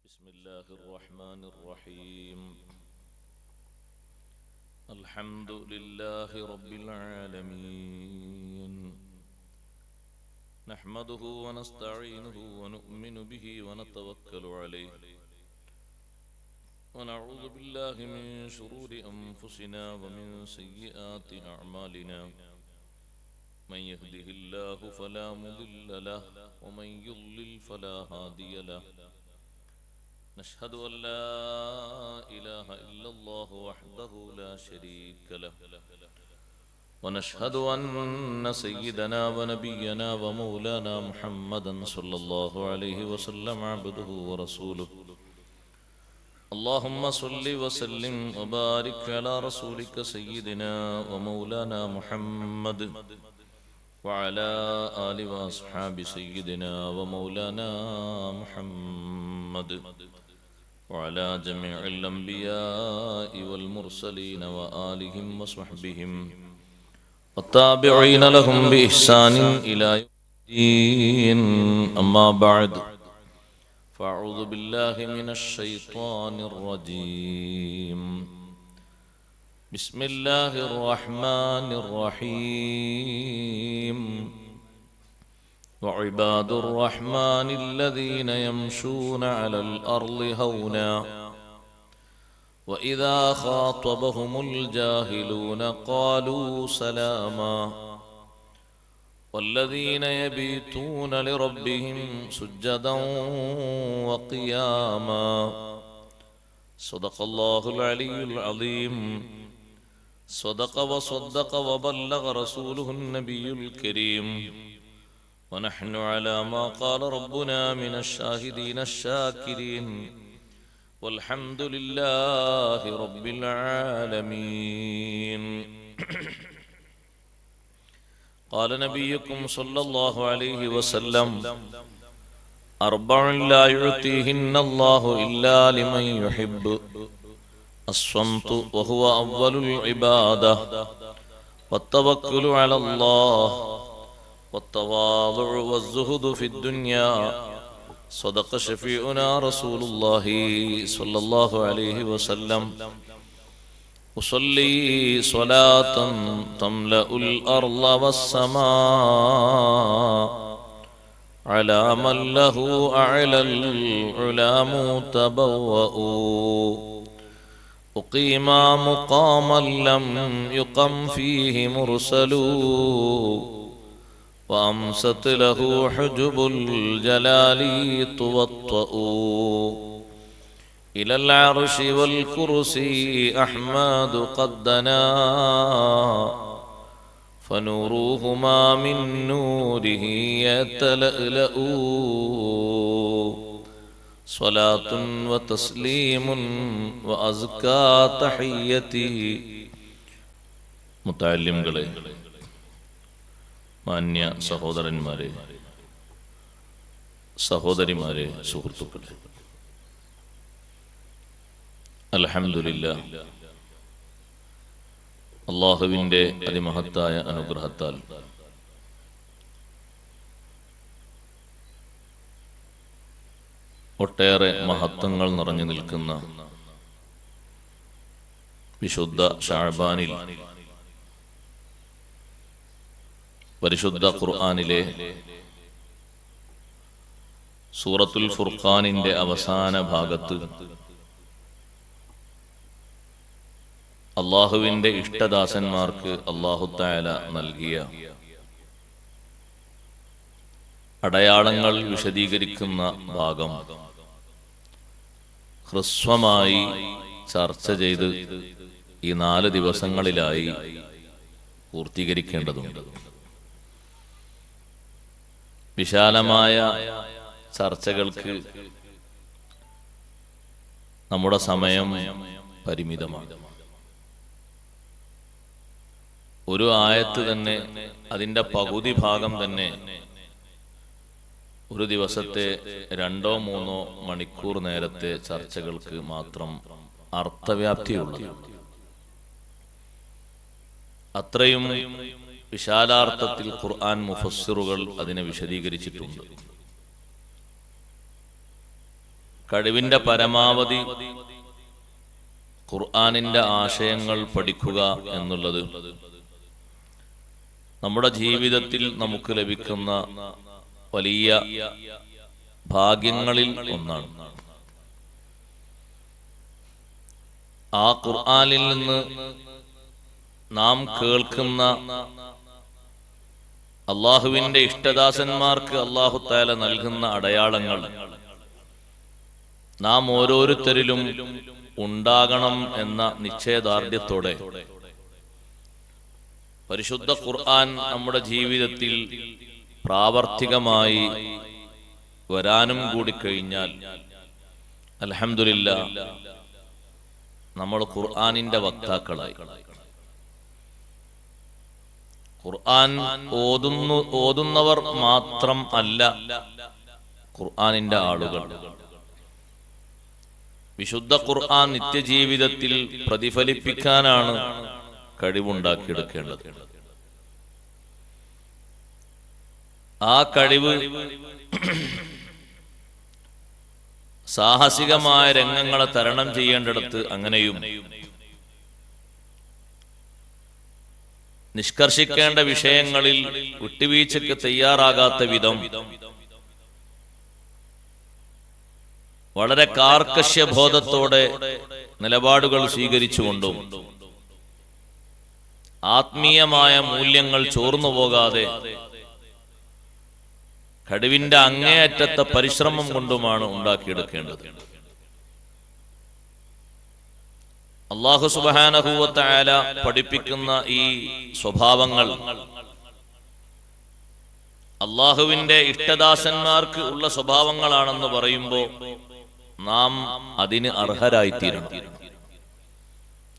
بسم الله الرحمن الرحيم. الحمد لله رب العالمين، نحمده ونستعينه ونؤمن به ونتوكل عليه، ونعوذ بالله من شرور أنفسنا ومن سيئات أعمالنا. من يهده الله فلا مضل له ومن يضلل فلا هادي له. نشهد أن لا إله إلا الله وحده لا شريك له، ونشهد أن سيدنا ونبينا ومولانا محمدا صلى الله عليه وسلم عبده ورسوله. اللهم صل وسلم وبارك على رسولك سيدنا ومولانا محمد وعلى آل وأصحاب سيدنا ومولانا محمد وعلى جميع الأنبياء والمرسلين وآلهم وصحبهم والتابعين لهم بإحسان إلى يوم الدين. أما بعد، فأعوذ بالله من الشيطان الرجيم. بسم الله الرحمن الرحيم. وعباد الرحمن الذين يمشون على الأرض هونا وإذا خاطبهم الجاهلون قالوا سلاما والذين يبيتون لربهم سجدا وقياما. صدق الله العلي العظيم. صدق وصدق وبلغ رسوله النبي الكريم، ونحن على ما قال ربنا من الشاهدين الشاكرين، والحمد لله رب العالمين. قال نبيكم صلى الله عليه وسلم: أربع لا يعطيهن الله إلا لمن يحب: الصمت وهو أول العبادة، والتوكل على الله، والتواضع والزهد في الدنيا. صدق شفيعنا رسول الله صلى الله عليه وسلم. أصلي صلاة تملأ الأرض والسماء على من له أعلى العلا متبوأ، أقيم مقاما لم يقم فيه مرسل، وأمست له حجب الجلال توطأ. إلى العرش والكرسي أحمد قد دنا، فنورهما من نوره يتلألأ. صلاة وتسليم وأزكى تحيتي. മുത്തഅല്ലിംകളെ, മാന്യ സഹോദരന്മാരെ, സഹോദരിമാരെ, സുഹൃത്തുക്കളെ, അൽഹംദുലില്ലാഹ്, അല്ലാഹുവിന്റെ അതിമഹത്തായ അനുഗ്രഹത്താൽ ഒട്ടേറെ മഹത്വങ്ങൾ നിറഞ്ഞു നിൽക്കുന്ന വിശുദ്ധ ശഅബാനിൽ പരിശുദ്ധ ഖുർആനിലെ സൂറത്തുൽ ഫുർഖാനിന്റെ അവസാന ഭാഗത്ത് അല്ലാഹുവിന്റെ ഇഷ്ടദാസന്മാർക്ക് അല്ലാഹു തആല നൽകിയ അടയാളങ്ങൾ വിശദീകരിക്കുന്ന ഭാഗം ഹ്രസ്വമായി ചർച്ച ചെയ്ത് ഈ 4 ദിവസങ്ങളിലായി പൂർത്തീകരിക്കേണ്ടതുണ്ട്. വിശാലമായ ചർച്ചകൾക്ക് നമ്മുടെ സമയം പരിമിതമാണ്. ഒരു ആയത്ത് തന്നെ, അതിന്റെ പകുതി ഭാഗം തന്നെ ഒരു ദിവസത്തെ 2-3 മണിക്കൂർ നേരത്തെ ചർച്ചകൾക്ക് മാത്രം അർത്ഥവ്യാപ്തിയുള്ളത്. അത്രയും വിശാലാർത്ഥത്തിൽ ഖുർആൻ മുഫസ്സിറുകൾ അതിനെ വിശദീകരിച്ചിട്ടുണ്ട്. കഴിവിന്റെ പരമാവധി ഖുർആനിന്റെ ആശയങ്ങൾ പഠിക്കുക എന്നുള്ളത് നമ്മുടെ ജീവിതത്തിൽ നമുക്ക് ലഭിക്കുന്ന വലിയ ഭാഗ്യങ്ങളിൽ ഒന്നാണ്. ആ ഖുർആനിൽ നിന്ന് നാം കേൾക്കുന്ന അള്ളാഹുവിന്റെ ഇഷ്ടദാസന്മാർക്ക് അല്ലാഹു തആല നൽകുന്ന അടയാളങ്ങൾ നാം ഓരോരുത്തരിലും ഉണ്ടാകണം എന്ന നിശ്ചയദാർഢ്യത്തോടെ പരിശുദ്ധ ഖുർആൻ നമ്മുടെ ജീവിതത്തിൽ പ്രാവർത്തികമായി വരാനും കൂടി കഴിഞ്ഞാൽ അൽഹംദുലില്ലാഹ് നമ്മൾ ഖുർആനിന്റെ വക്താക്കളായി. ഖുർആൻ ഓതുന്നവർ മാത്രം അല്ല ഖുർആനിന്റെ ആളുകൾ. വിശുദ്ധ ഖുർആൻ നിത്യജീവിതത്തിൽ പ്രതിഫലിപ്പിക്കാനാണ് കഴിവുണ്ടാക്കിയെടുക്കേണ്ടത്. ആ കഴിവ് സാഹസികമായ രംഗങ്ങളെ തരണം ചെയ്യേണ്ടിടത്ത് അങ്ങനെയും നിഷ്കർഷിക്കേണ്ട വിഷയങ്ങളിൽ വിട്ടുവീഴ്ചയ്ക്ക് തയ്യാറാകാത്ത വിധം വളരെ കാർക്കശ്യബോധത്തോടെ നിലപാടുകൾ സ്വീകരിച്ചുകൊണ്ടും ആത്മീയമായ മൂല്യങ്ങൾ ചോർന്നു പോകാതെ കഴിവിന്റെ അങ്ങേയറ്റത്തെ പരിശ്രമം കൊണ്ടുമാണ് ഉണ്ടാക്കിയെടുക്കേണ്ടത്. അല്ലാഹു സുബ്ഹാനഹു വ തആല പഠിപ്പിക്കുന്ന ഈ സ്വഭാവങ്ങൾ അല്ലാഹുവിന്റെ ഇഷ്ടദാസന്മാർക്ക് ഉള്ള സ്വഭാവങ്ങളാണെന്ന് പറയുമ്പോൾ നാം അതിന് അർഹരായിത്തീരണം.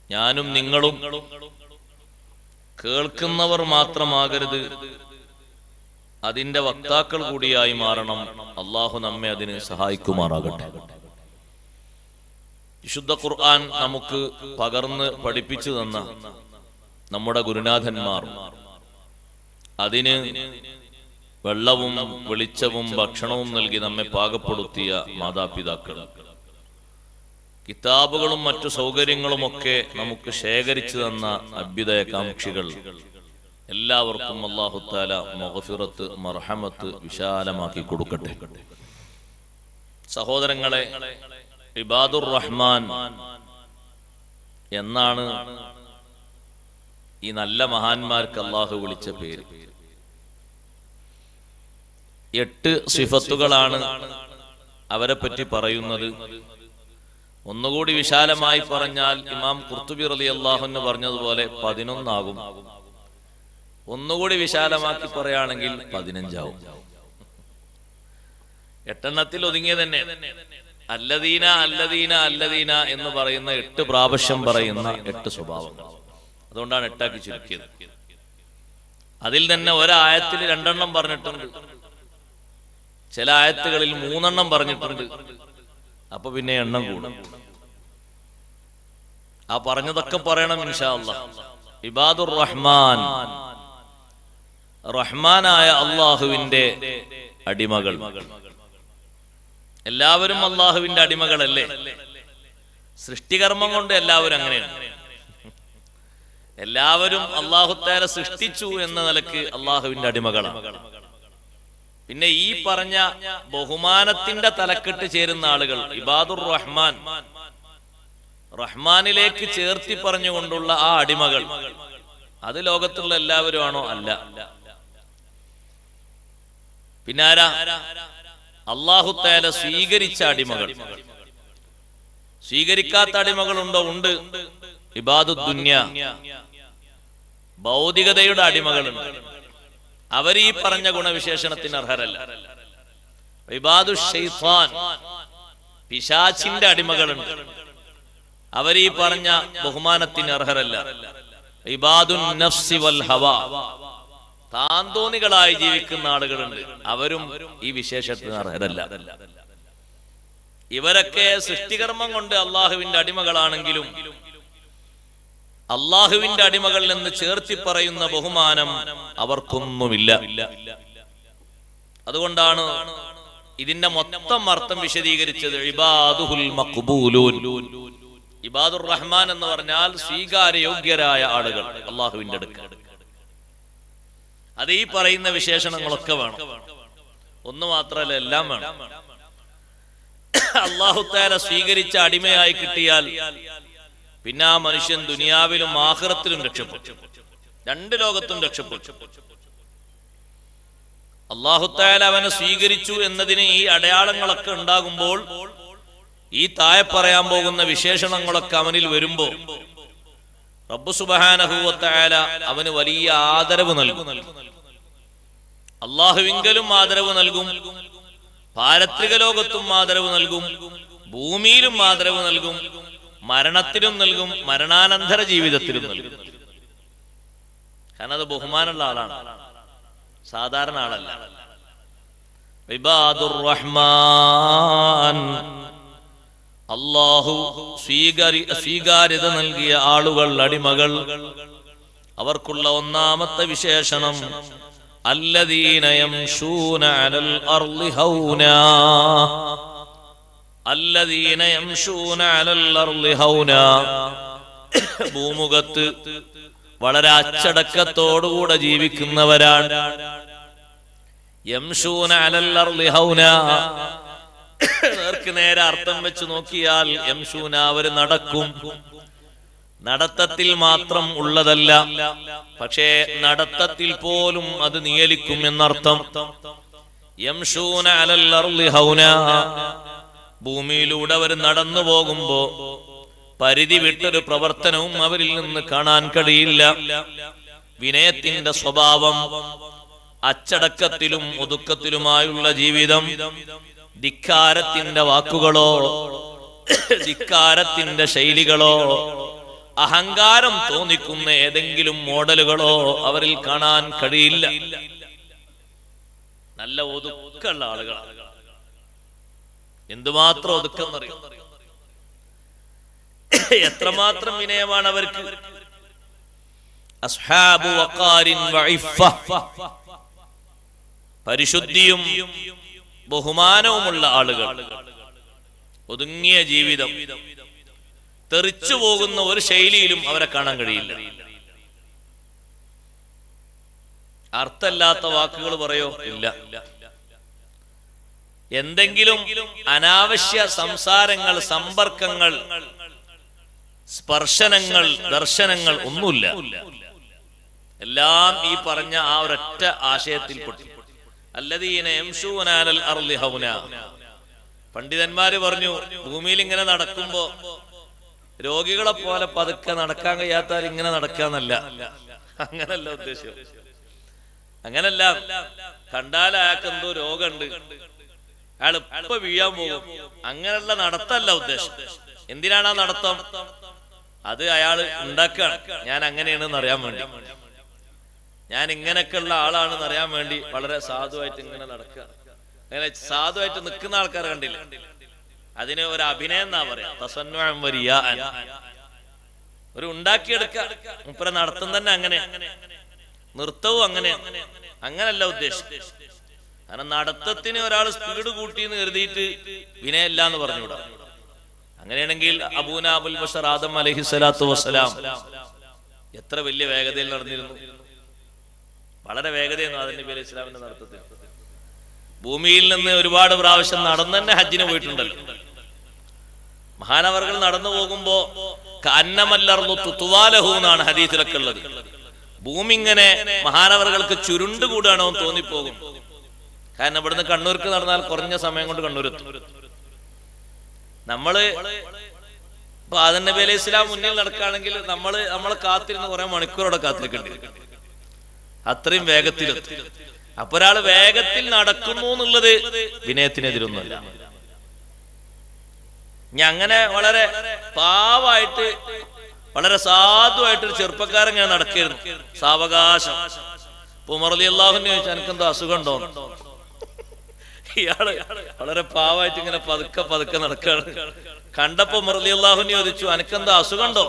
ഞാനും നിങ്ങളും കേൾക്കുന്നവർ മാത്രമാകരുത്, അതിന്റെ വക്താക്കൾ കൂടിയായി മാറണം. അല്ലാഹു നമ്മെ അതിന് സഹായിക്കുമാറാകട്ടെ. വിശുദ്ധ ഖുർആൻ നമുക്ക് പകർന്ന് പഠിപ്പിച്ചു തന്ന നമ്മുടെ ഗുരുനാഥന്മാർ, അതിന് വെള്ളവും വെളിച്ചവും ഭക്ഷണവും നൽകി നമ്മെ പാകപ്പെടുത്തിയ മാതാപിതാക്കൾ, കിതാബുകളും മറ്റു സൗകര്യങ്ങളുമൊക്കെ നമുക്ക് ശേഖരിച്ചു തന്ന അഭ്യുദയകാംക്ഷികൾ, എല്ലാവർക്കും അല്ലാഹു തആല മഗ്ഫിറത്ത് മർഹമത്ത് വിശാലമാക്കി കൊടുക്കട്ടെ. സഹോദരങ്ങളെ, ഇബാദുർ റഹ്മാൻ എന്നാണ് ഈ നല്ല മഹാന്മാർക്ക് അല്ലാഹു വിളിച്ച പേര്. 8 സിഫത്തുകളാണ് അവരെ പറ്റി പറയുന്നത്. ഒന്നുകൂടി വിശാലമായി പറഞ്ഞാൽ ഇമാം ഖുർത്തുബി റളിയല്ലാഹു അൻഹു പറഞ്ഞതുപോലെ 11 ആകും. ഒന്നുകൂടി വിശാലമാക്കി പറയുകയാണെങ്കിൽ 15 ആവും. 8 ഒതുങ്ങിയ തന്നെ അല്ലദീന അല്ലദീന അല്ലദീന എന്ന് പറയുന്ന 8 പ്രാവശ്യം പറയുന്ന 8 സ്വഭാവങ്ങൾ. അതുകൊണ്ടാണ് 8 ആക്കി ചുരുക്കിയത്. അതിൽ തന്നെ ഒരായത്തിൽ 2 പറഞ്ഞിട്ടുണ്ട്, ചില ആയത്തുകളിൽ 3 പറഞ്ഞിട്ടുണ്ട്. അപ്പൊ പിന്നെ എണ്ണം കൂടും. ആ പറഞ്ഞതൊക്കെ പറയണം ഇൻഷാ അല്ലാഹ്. ഇബാദുർ റഹ്മാൻ, റഹ്മാനായ അല്ലാഹുവിന്റെ അടിമകൾ. എല്ലാവരും അല്ലാഹുവിന്റെ അടിമകളല്ലേ? സൃഷ്ടികർമ്മം കൊണ്ട് എല്ലാവരും അങ്ങനെയാണ്. എല്ലാവരും അല്ലാഹു തആല സൃഷ്ടിച്ചു എന്ന നിലക്ക് അല്ലാഹുവിന്റെ അടിമകളാണ്. പിന്നെ ഈ പറഞ്ഞ ബഹുമാനത്തിന്റെ തലക്കെട്ട് ചേരുന്ന ആളുകൾ ഇബാദുർ റഹ്മാൻ, റഹ്മാനിലേക്ക് ചേർത്തി പറഞ്ഞുകൊണ്ടുള്ള ആ അടിമകൾ, അത് ലോകത്തുള്ള എല്ലാവരും ആണോ? അല്ല. പിന്നെ ആരാ? അല്ലാഹു തആല സ്വീകരിച്ച അടിമകൾ. സ്വീകരിക്കാത്ത അടിമകളുണ്ടോ? ഉണ്ട്. ഇബാദുദ് ദുനിയ, ഭൗതികതയുടെ അടിമകളുണ്ട്. അവർ ഈ പറഞ്ഞ ഗുണവിശേഷണത്തിന് അർഹരല്ല. ഇബാദു ശൈത്താൻ, പിശാചിന്റെ അടിമകളുണ്ട്. അവർ ഈ പറഞ്ഞ ബഹുമാനത്തിന് അർഹരല്ല. ഇബാദുൻ നഫ്സി വൽ ഹവാ, താന്തോന്നികളായി ജീവിക്കുന്ന ആളുകളുണ്ട്. അവരും ഈ വിശേഷത്തിന് അർഹരല്ല. ഇവരൊക്കെ സൃഷ്ടികർമ്മം കൊണ്ട് അള്ളാഹുവിന്റെ അടിമകളാണെങ്കിലും അള്ളാഹുവിന്റെ അടിമകൾ എന്ന് ചേർത്തി പറയുന്ന ബഹുമാനം അവർക്കൊന്നുമില്ല. അതുകൊണ്ടാണ് ഇതിന്റെ മൊത്തം അർത്ഥം വിശദീകരിച്ചത് ഇബാദുഹുൽ മഖ്ബൂലൂൻ. ഇബാദുർ റഹ്മാൻ എന്ന് പറഞ്ഞാൽ സ്വീകാര്യയോഗ്യരായ ആളുകൾ അള്ളാഹുവിന്റെ അടുക്കൽ. അത് ഈ പറയുന്ന വിശേഷണങ്ങളൊക്കെ വേണം. ഒന്ന് മാത്രമല്ല, എല്ലാം വേണം. അല്ലാഹു തആല സ്വീകരിച്ച അടിമയായി കിട്ടിയാൽ പിന്നെ ആ മനുഷ്യൻ ദുനിയാവിലും ആഖിറത്തിലും രക്ഷപ്പെട്ടു, രണ്ട് ലോകത്തും രക്ഷപ്പെട്ടു. അല്ലാഹു തആല അവനെ സ്വീകരിച്ചു എന്നതിന് ഈ അടയാളങ്ങളൊക്കെ ഉണ്ടാകുമ്പോൾ, ഈ താഴെ പറയാൻ പോകുന്ന വിശേഷണങ്ങളൊക്കെ അവനിൽ വരുമ്പോൾ റബ്ബ് സുബ്ഹാനഹു വ തആല അവന് വലിയ ആദരവ് നൽകും. അല്ലാഹുവിങ്കലും ആദരവ് നൽകും, പാരത്രിക ലോകത്തും ആദരവ് നൽകും, ഭൂമിയിലും ആദരവ് നൽകും, മരണത്തിലും നൽകും, മരണാനന്തര ജീവിതത്തിലും നൽകും. കാരണം അത് ബഹുമാനമുള്ള ആളാണ്, സാധാരണ ആളല്ല. ഇബാദുർ റഹ്മാൻ, അല്ലാഹു സ്വീകാര്യത നൽകിയ ആളുകൾ, അടിമകൾ. അവർക്കുള്ള ഒന്നാമത്തെ വിശേഷണം അല്ലദീന യംശൂന അലൽ അർളി ഹൗനാ. അല്ലദീന യംശൂന അലൽ അർളി ഹൗനാ, ഭൂമുഖത്ത് വളരെ അച്ചടക്കത്തോടുകൂടെ ജീവിക്കുന്നവരാണ്. യംശൂന അലൽ അർളി ഹൗനാ, നേർക്ക് നേരെ അർത്ഥം വെച്ച് നോക്കിയാൽ യംശൂന, അവര് നടക്കും. നടത്തത്തിൽ മാത്രം ഉള്ളതല്ല, പക്ഷേ നടത്തത്തിൽ പോലും അത് നിയലിക്കും എന്നർത്ഥം. യംശൂന അലൽ അർളി ഹൗനാ, ഭൂമിയിലൂടെ അവർ നടന്നു പോകുമ്പോ പരിധി വിട്ടൊരു പ്രവർത്തനവും അവരിൽ നിന്ന് കാണാൻ കഴിയില്ല. വിനയത്തിന്റെ സ്വഭാവം, അച്ചടക്കത്തിലും ഒതുക്കത്തിലുമായുള്ള ജീവിതം, ധിക്കാരത്തിന്റെ വാക്കുകളോ ധിക്കാരത്തിന്റെ ശൈലികളോ അഹങ്കാരം തോന്നിക്കുന്ന ഏതെങ്കിലും മോഡലുകളോ അവരിൽ കാണാൻ കഴിയില്ല. നല്ല ഒതുക്കമുള്ള ആളുകളാണ്. എന്തുമാത്രം ഒതുക്കം അറിയും, എത്രമാത്രം വിനയമാണ് അവർക്ക്. അസ്ഹാബു വഖാരിൻ വഇഫ്ഫ, പരിശുദ്ധിയും ബഹുമാനവുമുള്ള ആളുകൾ, ഒതുങ്ങിയ ജീവിതം. തെറിച്ചു പോകുന്ന ഒരു ശൈലിയിലും അവരെ കാണാൻ കഴിയില്ല. അർത്ഥമില്ലാത്ത വാക്കുകൾ പറയോ? ഇല്ല. എന്തെങ്കിലും അനാവശ്യ സംസാരങ്ങൾ, സമ്പർക്കങ്ങൾ, സ്പർശനങ്ങൾ, ദർശനങ്ങൾ ഒന്നുമില്ല. എല്ലാം ഈ പറഞ്ഞ ആ ഒരൊറ്റ ആശയത്തിൽപ്പെട്ടു. അല്ലദീന യംശൂന അലൽ അർളി ഹൗനാ. പണ്ഡിതന്മാര് പറഞ്ഞു, ഭൂമിയിൽ ഇങ്ങനെ നടക്കുമ്പോ രോഗികളെ പോലെ പതുക്കെ നടക്കാൻ കഴിയാത്താൽ ഇങ്ങനെ നടക്കാന്നല്ല. അങ്ങനല്ല ഉദ്ദേശം. അങ്ങനല്ല. കണ്ടാൽ അയാൾക്ക് എന്തോ രോഗമുണ്ട്, അയാൾ ഇപ്പൊ വീഴാൻ പോകും, അങ്ങനെയുള്ള നടത്തല്ല ഉദ്ദേശം. എന്തിനാണ് ആ നടത്തം? അത് അയാൾ ഉണ്ടാക്കുകയാണ്. ഞാൻ അങ്ങനെയാണെന്ന് അറിയാൻ വേണ്ടി, ഞാൻ ഇങ്ങനെയൊക്കെയുള്ള ആളാണെന്ന് അറിയാൻ വേണ്ടി വളരെ സാധുവായിട്ട് ഇങ്ങനെ നടക്കുക. അങ്ങനെ സാധുവായിട്ട് നിൽക്കുന്ന ആൾക്കാരെ കണ്ടില്ല, അതിന് ഒരു അഭിനയം എന്നാ പറയാ. തസന്നുഅൻ വരിയാഅൻ, ഒരു ഉണ്ടാക്കിയെടുക്കുക. മുപ്പര നടത്തം തന്നെ അങ്ങനെ, നൃത്തവും അങ്ങനെ. അങ്ങനല്ല ഉദ്ദേശം. കാരണം നടത്തത്തിന് ഒരാൾ സ്പീഡ് കൂട്ടി എന്ന് കരുതിയിട്ട് വിനയല്ല എന്ന് പറഞ്ഞുകൂടാ. അങ്ങനെയാണെങ്കിൽ അബൂന അബുൽ ബഷർ ആദം അലൈഹിസ്സലാത്തു വസ്സലാം എത്ര വലിയ വേഗതയിൽ നടന്നിരുന്നു. വളരെ വേഗതയെന്നു അതിന്റെ പേര് ഇസ്ലാമിന്റെ നടത്തത്തിൽ. ഭൂമിയിൽ നിന്ന് ഒരുപാട് പ്രാവശ്യം നടന്നു തന്നെ ഹജ്ജിന് പോയിട്ടുണ്ടല്ലോ. മഹാനവർകൾ നടന്നു പോകുമ്പോ കന്നമല്ലർന്നു തുതുവാലഹു എന്നാണ് ഹദീസിലൊക്കെ ഉള്ളത്. ഭൂമി ഇങ്ങനെ മഹാനവർകൾക്ക് ചുരുണ്ടുകൂടാണോ എന്ന് തോന്നിപ്പോകും. കാരണം ഇവിടുന്ന് കണ്ണൂർക്ക് നടന്നാൽ കുറഞ്ഞ സമയം കൊണ്ട് കണ്ണൂരെത്തും. നമ്മള് ഇപ്പൊ ആദം നബി അലൈഹി സ്വലാം മുന്നിൽ നടക്കുകയാണെങ്കിൽ നമ്മളെ കാത്തിരുന്ന് കുറെ മണിക്കൂറോടെ കാത്തിരിക്കേണ്ടി വരും. അത്രയും വേഗത്തിലെത്തും. അപ്പൊ ഒരാള് വേഗത്തിൽ നടക്കുന്നു എന്നുള്ളത് വിനയത്തിനെതിരൊന്നുമല്ല. ഇനി അങ്ങനെ വളരെ പാവായിട്ട്, വളരെ സാധുവായിട്ടൊരു ചെറുപ്പക്കാരൻ ഞാൻ നടക്കായിരുന്നു, സാവകാശം. ഉമർ റളിയല്ലാഹു അൻഹു ചോദിച്ചു, എനിക്കെന്തോ അസുഖം ഉണ്ടോ? ഇയാള് വളരെ പാവായിട്ട് ഇങ്ങനെ പതുക്കെ പതുക്കെ നടക്കാണ്. കണ്ടപ്പോ ഉമർ റളിയല്ലാഹു അൻഹു ചോദിച്ചു, എനിക്കെന്തോ അസുഖം ഉണ്ടോ?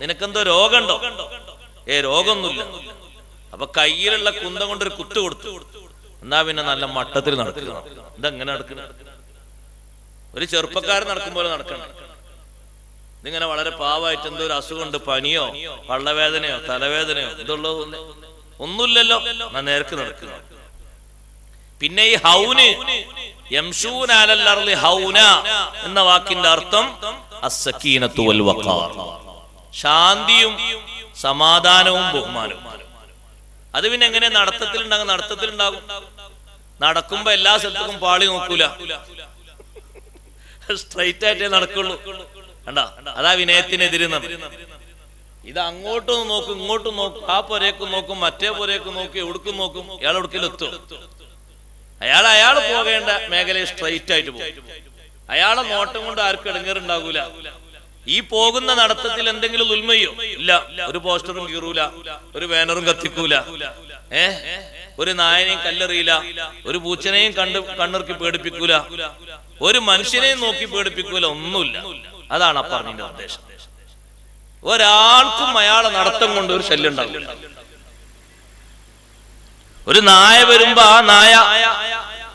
നിനക്കെന്തോ രോഗമുണ്ടോ? രോഗമൊന്നുമില്ല. അപ്പൊ കയ്യിലുള്ള കുന്തം കൊണ്ടൊരു കുത്തു കൊടുത്തു. എന്നാ പിന്നെ നല്ല മട്ടത്തിൽ നടക്കുക. ഇതെങ്ങനെ നടക്കുക? ഒരു ചെറുപ്പക്കാരൻ നടക്കും പോലെ നടക്കണം. ഇതിങ്ങനെ വളരെ പാവമായിട്ട് എന്തോ ഒരു അസുഖമുണ്ട്, പനിയോ പള്ളവേദനയോ തലവേദനയോ ഇതുള്ളോ ഒന്നുമില്ലല്ലോ, ഞാൻ നേർക്ക് നടക്കുക. പിന്നെ ഈ ഹൗന് യംശൂന അലൽ അർളി ഹൗന എന്ന വാക്കിന്റെ അർത്ഥം അസ്സകീനത്തു വൽ വഖാർ, ശാന്തിയും സമാധാനവും ബഹുമാനവും. അത് പിന്നെ എങ്ങനെ നടത്തത്തിലുണ്ടാകും? നടക്കുമ്പോ എല്ലാ സ്ഥലത്തേക്കും പാളി നോക്കൂല, സ്ട്രൈറ്റ് ആയിട്ടേ നടക്കുള്ളൂ. കണ്ടാ, അതാ വിനയത്തിനെതിരെ. ഇത് അങ്ങോട്ടും നോക്കും ഇങ്ങോട്ടും നോക്കും, ആ പുരേക്കും നോക്കും മറ്റേ പുരേക്കും നോക്കും, എവിടേക്കും നോക്കും. ഇയാൾ എവിടേക്കെത്തും? അയാൾ പോകേണ്ട മേഖലയിൽ സ്ട്രൈറ്റ് ആയിട്ട് പോകും. അയാളെ നോട്ടം കൊണ്ട് ആർക്കും ഇടങ്ങേറുണ്ടാകൂല. ഈ പോകുന്ന നടത്തത്തിൽ എന്തെങ്കിലും ഉൽമയോ ഇല്ല. ഒരു പോസ്റ്ററും കീറൂല, ഒരു ബാനറും കത്തിക്കൂല, ഒരു നായനെയും കല്ലെറിയില്ല, ഒരു പൂച്ചനെയും കണ്ണിറുക്കി പേടിപ്പിക്കൂല, ഒരു മനുഷ്യനെയും നോക്കി പേടിപ്പിക്കൂല, ഒന്നുമില്ല. അതാണ് ആ പറഞ്ഞതിന്റെ ഉദ്ദേശം. ഒരാൾക്കും അയാളെ നടത്തം കൊണ്ട് ഒരു ശല്യം ഉണ്ടാവില്ല. ഒരു നായ വരുമ്പോ ആ നായ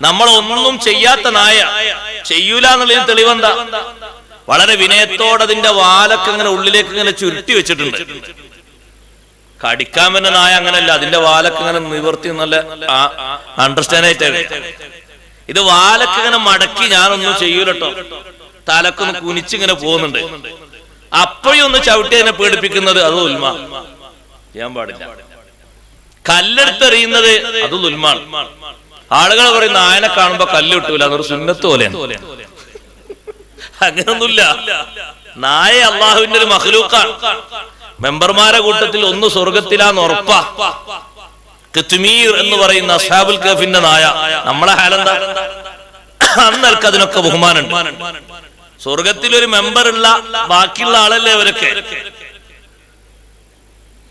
നമ്മളൊന്നും ചെയ്യാത്ത നായ, ചെയ്യൂല എന്നുള്ളതിന് തെളിവെന്താ? വളരെ വിനയത്തോടെ അതിന്റെ വാലൊക്കെ ഇങ്ങനെ ഉള്ളിലേക്ക് ഇങ്ങനെ ചുരുട്ടി വെച്ചിട്ടുണ്ട്. കടിക്കാൻ പറ്റുന്ന നായ അങ്ങനല്ല, അതിന്റെ വാലൊക്കെ ഇങ്ങനെ നിവർത്തി നല്ല അണ്ടർസ്റ്റാൻഡ് ആയിട്ട്. ഇത് വാലൊക്കെ ഇങ്ങനെ മടക്കി ഞാനൊന്നും ചെയ്യൂലട്ടോ, തലക്കൊന്ന് കുനിച്ചിങ്ങനെ പോകുന്നുണ്ട്. അപ്പോഴും ഒന്ന് ചവിട്ടി അതിനെ പേടിപ്പിക്കുന്നത് അത് ഉൽമ, ചെയ്യാൻ പാടില്ല. കല്ലെടുത്തെറിയുന്നത് അത് ഉൽമാണ്. ആളുകൾ പറയുന്ന നായനെ കാണുമ്പോ കല്ല് കിട്ടൂല, അതൊരു സുന്നത്ത് പോലെയാണ്. അങ്ങനൊന്നുമില്ല. നായ അള്ളാഹുവിന്റെ ഒരു മഖ്ലൂഖാണ്. മെമ്പർമാരെ കൂട്ടത്തിൽ ഒന്ന് സ്വർഗത്തിലാന്ന് ഉറപ്പാ. ഖിത്മീർ എന്ന് പറയുന്ന അസ്ഹാബുൽ കഹ്ഫിന്റെ നായ. നമ്മളെ ഹാലെന്താ? അന്നൽക്ക് അതിനൊക്കെ ബഹുമാനുണ്ട്. സ്വർഗത്തിൽ ഒരു മെമ്പർ ഉള്ള ബാക്കിയുള്ള ആളല്ലേ അവരൊക്കെ.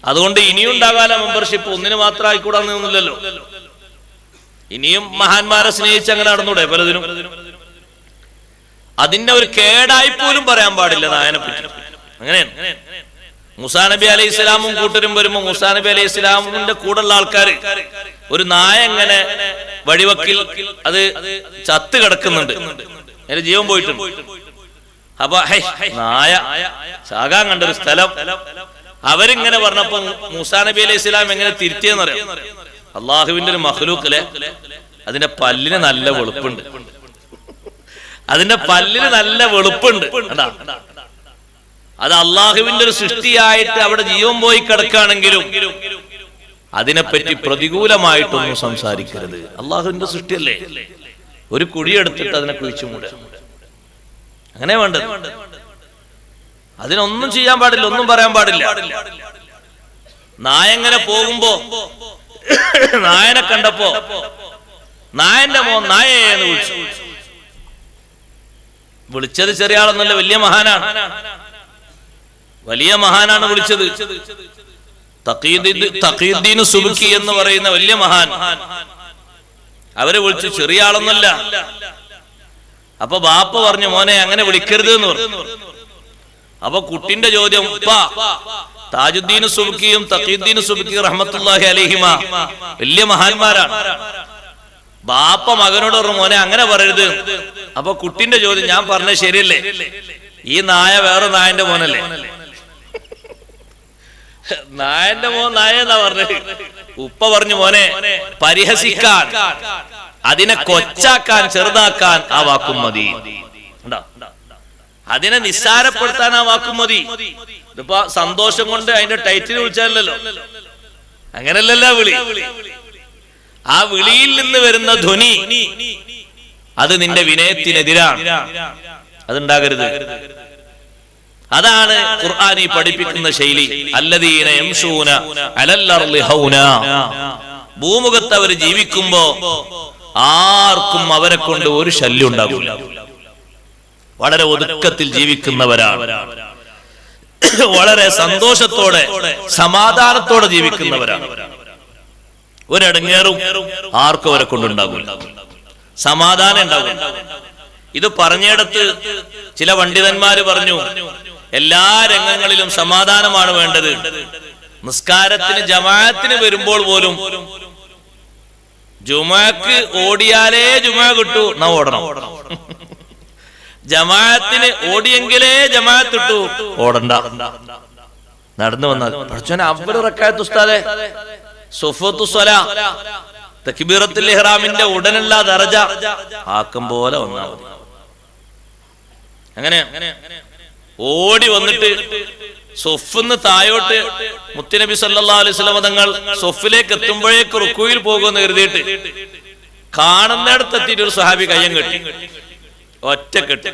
അതുകൊണ്ട് ഇനിയും ഉണ്ടാകാല മെമ്പർഷിപ്പ്. ഒന്നിന് മാത്രം ആയിക്കൂടാന്നൊന്നുമില്ലല്ലോ. ഇനിയും മഹാന്മാരെ സ്നേഹിച്ച് അങ്ങനെ നടന്നൂടെ പലതിനും. അതിന്റെ ഒരു കേടായി പോലും പറയാൻ പാടില്ല നായനെ പറ്റി. അങ്ങനെയാണ്. മൂസാ നബി അലൈഹി ഇസ്ലാമും കൂട്ടരും വരുമ്പോ മൂസാ നബി അലൈഹി ഇസ്ലാമിന്റെ കൂടെയുള്ള ആൾക്കാർ ഒരു നായ എങ്ങനെ വഴിവക്കിൽ അത് ചത്ത് കിടക്കുന്നുണ്ട്, അതിന്റെ ജീവൻ പോയിട്ടുണ്ട്. അപ്പൊ നായ ചാകാൻ കണ്ടൊരു സ്ഥലം അവരിങ്ങനെ പറഞ്ഞപ്പോ മൂസാ നബി അലൈഹി ഇസ്ലാം എങ്ങനെ തിരുത്തിയെന്നറിയാം? അള്ളാഹുവിന്റെ ഒരു മഖ്ലൂഖിലെ അതിന്റെ പല്ലിന് നല്ല വെളുപ്പുണ്ട്. അതിന്റെ പല്ലിന് നല്ല വെളുപ്പുണ്ട്. അത് അള്ളാഹുവിന്റെ ഒരു സൃഷ്ടിയായിട്ട് അവിടെ ജീവൻ പോയി കിടക്കുകയാണെങ്കിലും അതിനെപ്പറ്റി പ്രതികൂലമായിട്ടൊന്നും സംസാരിക്കരുത്. അള്ളാഹുവിന്റെ സൃഷ്ടിയല്ലേ. ഒരു കുഴിയെടുത്തിട്ട് അതിനെ കുഴിച്ചു മൂടുക, അങ്ങനെ വേണ്ടത്. അതിനൊന്നും ചെയ്യാൻ പാടില്ല, ഒന്നും പറയാൻ പാടില്ല. നായങ്ങനെ പോകുമ്പോ നായനെ കണ്ടപ്പോ നായന്റെ മോൻ നായയെന്ന് വിളിച്ചു. വിളിച്ചത് ചെറിയ ആളൊന്നുമല്ല, വലിയ മഹാനാണ്. വലിയ മഹാനാണ് വിളിച്ചത്. തഖീദ്ദീൻ സുബ്കി എന്ന് പറയുന്ന വലിയ മഹാൻ. അവരെ വിളിച്ചു, ചെറിയ ആളൊന്നുമല്ല. അപ്പൊ ബാപ്പ പറഞ്ഞു, മോനെ അങ്ങനെ വിളിക്കരുത് എന്ന് പറഞ്ഞു. അപ്പൊ കുട്ടിന്റെ ചോദ്യം, താജുദ്ദീൻ സുബ്കിയും തഖീദ്ദീൻ സുബ്കി റഹ്മത്തുള്ളാഹി അലൈഹിമ വലിയ മഹാന്മാരാണ്. ബാപ്പ മകനോട് പറഞ്ഞു, മോനെ അങ്ങനെ പറയരുത്. അപ്പൊ കുട്ടിന്റെ ചോദ്യം, ഞാൻ പറഞ്ഞത് ശരിയല്ലേ? ഈ നായ വേറെ നായന്റെ മോനല്ലേ? നായന്റെ മോൻ നായ എന്നാ പറഞ്ഞത്. ഉപ്പ പറഞ്ഞു, മോനെ പരിഹസിക്കാൻ, അതിനെ കൊച്ചാക്കാൻ, ചെറുതാക്കാൻ ആ വാക്കും മതി. അതിനെ നിസ്സാരപ്പെടുത്താൻ ആ വാക്കും മതി. ഇതിപ്പോ സന്തോഷം കൊണ്ട് അതിന്റെ ടൈറ്റിൽ വിളിച്ചാലല്ലോ, അങ്ങനല്ലല്ലോ വിളി. ആ വിളിയിൽ നിന്ന് വരുന്ന ധ്വനി അത് നിന്റെ വിനയത്തിനെതിരാണ്. അതുണ്ടാകരുത്. അതാണ് ഖുർആനി പഠിപ്പിക്കുന്ന ശൈലി. അല്ലദീന യംശൂന അലൽ അർളി ഹൗനാ. ഭൂമുഖത്ത് അവർ ജീവിക്കുമ്പോ ആർക്കും അവരെ കൊണ്ട് ഒരു ശല്യം ഉണ്ടാകില്ല. വളരെ ഒതുക്കത്തിൽ ജീവിക്കുന്നവരാണ്. വളരെ സന്തോഷത്തോടെ സമാധാനത്തോടെ ജീവിക്കുന്നവരാണ്. ഒരടങ്ങേറും ആർക്കും അവരെ കൊണ്ടുണ്ടാകില്ല. സമാധാനം ഉണ്ടാകും. ഇത് പറഞ്ഞിടത്ത് ചില പണ്ഡിതന്മാര് പറഞ്ഞു, എല്ലാ രംഗങ്ങളിലും സമാധാനമാണ് വേണ്ടത്. നിസ്കാരത്തിന് ജമാഅത്തിന് വരുമ്പോൾ പോലും ജുമാക്ക് ഓടിയാലേ ജുമാ കിട്ടൂ, എന്നാ ഓടണം. ജമാഅത്തിന് ഓടിയെങ്കിലേ ജമാഅത്ത് കിട്ടൂ, ഓടണ്ട. നടന്നു വന്നാൽ പഠിച്ചോനെ അവര് റക്അത്ത് ഉസ്താദേ സുഫൂത്തു സ്വലാ തക്ബീറത്തുൽ ഇഹ്റാമിന്റെ ഉടനുള്ള ദർജ ആക്കം പോലെ വന്നാൽ മതി. അങ്ങനെ ഓടി വന്നിട്ട് സൊഫിന്ന് തായോട്ട് മുത്തുനബി സല്ലല്ലാഹു അലൈഹി വസല്ലം തങ്ങൾ സൊഫിലേക്ക് എത്തുമ്പോഴേക്ക് റുക്കൂയിൽ പോകുമെന്ന് കരുതിയിട്ട് കാണുന്നിടത്തെത്തിയിട്ട് ഒരു സ്വഹാബി കയ്യം കെട്ടി, ഒറ്റക്കെട്ട്.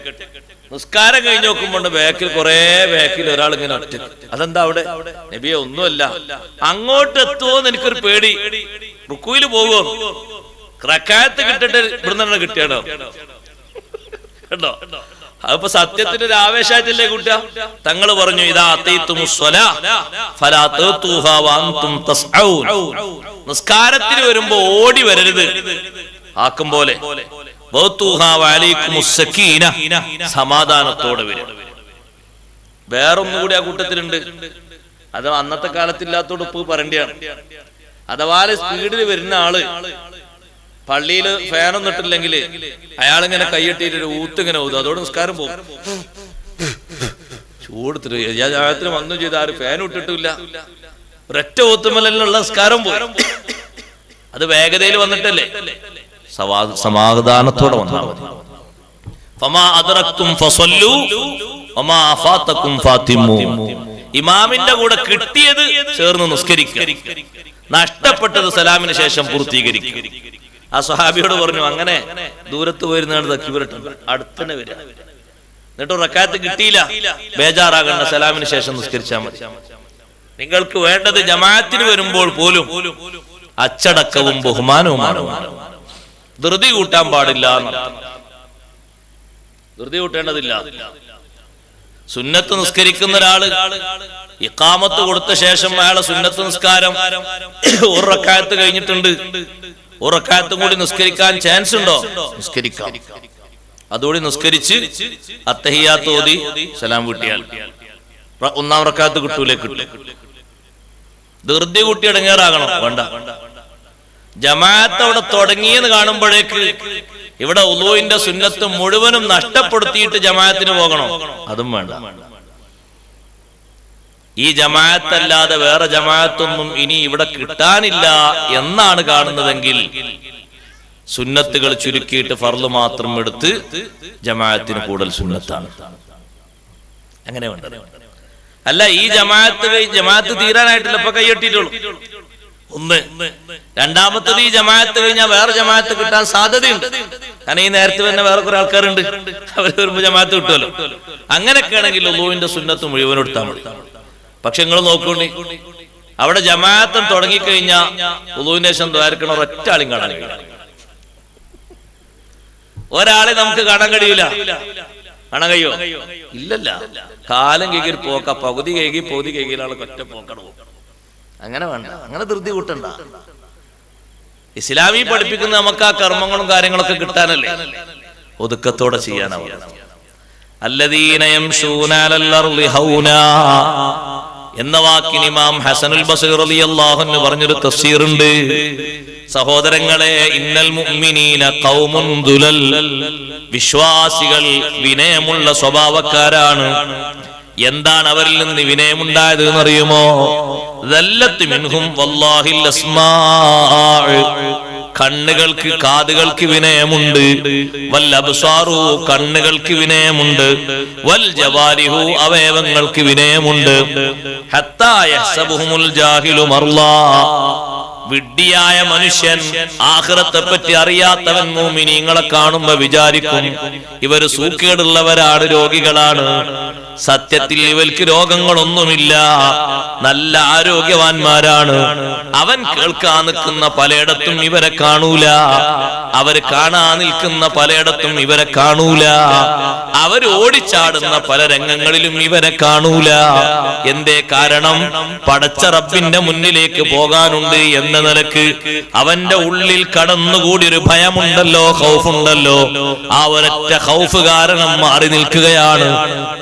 നിസ്കാരം കഴിഞ്ഞ് നോക്കുമ്പോൾ ബാക്കിൽ ഒരാൾ ഇങ്ങനെ ഒറ്റ. അതെന്താ അവിടെ? നബിയെ ഒന്നുമല്ല, അങ്ങോട്ട് എത്തുമോന്ന് എനിക്കൊരു പേടി, റുക്കൂയിൽ പോകുമോ, റക്അത്ത് കിട്ടിട്ട് ഇവിടുന്ന് കിട്ടിയാണോ കണ്ടോ? അതിപ്പോ സത്യത്തിന്റെ ഒരു ആവേശമായിട്ടല്ലേ കൂട്ടാ. തങ്ങൾ പറഞ്ഞു, ഇദാ അതൈതുമുസ്സലാ ഫലാ തൂഹാ വഅൻതും തസ്ഔൻ. നിസ്കാരത്തിന് വരുമ്പോ ഓടി വരരുത്, ആക്കം പോലെ. വതൂഹാ വഅലൈക്കുമുസ് സകീന, സമാധാനത്തോടെ വരും. വേറൊന്നും കൂടി ആ കൂട്ടത്തിലുണ്ട്, അത് അന്നത്തെ കാലത്തില്ലാത്തോട് ഇപ്പൊ പറയേണ്ടതാണ്. അഥവാ സ്പീഡിൽ വരുന്ന ആള് പള്ളിയിൽ ഫാനൊന്നും ഇട്ടില്ലെങ്കിൽ അയാളിങ്ങനെ കൈയ്യട്ടിട്ട് ഒരു ഊത്തിങ്ങനെ ഊതും, അതോടെ നിസ്കാരം പോകും. ചൂടുത്തിട്ട് ജാഗ്രത വന്നു ചെയ്ത് ആരും ഫാൻ ഇട്ടിട്ടില്ല, ഒരൊറ്റ ഊത്തുമലുള്ള നിസ്കാരം പോകും. അത് വേഗതയിൽ വന്നിട്ടല്ലേ, സമാധാനത്തോടെ വന്നാൽ മതി. ഫമാ അദ്റക്തും ഫസല്ലു വമാ ഫാതകും ഫാതിമു. ഇമാമിന്റെ കൂടെ കിട്ടിയത് ചേർന്ന് നിസ്കരിക്കുക, നഷ്ടപ്പെട്ടത് സലാമിന് ശേഷം പൂർത്തീകരിക്കുക. ആ സ്വഹാബിയോട് പറഞ്ഞു, അങ്ങനെ ദൂരത്ത് പോയിരുന്നാണ് തക്ബീറിട്ട് അടുത്തന്നെ വരിക, എന്നിട്ട് റക്അത്ത് കിട്ടിയില്ല, ബേജാറാകണ്ട, സലാമിന് ശേഷം നിസ്കരിച്ചാൽ മതി. നിങ്ങൾക്ക് വേണ്ടത് ജമാഅത്തിന് വരുമ്പോൾ പോലും അച്ചടക്കവും ബഹുമാനവുമാണ്. ധൃതി കൂട്ടാൻ പാടില്ല, ധൃതി കൂട്ടേണ്ടതില്ല. സുന്നത്ത് നിസ്കരിക്കുന്ന ഒരാള് ഇഖാമത്ത് കൊടുത്ത ശേഷം അയാളെ സുന്നത്ത് നിസ്കാരം ഒരു റക്അത്ത് കഴിഞ്ഞിട്ടുണ്ട്, ഒരു റക്അത്തും കൂടി നിസ്കരിക്കാൻ ചാൻസ് ഉണ്ടോ? നിസ്കരിക്കാം. അതോടെ നിസ്കരിച്ച് അത്തഹിയ്യാത്ത് ഓതി സലാം വീട്ടിയാൽ ഒന്നാം റക്അത്ത് കിട്ടൂലേ? കിട്ടും. ധൃതി കൂട്ടി ഇടങ്ങേറാകണം വേണ്ട. ജമാഅത്ത് അവിടെ തുടങ്ങിയെന്ന് കാണുമ്പോഴേക്ക് ഇവിടെ ഉളൂഇന്റെ സുന്നത്ത് മുഴുവനും നഷ്ടപ്പെടുത്തിയിട്ട് ജമാഅത്തിന് പോകണോ? അതും വേണ്ട. ഈ ജമാഅത്തല്ലാതെ വേറെ ജമാഅത്തൊന്നും ഇനി ഇവിടെ കിട്ടാനില്ല എന്നാണ് കാണുന്നതെങ്കിൽ സുന്നത്തുകൾ ചുരുക്കിയിട്ട് ഫർള് മാത്രം എടുത്ത് ജമാഅത്തിന് കൂടുതൽ സുന്നത്താണ്. അങ്ങനെ വേണ്ട. അല്ല, ഈ ജമാഅത്ത് തീരാനായിട്ടില്ല, ഇപ്പൊ കൈയ്യട്ടിട്ടുള്ളൂ. ഒന്ന്. രണ്ടാമത്തത്, ഈ ജമാഅത്ത് കഴിഞ്ഞാൽ വേറെ ജമാഅത്ത് കിട്ടാൻ സാധ്യതയുണ്ട്. കാരണം ഈ നേരത്തെ തന്നെ വേറെ കുറെ ആൾക്കാരുണ്ട്, അവർ വരുമ്പോ ജമാഅത്ത് കിട്ടുമല്ലോ. അങ്ങനെയൊക്കെ ആണെങ്കിൽ ഉളൂഇന്റെ സുന്നത്ത് മുഴുവൻ എടുത്താൽ മതി. പക്ഷെ നിങ്ങൾ നോക്കൂണ്ടി, അവിടെ ജമാഅത്തും തുടങ്ങിക്കഴിഞ്ഞാൽ ഉളൂഇന്റെ ശേഷം ദ്വാരക്കണ ഒരൊറ്റ ആളും കാണാൻ കഴിയില്ല. ഒരാളെ നമുക്ക് കാണാൻ കഴിയില്ല. കാണാൻ കഴിയോ? ഇല്ലല്ല. കാലം കേകി പോക്ക, പകുതി കേകി പകുതി കേകിയിലാണ് ഒറ്റ പോക്കട പോകും. അങ്ങനെ വേണ്ട, അങ്ങനെ ധൃതി കൂട്ടണ്ട. ഇസ്ലാമി പഠിപ്പിക്കുന്ന നമുക്ക് ആ കർമ്മങ്ങളും കാര്യങ്ങളൊക്കെ കിട്ടാനല്ലേ, ഒതുക്കത്തോടെ ചെയ്യാനാവും. അല്ലദീന യംശൂന അലൽ അർളി ഹൗനാ എന്ന വാക്കിന് ഇമാം ഹസനുൽ ബസ്രി റളിയല്ലാഹു അൻഹു പറഞ്ഞൊരു തഫ്സീറുണ്ട്. സഹോദരങ്ങളെ, ഇന്നൽ മുഅ്മിനീന ഖൗമുൻ ദുലൽ, വിശ്വാസികൾ വിനയമുള്ള സ്വഭാവക്കാരാണ്. എന്താണ് അവരിൽ നിന്ന് വിനയമുണ്ടായത് എന്നറിയുമോ? ദല്ലത്ത് മിൻഹും വല്ലാഹിൽ അസ്മാഉ, കണ്ണുകൾക്ക് കാതുകൾക്ക് വിനയമുണ്ട്. വൽ അബ്സാറു, കണ്ണുകൾക്ക് വിനയമുണ്ട്. വൽ ജവാരിഹു, അവയവങ്ങൾക്ക് വിനയമുണ്ട്. ഹത്താ യഹ്സബുഹുൽ ജാഹിലു മർലാ, വിഡ്ഢിയായ മനുഷ്യൻ, ആഖിറത്തെ പറ്റി അറിയാത്തവൻ മുഅ്മിനീങ്ങളെ കാണുമ്പോ വിചാരിക്കും ഇവര് സൂക്കേടുള്ളവരാണ്, രോഗികളാണ്. സത്യത്തിൽ ഇവർക്ക് രോഗങ്ങളൊന്നുമില്ല, നല്ല ആരോഗ്യവാന്മാരാണ്. അവൻ കേൾക്കാൻ നിൽക്കുന്ന പലയിടത്തും ഇവരെ കാണൂല, അവര് കാണാൻ നിൽക്കുന്ന പലയിടത്തും ഇവരെ കാണൂല, അവർ ഓടിച്ചാടുന്ന പല രംഗങ്ങളിലും ഇവരെ കാണൂല. എന്തേ കാരണം? പടച്ച റബ്ബിന്റെ മുന്നിലേക്ക് പോകാനുണ്ട് എന്ന എന്ന നിലക്ക് അവന്റെ ഉള്ളിൽ കടന്നുകൂടി ഒരു ഭയമുണ്ടല്ലോ, ഖൗഫുണ്ടല്ലോ, ആ ഒരൊറ്റ ഖൗഫ് കാരണം മാറി നിൽക്കുകയാണ്.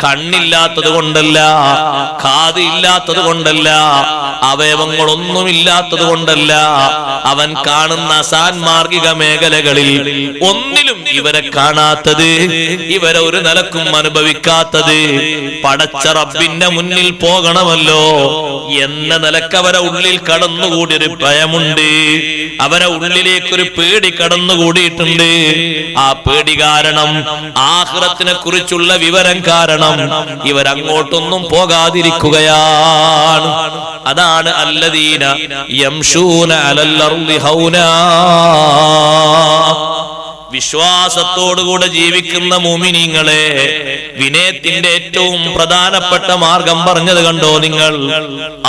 കണ്ണില്ലാത്തത് കൊണ്ടല്ല, കാത് ഇല്ലാത്തത് കൊണ്ടല്ല, അവയവങ്ങളൊന്നുമില്ലാത്തത് കൊണ്ടല്ല, അവൻ കാണുന്ന സാൻമാർഗിക മേഖലകളിൽ ഒന്നിലും ഇവരെ കാണാത്തത്, ഇവരെ ഒരു നിലക്കും അനുഭവിക്കാത്തത്, പടച്ച റബ്ബിന്റെ മുന്നിൽ പോകണമല്ലോ എന്ന നിലക്ക് അവരെ ഉള്ളിൽ കടന്നുകൂടി ഒരു ഭയമുണ്ട്. അവരെ ഉള്ളിലേക്കൊരു പേടി കടന്നുകൂടിയിട്ടുണ്ട്. ആ പേടി കാരണം, ആഖിറത്തിനെ കുറിച്ചുള്ള വിവരം കാരണം ഇവരങ്ങോട്ടൊന്നും പോകാതിരിക്കുകയാണ്. അതാണ് അല്ലദീന യംശൂന അലൽ അർളി ഹൗനാ. വിശ്വാസത്തോടുകൂടെ ജീവിക്കുന്ന മുഅ്മിനീങ്ങളെ, വിനയത്തിന്റെ ഏറ്റവും പ്രധാനപ്പെട്ട മാർഗം പറഞ്ഞത് കണ്ടോ നിങ്ങൾ?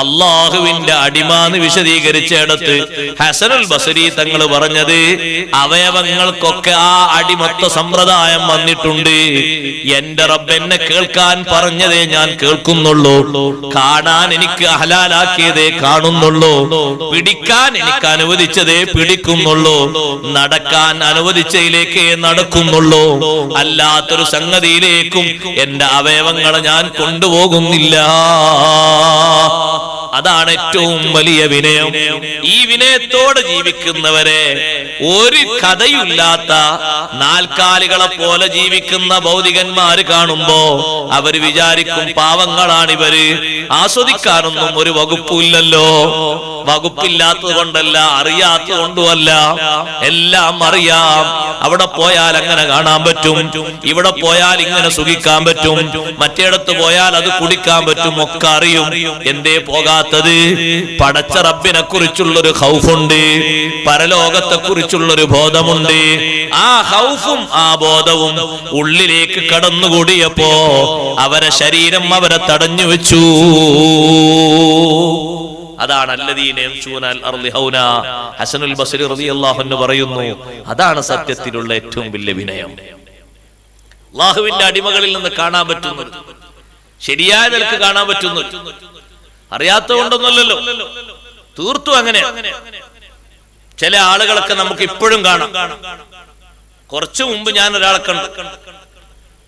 അള്ളാഹുവിന്റെ അടിമാന്ന് വിശദീകരിച്ചിടത്ത് ഹസനുൽ ബസരി തങ്ങൾ പറഞ്ഞത്, അവയവങ്ങൾക്കൊക്കെ ആ അടിമത്വ സമ്പ്രദായം വന്നിട്ടുണ്ട്. എന്റെ റബ്ബ് എന്നെ കേൾക്കാൻ പറഞ്ഞതേ ഞാൻ കേൾക്കുന്നുള്ളൂ, കാണാൻ എനിക്ക് ഹലാലാക്കിയതേ കാണുന്നുള്ളൂ, പിടിക്കാൻ എനിക്ക് അനുവദിച്ചതേ പിടിക്കുന്നുള്ളൂ, നടക്കാൻ അനുവദിച്ച നടക്കുന്നുള്ളൂ, അല്ലാത്തൊരു സംഗതിയിലേക്കും എന്റെ അവയവങ്ങളെ ഞാൻ കൊണ്ടുപോകുന്നില്ല. അതാണ് ഏറ്റവും വലിയ വിനയം. ഈ വിനയത്തോടെ ജീവിക്കുന്നവരെ ഒരു കഥയില്ലാത്ത നാൽക്കാലികളെ പോലെ ജീവിക്കുന്ന ഭൗതികന്മാര് കാണുമ്പോ അവര് വിചാരിക്കും പാവങ്ങളാണിവര്, ആസ്വദിക്കാനൊന്നും ഒരു വകുപ്പില്ലല്ലോ. വകുപ്പില്ലാത്തത് കൊണ്ടല്ല, അറിയാത്തത് കൊണ്ടുമല്ല, എല്ലാം അറിയാം. അവിടെ പോയാൽ അങ്ങനെ കാണാൻ പറ്റും, ഇവിടെ പോയാൽ ഇങ്ങനെ സുഖിക്കാൻ പറ്റും, മറ്റേടത്ത് പോയാൽ അത് കുടിക്കാൻ പറ്റും, ഒക്കെ അറിയും. എന്തേ പോകാത്തത്? പടച്ച റബ്ബിനെ കുറിച്ചുള്ളൊരു ഖൗഫുണ്ട്, പരലോകത്തെ കുറിച്ചുള്ളൊരു ബോധമുണ്ട്. ആ ഖൗഫും ആ ബോധവും ഉള്ളിലേക്ക് കടന്നുകൂടിയപ്പോ അവരെ ശരീരം അവരെ തടഞ്ഞു വെച്ചു. അതാണ് അല്ലദീന യംശൂന അലൽ അർളി ഹൗനാ. ഹസനുൽ ബസ്രി റളിയല്ലാഹു അൻഹു പറയുന്നു, അതാണ് സത്യത്തിലുള്ള ഏറ്റവും വലിയ വിനയം. അല്ലാഹുവിന്റെ അടിമകളിൽ നിന്ന് കാണാൻ പറ്റുന്നത്, ശരിയായ നിലക്ക് കാണാൻ പറ്റുന്നത്, അറിയാത്തത് കൊണ്ടൊന്നുമല്ലല്ലോ, തീർത്തും അങ്ങനെ. ചില ആളുകളൊക്കെ നമുക്ക് ഇപ്പോഴും കാണാം. കുറച്ചു മുമ്പ് ഞാൻ ഒരാളെ കണ്ടു.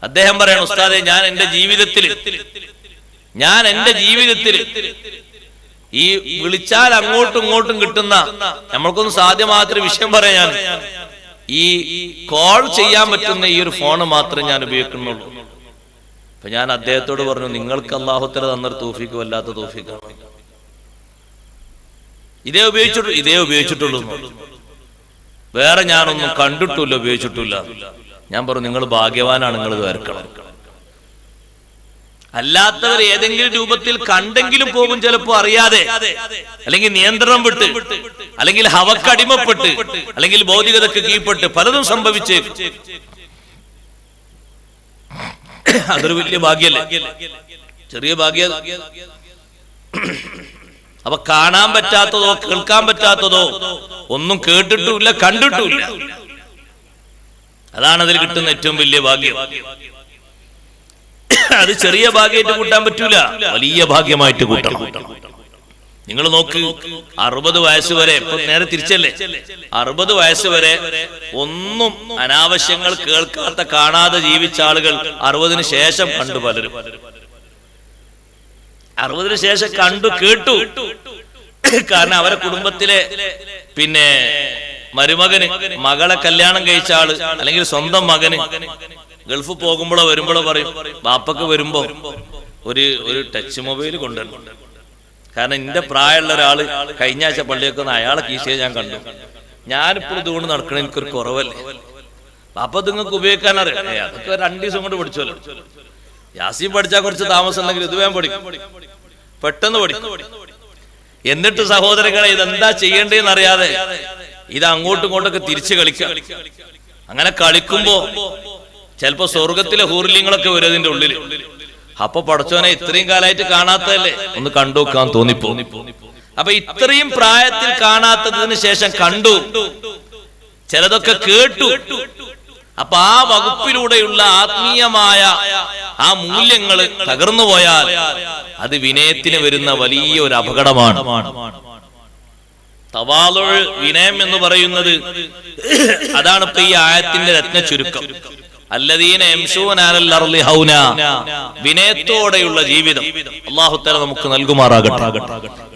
അദ്ദേഹം പറയണം, ഉസ്താദേ, ഞാൻ എന്റെ ജീവിതത്തിൽ ഈ വിളിച്ചാൽ അങ്ങോട്ടും ഇങ്ങോട്ടും കിട്ടുന്ന, നമ്മൾക്കൊന്നും സാധ്യമാത്ര വിഷയം പറയാൻ, ഈ കോൾ ചെയ്യാൻ പറ്റുന്ന ഈ ഒരു ഫോണ് മാത്രമേ ഞാൻ ഉപയോഗിക്കുന്നുള്ളൂ. അപ്പൊ ഞാൻ അദ്ദേഹത്തോട് പറഞ്ഞു, നിങ്ങൾക്ക് അല്ലാഹു തആല തന്നൊരു തൗഫീഖ് വല്ലാത്ത തൗഫീഖാണ്. ഇതേ ഉപയോഗിച്ചിട്ടുള്ളൂ, വേറെ ഞാനൊന്നും കണ്ടിട്ടില്ല, ഉപയോഗിച്ചിട്ടില്ല. ഞാൻ പറഞ്ഞു, നിങ്ങൾ ഭാഗ്യവാനാണ്, നിങ്ങൾ ഇത് വരക്കണം. അല്ലാത്തവർ ഏതെങ്കിലും രൂപത്തിൽ കണ്ടെങ്കിലും പോകും, ചിലപ്പോ അറിയാതെ, അല്ലെങ്കിൽ നിയന്ത്രണം വിട്ട്, അല്ലെങ്കിൽ ഹവക്കടിമപ്പെട്ട്, അല്ലെങ്കിൽ ഭൗതികതയ്ക്ക് കീഴ്പ്പെട്ട് പലതും സംഭവിച്ചേ. അതൊരു വലിയ ഭാഗ്യല്ലേ, ചെറിയ ഭാഗ്യ. അപ്പൊ കാണാൻ പറ്റാത്തതോ കേൾക്കാൻ പറ്റാത്തതോ ഒന്നും കേട്ടിട്ടുമില്ല, കണ്ടിട്ടുമില്ല. അതാണ് അതിൽ കിട്ടുന്ന ഏറ്റവും വലിയ ഭാഗ്യം. അത് ചെറിയ ഭാഗ്യമായിട്ട് കൂട്ടാൻ പറ്റൂല, വലിയ ഭാഗ്യമായിട്ട് കൂട്ടണം. നിങ്ങൾ നോക്ക്, 60 വയസ്സ് വരെ, ഇപ്പൊ നേരെ തിരിച്ചല്ലേ, 60 വയസ്സ് വരെ ഒന്നും അനാവശ്യങ്ങൾ കേൾക്കാത്ത, കാണാതെ ജീവിച്ച ആളുകൾ 60-ന് ശേഷം കണ്ടു. പലരും 60-ന് ശേഷം കണ്ടു, കേട്ടു. കാരണം അവരെ കുടുംബത്തിലെ പിന്നെ മരുമകന്, മകളെ കല്യാണം കഴിച്ച ആള്, അല്ലെങ്കിൽ സ്വന്തം മകന് ഗൾഫ് പോകുമ്പോഴോ വരുമ്പോഴോ പറയും, ബാപ്പക്ക് വരുമ്പോ ഒരു ടച്ച് മൊബൈൽ കൊണ്ടുവരണം. കാരണം എന്റെ പ്രായമുള്ള ഒരാള് കഴിഞ്ഞ ആഴ്ച പള്ളിയൊക്കെ അയാളെ കീശയെ ഞാൻ കണ്ടു. ഞാനിപ്പോൾ ഇതുകൊണ്ട് നടക്കണ എനിക്കൊരു കുറവല്ലേ. ബാപ്പ നിങ്ങൾക്ക് ഉപയോഗിക്കാൻ അറിയാം, അതൊക്കെ 2 ദിവസം കൊണ്ട് പഠിച്ചല്ലോ. യാസീൻ പഠിച്ചാൽ കുറച്ച് താമസം ഉണ്ടെങ്കിൽ ഇത് വേഗം പഠിക്കും, പെട്ടെന്ന് പഠിക്കും. എന്നിട്ട് സഹോദരങ്ങളെ, ഇതെന്താ ചെയ്യേണ്ടതെന്ന് അറിയാതെ ഇത് അങ്ങോട്ടും ഇങ്ങോട്ടൊക്കെ തിരിച്ച് കളിക്കുക. അങ്ങനെ കളിക്കുമ്പോ ചിലപ്പോ സ്വർഗത്തിലെ ഹൂർലിങ്ങളൊക്കെ വരും അതിന്റെ ഉള്ളില്. അപ്പൊ പടച്ചോനെ, ഇത്രയും കാലമായിട്ട് കാണാത്തതല്ലേ, ഒന്ന് കണ്ടുവെക്കാൻ തോന്നിപ്പോ. അപ്പൊ ഇത്രയും പ്രായത്തിൽ കാണാത്തതിന് ശേഷം കണ്ടു, ചിലതൊക്കെ കേട്ടു. അപ്പൊ ആ വകുപ്പിലൂടെയുള്ള ആത്മീയമായ ആ മൂല്യങ്ങൾ തകർന്നു പോയാൽ അത് വിനയത്തിന് വരുന്ന വലിയൊരു അപകടമാണ്. തവാളു, വിനയം എന്ന് പറയുന്നത് അതാണ് ഇപ്പൊ ഈ ആയത്തിന്റെ രത്ന ചുരുക്കം. അല്ലദീന യംശൂന അലൽ അർളി ഹൗന, വിനയത്തോടെയുള്ള ജീവിതം അല്ലാഹു തആല നമുക്ക് നൽകുമാറാകട്ടെ.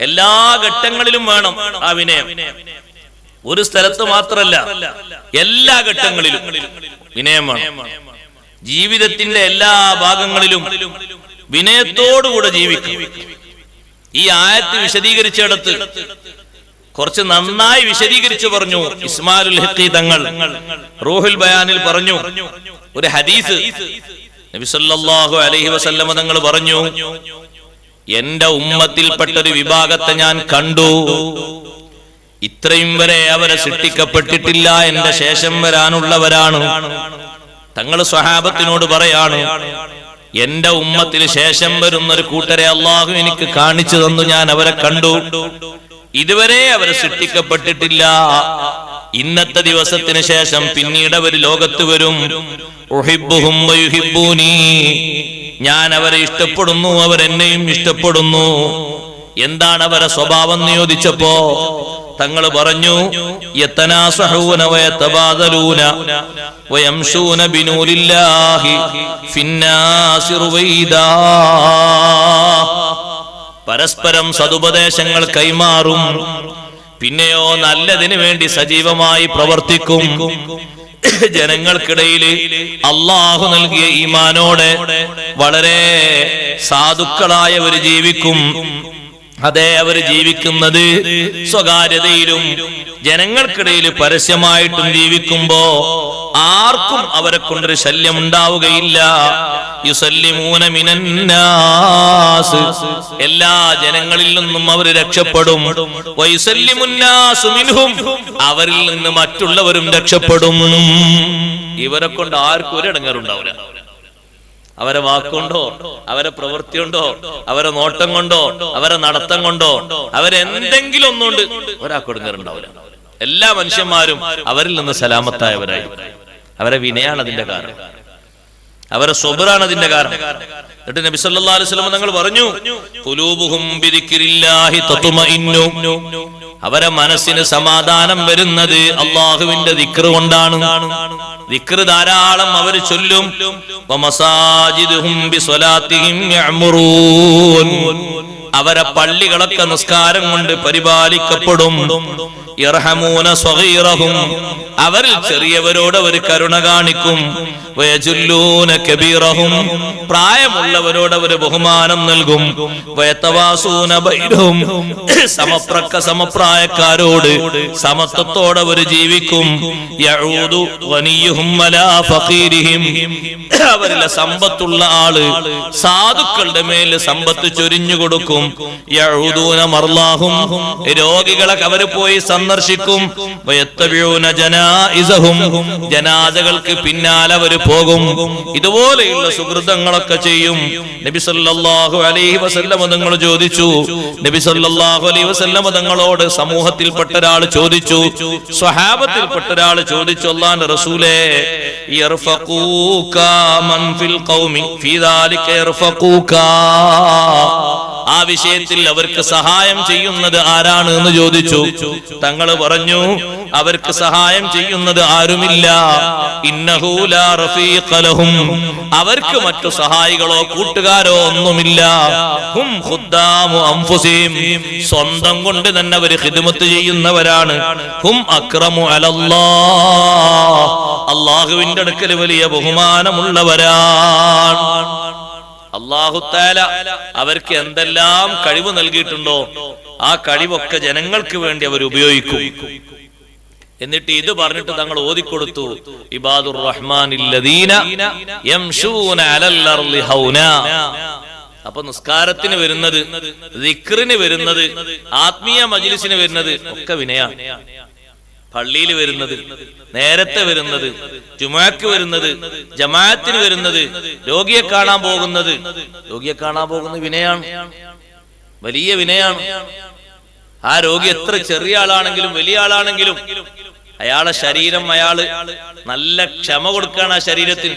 എല്ലാ ഘട്ടങ്ങളിലും വേണം ആ വിനയം. ഒരു സ്ഥലത്ത് മാത്രമല്ല, എല്ലാ ഘട്ടങ്ങളിലും വിനയം വേണം. ജീവിതത്തിന്റെ എല്ലാ ഭാഗങ്ങളിലും വിനയത്തോടുകൂടെ ജീവിക്കും. ഈ ആയത്ത് വിശദീകരിച്ചിടത്ത് കുറച്ച് നന്നായി വിശദീകരിച്ചു പറഞ്ഞു ഇസ്മായിലുൽ ഹഖി തങ്ങൾ. റൂഹുൽ ബയാനിൽ പറഞ്ഞു ഒരു ഹദീസ്, നബി സല്ലല്ലാഹു അലൈഹി വസല്ലം തങ്ങൾ പറഞ്ഞു, എന്റെ ഉമ്മത്തിൽപ്പെട്ട ഒരു വിഭാഗത്തെ ഞാൻ കണ്ടു, ഇത്രയും വരെ അവരെ സൃഷ്ടിക്കപ്പെട്ടിട്ടില്ല, എന്റെ ശേഷം വരാനുള്ളവരാണ്. തങ്ങൾ സ്വഹാബത്തിനോട് പറയാണ്, എന്റെ ഉമ്മത്തിന് ശേഷം വരുന്ന ഒരു കൂട്ടരെ അള്ളാഹു എനിക്ക് കാണിച്ചു തന്നു, ഞാൻ അവരെ കണ്ടു, ഇതുവരെ അവരെ സൃഷ്ടിക്കപ്പെട്ടിട്ടില്ല. ഇന്നത്തെ ദിവസത്തിന് ശേഷം പിന്നീട് അവർ ലോകത്ത് വരും. ഉഹിബ്ബുഹും വയുഹിബ്ബൂനി, ഞാൻ അവരെ ഇഷ്ടപ്പെടുന്നു, അവരെന്നെയും ഇഷ്ടപ്പെടുന്നു. എന്താണ് അവരെ സ്വഭാവം എന്ന് ചോദിച്ചപ്പോ തങ്ങൾ പറഞ്ഞു, യതനാസഹൂന വയതബാദലൂന വയംശൂന ബിനൂരില്ലാഹി ഫിന്നാസി റുവൈദാ, പരസ്പരം സതുപദേശങ്ങൾ കൈമാറും, പിന്നെയോ നല്ലതിനു വേണ്ടി സജീവമായി പ്രവർത്തിക്കും. ജനങ്ങൾക്കിടയിൽ അള്ളാഹു നൽകിയ ഈമാനോടെ വളരെ സാധുക്കളായവർ ജീവിക്കും. അതെ, അവർ ജീവിക്കുന്നത് സ്വകാര്യതയിലും ജനങ്ങൾക്കിടയിൽ പരസ്യമായിട്ടും ജീവിക്കുമ്പോ ആർക്കും അവരെ കൊണ്ടൊരു ശല്യം ഉണ്ടാവുകയില്ല. യുസല്ലിമൂന മിനന്നാസ്, എല്ലാ ജനങ്ങളിൽ നിന്നും അവർ രക്ഷപ്പെടും. വയുസല്ലിമുന്നാസു മിൻഹും, അവരിൽ നിന്ന് മറ്റുള്ളവരും രക്ഷപ്പെടും. ഇവരെ കൊണ്ട് ആർക്കും ഒരു ഇടങ്ങേറുണ്ടാവില്ല. അവരെ വാക്കുകൊണ്ടോ അവരെ പ്രവൃത്തി കൊണ്ടോ അവരെ നോട്ടം കൊണ്ടോ അവരെ നടത്തം കൊണ്ടോ അവരെന്തെങ്കിലും ഒന്നുകൊണ്ട് ഒരാൾക്ക് ഇടങ്ങേറുണ്ടാവില്ല. എല്ലാ മനുഷ്യന്മാരും അവരിൽ നിന്ന് സലാമത്തായവരായി. അവരെ വിനയാണ് അതിന്റെ കാരണം, അവരെ സ്വബറാണ് അതിന്റെ കാരണം. എന്നിട്ട് നബി സല്ലല്ലാഹു അലൈഹി വസല്ലം തങ്ങൾ പറഞ്ഞു, ഖുലൂബുഹും ബിദിക്രില്ലാഹി തത്മഇന്നു, അവരെ മനസ്സിന് സമാധാനം വരുന്നത് അല്ലാഹുവിന്റെ ദിക്ർ കൊണ്ടാണ്. ദിക്ർ ധാരാളം അവർ ചൊല്ലും. വമസാജിദുഹും ബിസ്വലാത്തിഹിം യഅ്മുറൂൻ, അവരെ പള്ളികളൊക്കെ നിസ്കാരം കൊണ്ട് പരിപാലിക്കപ്പെടും. യർഹമൂന സ്വഗീറഹും, അവരിൽ ചെറിയവരോട് അവർ കരുണ കാണിക്കും. വയജുല്ലൂന കബീറഹും, പ്രായമുള്ളവരോട് അവർ ബഹുമാനം നൽകും. വയതവാസൂന ബൈനഹും, സമപ്രായക്കാരോട് സമത്വത്തോടെ അവർ ജീവിക്കും. യഊദു ഗനിയുഹും വലാ ഫഖീരിഹിം, അവരിലെ സമ്പത്തുള്ള ആള് സാധുക്കളുടെ മേൽ സമ്പത്ത് ചൊരിഞ്ഞു കൊടുക്കും. യഊദൂന മർലാഹും, രോഗികളെ അവർ പോയി സന്ദർശിക്കും. വയത്തബിഊന ജനായിസഹും, ജനാസകൾക്ക് പിന്നാലെ അവർ പോകും. ഇതുപോലെയുള്ള സുഹൃതങ്ങളൊക്കെ ചെയ്യും. നബി സല്ലല്ലാഹു അലൈഹി വസല്ലം തങ്ങൾ ചോദിച്ചു, നബി സല്ലല്ലാഹു അലൈഹി വസല്ലം തങ്ങളോട് സമൂഹത്തിൽപ്പെട്ട ഒരാൾ ചോദിച്ചു, സ്വഹാബത്തിൽപ്പെട്ട ഒരാൾ ചോദിച്ചു, അല്ലാഹുവിന്റെ റസൂലേ, യർഫഖൂക മൻ ഫിൽ ഖൗമി ഫീ ദാലിക യർഫഖൂക, ആ വിഷയത്തിൽ അവർക്ക് സഹായം ചെയ്യുന്നത് ആരാണ് എന്ന് ചോദിച്ചു. തങ്ങൾ പറഞ്ഞു, അവർക്ക് സഹായം ചെയ്യുന്നത് ആരുമില്ല. ഇന്നഹു ലാ റഫീഖ ലഹും, അവർക്ക് മറ്റു സഹായികളോ കൂട്ടുകാരോ ഒന്നുമില്ല. ഹും ഖുദ്ദാമു അൻഫുസിഹിം, സ്വന്തം കൊണ്ട് തന്നെ അവർ ഖിദ്മത്ത് ചെയ്യുന്നവരാണ്. ഹും അക്രമു അലല്ലാഹ്, അല്ലാഹുവിന്റെ അടുക്കൽ വലിയ ബഹുമാനമുള്ളവരാണ്. അല്ലാഹു തആല അവർക്ക് എന്തെല്ലാം കഴിവ് നൽകിയിട്ടുണ്ടോ ആ കഴിവൊക്കെ ജനങ്ങൾക്ക് വേണ്ടി അവർ ഉപയോഗിക്കും. എന്നിട്ട് ഇത് പറഞ്ഞിട്ട് തങ്ങൾ ഓതിക്കൊടുത്തു, ഇബാദുർ റഹ്മാനില്ലദീന യംശൂന അലൽ അർളി ഹൗനാ. അപ്പൊ നിസ്കാരത്തിന് വരുന്നത്, ദിക്റിന് വരുന്നത്, ആത്മീയ മജ്ലിസിന് വരുന്നത് ഒക്കെ വിനയാണ്. പള്ളിയിൽ വരുന്നത്, നേരത്തെ വരുന്നത്, ജുമുഅക്ക് വരുന്നത്, ജമാഅത്തിന് വരുന്നത്, രോഗിയെ കാണാൻ പോകുന്നത്, വിനയാണ്, വലിയ വിനയാണ്. ആ രോഗി എത്ര ചെറിയ ആളാണെങ്കിലും വലിയ ആളാണെങ്കിലും അയാളെ ശരീരം, അയാള് നല്ല ക്ഷമ കൊടുക്കാണ് ആ ശരീരത്തിന്.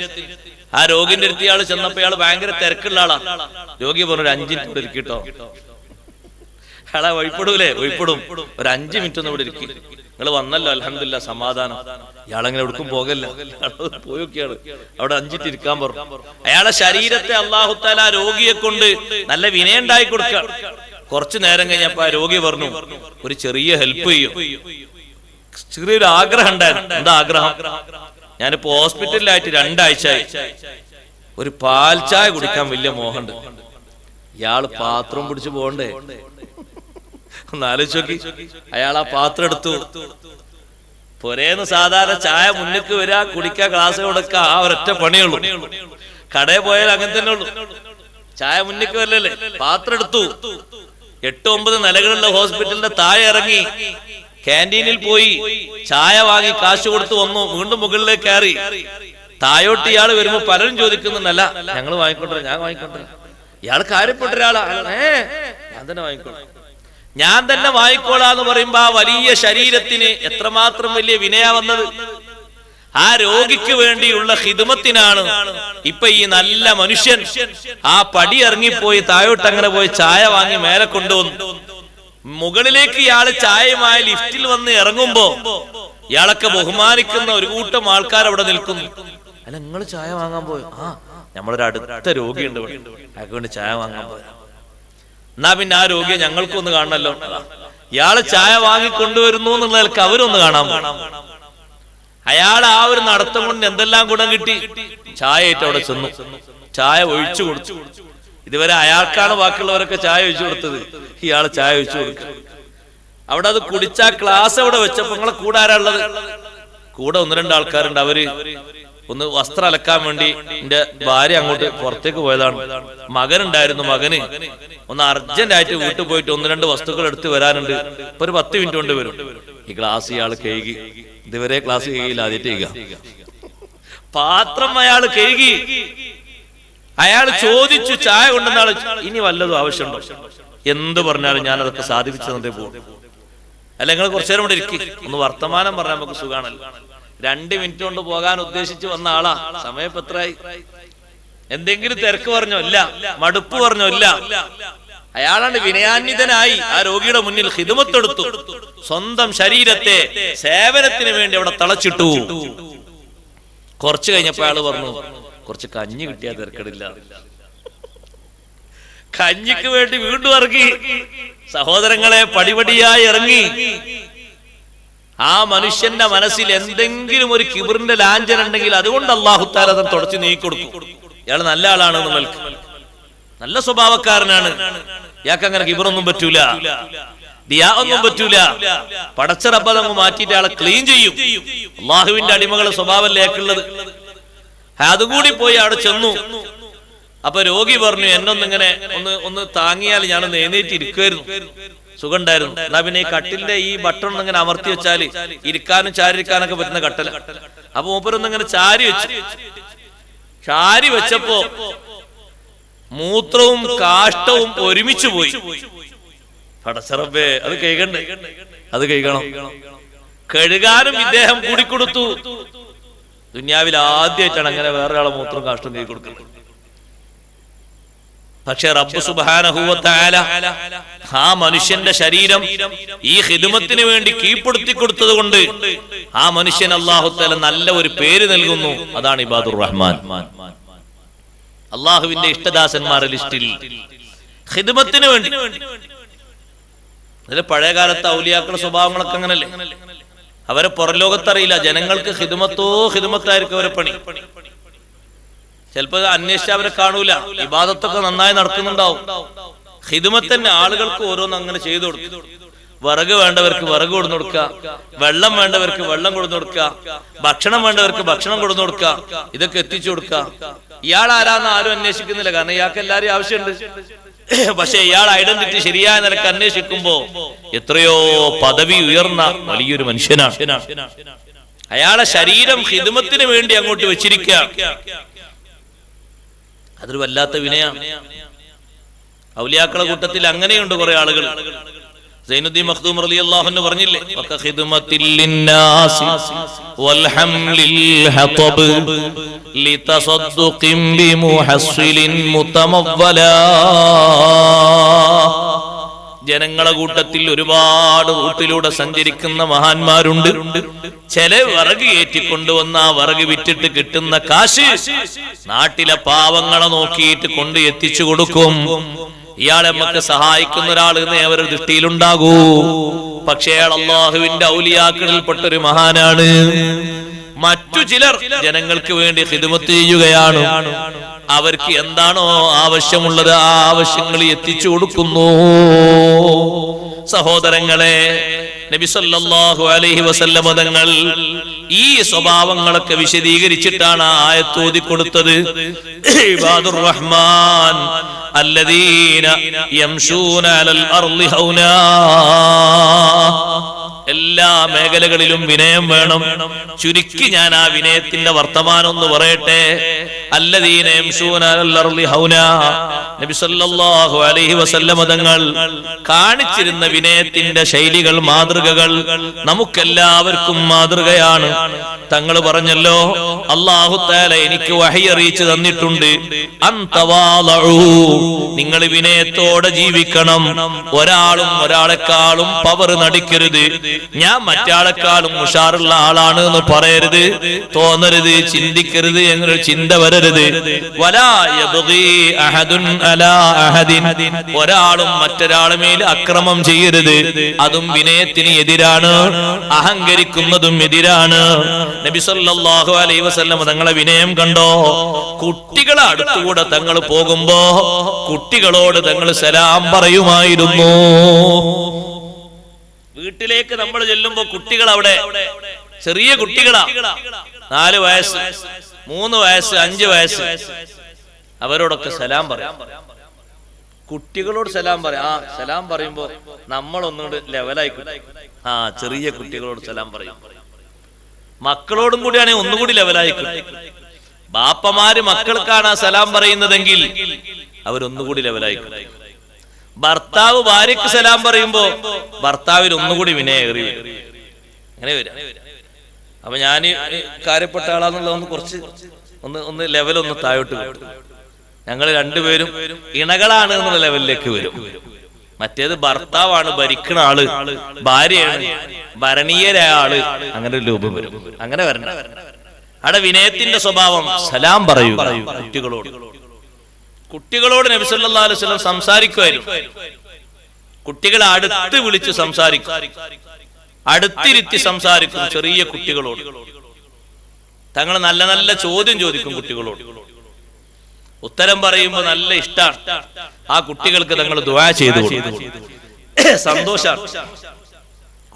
ആ രോഗിന്റെ അടുത്ത് ഇയാൾ ചെന്നപ്പോ അയാൾ ഭയങ്കര തിരക്കുള്ള ആളാ. രോഗി പറഞ്ഞു, ഒരു 5 മിനിറ്റ് ഒരുക്കിട്ടോ. അയാളെ വഴിപ്പെടൂലേ? വഴിപ്പെടും. ഒരു 5 മിനിറ്റ് ഒന്ന് ഇവിടെ ഇരിക്കും. നിങ്ങൾ വന്നല്ലോ, അൽഹംദുലില്ലാ, സമാധാനം. ഇയാളെങ്ങനെ എവിടേക്കും പോകല്ല, പോയൊക്കെയാണ് അവിടെ 5 മിനിറ്റ് ഇരിക്കാൻ പറഞ്ഞു. അയാളെ ശരീരത്തെ അല്ലാഹു തആല രോഗിയെ കൊണ്ട് നല്ല വിനയം ഉണ്ടായി കൊടുക്കുക. കുറച്ചു നേരം കഴിഞ്ഞപ്പോ ആ രോഗി പറഞ്ഞു, ഒരു ചെറിയ ഹെൽപ്പ് ചെയ്യും. ചെറിയൊരു ആഗ്രഹം ഉണ്ടായിരുന്നു. എന്താ ആഗ്രഹം? ഞാനിപ്പോ ഹോസ്പിറ്റലിലായിട്ട് 2 ആഴ്ചയായി, ഒരു പാൽ ചായ കുടിക്കാൻ വലിയ മോഹമുണ്ട്. ഇയാള് പാത്രം പിടിച്ചു പോകണ്ടേ? ഒന്ന് ആലോചിച്ച് നോക്കി. അയാൾ ആ പാത്രം എടുത്തു. പൊരേന്ന് സാധാരണ ചായ മുന്നിക്ക് വരിക, കുടിക്കുക, ഗ്ലാസ് കൊടുക്കുക, ആ ഒരൊറ്റ പണിയുള്ളൂ. കടയിൽ പോയാൽ അങ്ങനെ തന്നെ ഉള്ളൂ. ചായ മുന്നിക്ക് വരലല്ലേ? പാത്രം എടുത്തു. 8-9 നിലകളുള്ള ഹോസ്പിറ്റലിന്റെ താഴെ ഇറങ്ങി ക്യാൻറ്റീനിൽ പോയി ചായ വാങ്ങി കാശ് കൊടുത്ത് വന്നു. വീണ്ടും മുകളിലേക്ക് കയറി. തായോട്ട് ഇയാള് വരുമ്പോ പലരും ചോദിക്കുന്നുണ്ടല്ല, ഞങ്ങൾ വാങ്ങിക്കൊണ്ടേ, ഞാൻ വാങ്ങിക്കൊണ്ടേ. ഇയാൾ കാര്യപ്പെട്ട ഒരാളാണ്. ഞാൻ തന്നെ വാങ്ങിക്കോളാം, ഞാൻ തന്നെ വാങ്ങിക്കോളാന്ന് പറയുമ്പോ ആ വലിയ ശരീരത്തിന് എത്രമാത്രം വലിയ വിനയ വന്നത്. ആ രോഗിക്ക് വേണ്ടിയുള്ള ഖിദ്മത്തിനാണ് ഇപ്പൊ ഈ നല്ല മനുഷ്യൻ ആ പടി ഇറങ്ങിപ്പോയി താഴോട്ട് അങ്ങനെ പോയി ചായ വാങ്ങി മേലെ കൊണ്ടുവന്നു. മുകളിലേക്ക് ഇയാള് ചായയുമായി ലിഫ്റ്റിൽ വന്ന് ഇറങ്ങുമ്പോ ഇയാളൊക്കെ ബഹുമാനിക്കുന്ന ഒരു കൂട്ടം ആൾക്കാർ അവിടെ നിൽക്കുന്നു. അല്ല, നിങ്ങൾ ചായ വാങ്ങാൻ പോയോ? ആ, നമ്മളൊരു അടുത്ത രോഗിയുണ്ട്, അയാൾക്ക് വേണ്ടി ചായ വാങ്ങാൻ പോയ. എന്നാ പിന്നെ ആ രോഗിയെ ഞങ്ങൾക്കൊന്ന് കാണണല്ലോ. ഇയാള് ചായ വാങ്ങി കൊണ്ടുവരുന്നു എന്നുള്ളവർക്ക് അവരൊന്ന് കാണാൻ പോകണം. അയാൾ ആ ഒരു നടത്തം കൊണ്ട് എന്തെല്ലാം ഗുണം കിട്ടി. ചായ ആയിട്ട് അവിടെ ചെന്നു, ചായ ഒഴിച്ചു കൊടുത്തു. ഇതുവരെ അയാൾക്കാണ് ബാക്കിയുള്ളവരൊക്കെ ചായ ഒഴിച്ചു കൊടുത്തത്, ഇയാള് ചായ ഒഴിച്ചു കൊടുക്കുക. അവിടെ അത് കുടിച്ച ക്ലാസ് അവിടെ വെച്ചപ്പോ നിങ്ങളെ കൂടെ ആരാ ഉള്ളത്? കൂടെ 1-2 ആൾക്കാരുണ്ട്. അവര് ഒന്ന് വസ്ത്രം അലക്കാൻ വേണ്ടി എന്റെ ഭാര്യ അങ്ങോട്ട് പുറത്തേക്ക് പോയതാണ്. മകനുണ്ടായിരുന്നു, മകന് ഒന്ന് അർജന്റ് ആയിട്ട് വീട്ടിൽ പോയിട്ട് 1-2 വസ്തുക്കൾ എടുത്ത് വരാനുണ്ട്. ഇപ്പൊ ഒരു 10 മിനിറ്റ് കൊണ്ട് വരും. ഈ ഗ്ലാസ് ഇയാൾ കഴുകി. ഇതുവരെ ക്ലാസ് കഴുകിയില്ല, ആദ്യമായിട്ട് കഴുകുക. പാത്രം അയാൾ കഴുകി. അയാൾ ചോദിച്ചു, ചായ കൊണ്ടുവന്ന ആള്, ഇനി വല്ലതും ആവശ്യമുണ്ടോ? എന്ത് പറഞ്ഞാലും ഞാൻ അതൊക്കെ സാധിപ്പിച്ചു തന്നേ പോകും. അല്ല, നിങ്ങൾ കുറച്ചു നേരം കൂടെ ഇരിക്കും, ഒന്ന് വർത്തമാനം പറഞ്ഞാൽ നമുക്ക് സുഖാണല്ലോ. 2 മിനിറ്റ് കൊണ്ട് പോകാൻ ഉദ്ദേശിച്ച് വന്ന ആളാ. സമയം ഇപ്പൊ എത്രയായി? എന്തെങ്കിലും തിരക്ക് പറഞ്ഞോ? ഇല്ല. മടുപ്പ് പറഞ്ഞോ? ഇല്ല. അയാളാണ് വിനയാന്വിതനായി ആ രോഗിയുടെ മുന്നിൽ ഖിദ്മത്തെടുത്തു. സ്വന്തം ശരീരത്തെ സേവനത്തിന് വേണ്ടി അവിടെ തളച്ചിട്ടു. കുറച്ചു കഴിഞ്ഞപ്പോ അയാള് പറഞ്ഞു, കുറച്ച് കഞ്ഞി കിട്ടിയാൽ തിരക്കടില്ല. കഞ്ഞിക്ക് വേണ്ടി വീണ്ടും ഇറങ്ങി. സഹോദരങ്ങളെ, പടിപടിയായി ഇറങ്ങി. ആ മനുഷ്യന്റെ മനസ്സിൽ എന്തെങ്കിലും ഒരു കിബറിന്റെ ലാഞ്ചന ഉണ്ടെങ്കിൽ അതുകൊണ്ട് അല്ലാഹു തആല അത് തുടച്ചു നീക്കിക്കൊടുക്കും. ഇയാൾ നല്ല ആളാണ്, നല്ല സ്വഭാവക്കാരനാണ്. ഇയാൾക്ക് അങ്ങനെ കിബറൊന്നും പറ്റൂല, ദിയാ ഒന്നും പറ്റൂല. പടച്ച റബ്ബ് അങ്ങ് മാറ്റിയിട്ട് അയാളെ ക്ലീൻ ചെയ്യും. അള്ളാഹുവിന്റെ അടിമകളുടെ സ്വഭാവത്തിലേക്കുള്ളത്. അതുകൂടി പോയി അവിടെ ചെന്നു. അപ്പൊ രോഗി പറഞ്ഞു, എന്നൊന്നിങ്ങനെ ഒന്ന് താങ്ങിയാൽ ഞാനൊന്ന് എഴുന്നേറ്റ് ഇരിക്കുമായിരുന്നു, സുഖം ഉണ്ടായിരുന്നു. എന്നാ പിന്നെ ഈ കട്ടിലിന്റെ ഈ ബട്ടൺ ഇങ്ങനെ അമർത്തി വെച്ചാല് ഇരിക്കാനും ചാരിരിക്കാനൊക്കെ പറ്റുന്ന കട്ടല. അപ്പൊ മൂപ്പരൊന്നിങ്ങനെ ചാരി വെച്ചു. ചാരി വെച്ചപ്പോ മൂത്രവും കാഷ്ടവും ഒരുമിച്ച് പോയി. പടച്ചറബേ, അത് കഴുകണ്ടേ? അത് കഴുകണം. കഴുകാനും ഇദ്ദേഹം കൂടിക്കൊടുത്തു. ദുനിയാവിൽ ആദ്യമായിട്ടാണ് അങ്ങനെ വേറൊരാളെ മൂത്രവും കാഷ്ടവും കഴുകി കൊടുക്കുന്നത്. പക്ഷെ റബ്ബ് സുബ്ഹാനഹു വ തആല ആ മനുഷ്യന്റെ ശരീരം ഈ ഖിദ്മത്തിന് വേണ്ടി കീഴ്പ്പെടുത്തി കൊടുത്തത് കൊണ്ട് ആ മനുഷ്യൻ അല്ലാഹു തആല നല്ല ഒരു പേര് നൽകുന്നു. അതാണ് ഇബാദുർ റഹ്മാൻ. അല്ലാഹുവിന്റെ ഇഷ്ടദാസന്മാരുടെ ലിസ്റ്റിൽ ഖിദ്മത്തിന് വേണ്ടി. അതിലെ പഴയ കാലത്തെ ഔലിയാക്കളുടെ സ്വഭാവങ്ങളൊക്കെ അങ്ങനല്ലേ? അവരെ പുറലോകത്തറിയില്ല. ജനങ്ങൾക്ക് ഖിദ്മത്തായിരിക്കും അവരെ പണി. ചിലപ്പോ അന്വേഷിച്ച് അവരെ കാണൂല. ഇബാദത്തൊക്കെ നന്നായി നടക്കുന്നുണ്ടാവും. ഖിദ്മത്ത് തന്നെ ആളുകൾക്ക് ഓരോന്ന് അങ്ങനെ ചെയ്തു കൊടുക്കും. വിറക് വേണ്ടവർക്ക് വിറക് കൊടുന്നു കൊടുക്കുക, വെള്ളം വേണ്ടവർക്ക് വെള്ളം കൊടുന്നു കൊടുക്കുക, ഭക്ഷണം വേണ്ടവർക്ക് ഭക്ഷണം കൊടുന്നു കൊടുക്കുക, ഇതൊക്കെ എത്തിച്ചു കൊടുക്കുക. ഇയാൾ ആരാന്ന് ആരും അന്വേഷിക്കുന്നില്ല, കാരണം ഇയാൾക്ക് എല്ലാവരും ആവശ്യമുണ്ട്. പക്ഷെ ഇയാൾ ഐഡന്റിറ്റി ശരിയായ നിലക്ക് അന്വേഷിക്കുമ്പോ എത്രയോ പദവി ഉയർന്ന വലിയൊരു മനുഷ്യനാണ്. അയാളെ ശരീരം ഖിദ്മത്തിന് വേണ്ടി അങ്ങോട്ട് വെച്ചിരിക്കുക. അതൊരു വല്ലാത്ത വിനയാണ്. ഔലിയാക്കളുടെ കൂട്ടത്തിൽ അങ്ങനെയുണ്ട് കുറെ ആളുകൾ. സൈനുദ്ദീൻ മഖ്ദൂം റളിയല്ലാഹു അൻഹു പറഞ്ഞില്ലേ, വഖിദ്മത്തിൽ ലിന്നാസി വൽഹംലിൽ ഹതബ് ലിതസദ്ദുഖിൻ ബിമുഹസ്സിലിൻ മുതമവ്വലാ. ജനങ്ങളെ കൂട്ടത്തിൽ ഒരുപാട് റൂട്ടിലൂടെ സഞ്ചരിക്കുന്ന മഹാന്മാരുണ്ട്. ചില വിറക് ഏറ്റിക്കൊണ്ടുവന്ന ആ വിറക് വിറ്റിട്ട് കിട്ടുന്ന കാശ് നാട്ടിലെ പാവങ്ങളെ നോക്കിയിട്ട് കൊണ്ട് എത്തിച്ചു കൊടുക്കും. ഇയാളെ നമുക്ക് സഹായിക്കുന്ന ഒരാൾ അവരുടെ ദൃഷ്ടിയിലുണ്ടാകൂ. പക്ഷേ അയാൾ അള്ളാഹുവിന്റെ ഔലിയാക്കളിൽപ്പെട്ടൊരു മഹാനാണ്. മറ്റു ചിലർ ജനങ്ങൾക്ക് വേണ്ടി ഖിദ്മത്ത് ചെയ്യുകയാണ്. അവർക്ക് എന്താണോ ആവശ്യമുള്ളത് ആ ആവശ്യങ്ങൾ എത്തിച്ചു കൊടുക്കുന്നു. സഹോദരങ്ങളെ, നബി സല്ലല്ലാഹു അലൈഹി വസല്ലം തങ്ങൾ ഈ സ്വഭാവങ്ങളൊക്കെ വിശദീകരിച്ചിട്ടാണ് ആയത്ത് ഓതി കൊടുത്തത്. ഇബാദുർ റഹ്മാൻ അല്ലദീന യംശൂന അലൽ അർളി ഹൗനാ. എല്ലാ മേഖലകളിലും വിനയം വേണം. ചുരുക്കി ഞാൻ ആ വിനയത്തിന്റെ വർത്തമാനം ഒന്ന് പറയട്ടെ. അല്ലദീന യംശൂന അലൽ അർളി ഹൗനാ. നബി സല്ലല്ലാഹു അലൈഹി വസല്ലം തങ്ങൾ കാണിച്ചിരുന്ന വിനയത്തിന്റെ ശൈലികൾ, മാതൃകകൾ നമുക്കെല്ലാവർക്കും മാതൃകയാണ്. തങ്ങൾ പറഞ്ഞല്ലോ, അല്ലാഹു തആല എനിക്ക് വഹി അറിയിച്ചു തന്നിട്ടുണ്ട്, അൻതവാളഉ, നിങ്ങൾ വിനയത്തോടെ ജീവിക്കണം. ഒരാളും ഒരാളെക്കാളും പവർ നടിക്കരുത്. ഞാൻ മറ്റാളെക്കാളും ഉഷാറുള്ള ആളാണ് എന്ന് പറയരുത്, തോന്നരുത്, ചിന്തിക്കരുത്, എന്നൊരു ചിന്ത വരരുത്. വലാ യബ്ഗി അഹദുൻ അലാ അഹദിൻ, ഒരാളും മറ്റൊരാളുടെ മേൽ അക്രമം ചെയ്യരുത്. അതും വിനയത്തിന് എതിരാണ്, അഹങ്കരിക്കുന്നതും എതിരാണ്. നബി സല്ലല്ലാഹു അലൈഹി വസല്ലം തങ്ങളെ വിനയം കണ്ടോ? കുട്ടികളെ അടുത്തുകൂടെ തങ്ങൾ പോകുമ്പോ കുട്ടികളോട് തങ്ങൾ സലാം പറയുമായിരുന്നു. വീട്ടിലേക്ക് നമ്മൾ ചെല്ലുമ്പോ കുട്ടികൾ അവിടെ ചെറിയ കുട്ടികളാ, 4 വയസ്സ് 3 വയസ്സ് 5 വയസ്സ്, അവരോടൊക്കെ സലാം പറയാം. കുട്ടികളോട് സലാം പറയാം. ആ സലാം പറയുമ്പോ നമ്മളൊന്നുകൂടി ലെവലായി. ആ ചെറിയ കുട്ടികളോട് സലാം പറയും. മക്കളോടും കൂടിയാണെങ്കിൽ ഒന്നുകൂടി ലെവലായി. ബാപ്പമാര് മക്കൾക്കാണ് ആ സലാം പറയുന്നതെങ്കിൽ അവരൊന്നുകൂടി ലെവലായി. ഭർത്താവ് ഭാര്യക്ക് സലാം പറയുമ്പോ ഭർത്താവിന് ഒന്നുകൂടി വിനയേറി അങ്ങനെ വരാം. അപ്പൊ ഞാൻ കാര്യപ്പെട്ട ആളാന്നുള്ളത് ഒന്ന് കുറച്ച് ഒന്ന് ലെവലൊന്ന് താഴോട്ട് കിട്ടും. ഞങ്ങൾ രണ്ടുപേരും ഇണകളാണ് എന്നുള്ള ലെവലിലേക്ക് വരും. മറ്റേത് ഭർത്താവാണ്, ഭരിക്കണ ആള്, ഭാര്യയാണ് ഭരണീയരായ ആള്, അങ്ങനെ ഒരു രൂപം വരും. അങ്ങനെ വരണം. അവിടെ വിനയത്തിന്റെ സ്വഭാവം സലാം പറയൂ കുട്ടികളോട്. കുട്ടികളോട് നബി സല്ലല്ലാഹു അലൈഹി വസല്ലം സംസാരിക്കുമായിരുന്നു. കുട്ടികളെ അടുത്ത് വിളിച്ച് സംസാരിക്കും, അടുത്തിരുത്തി സംസാരിക്കും. ചെറിയ കുട്ടികളോട് തങ്ങൾ നല്ല നല്ല ചോദ്യം ചോദിക്കും. കുട്ടികളോട് ഉത്തരം പറയുമ്പോൾ നല്ല ഇഷ്ടമാണ്. ആ കുട്ടികൾക്ക് തങ്ങൾ ദുആ ചെയ്തു കൊടുക്കും. സന്തോഷാണ്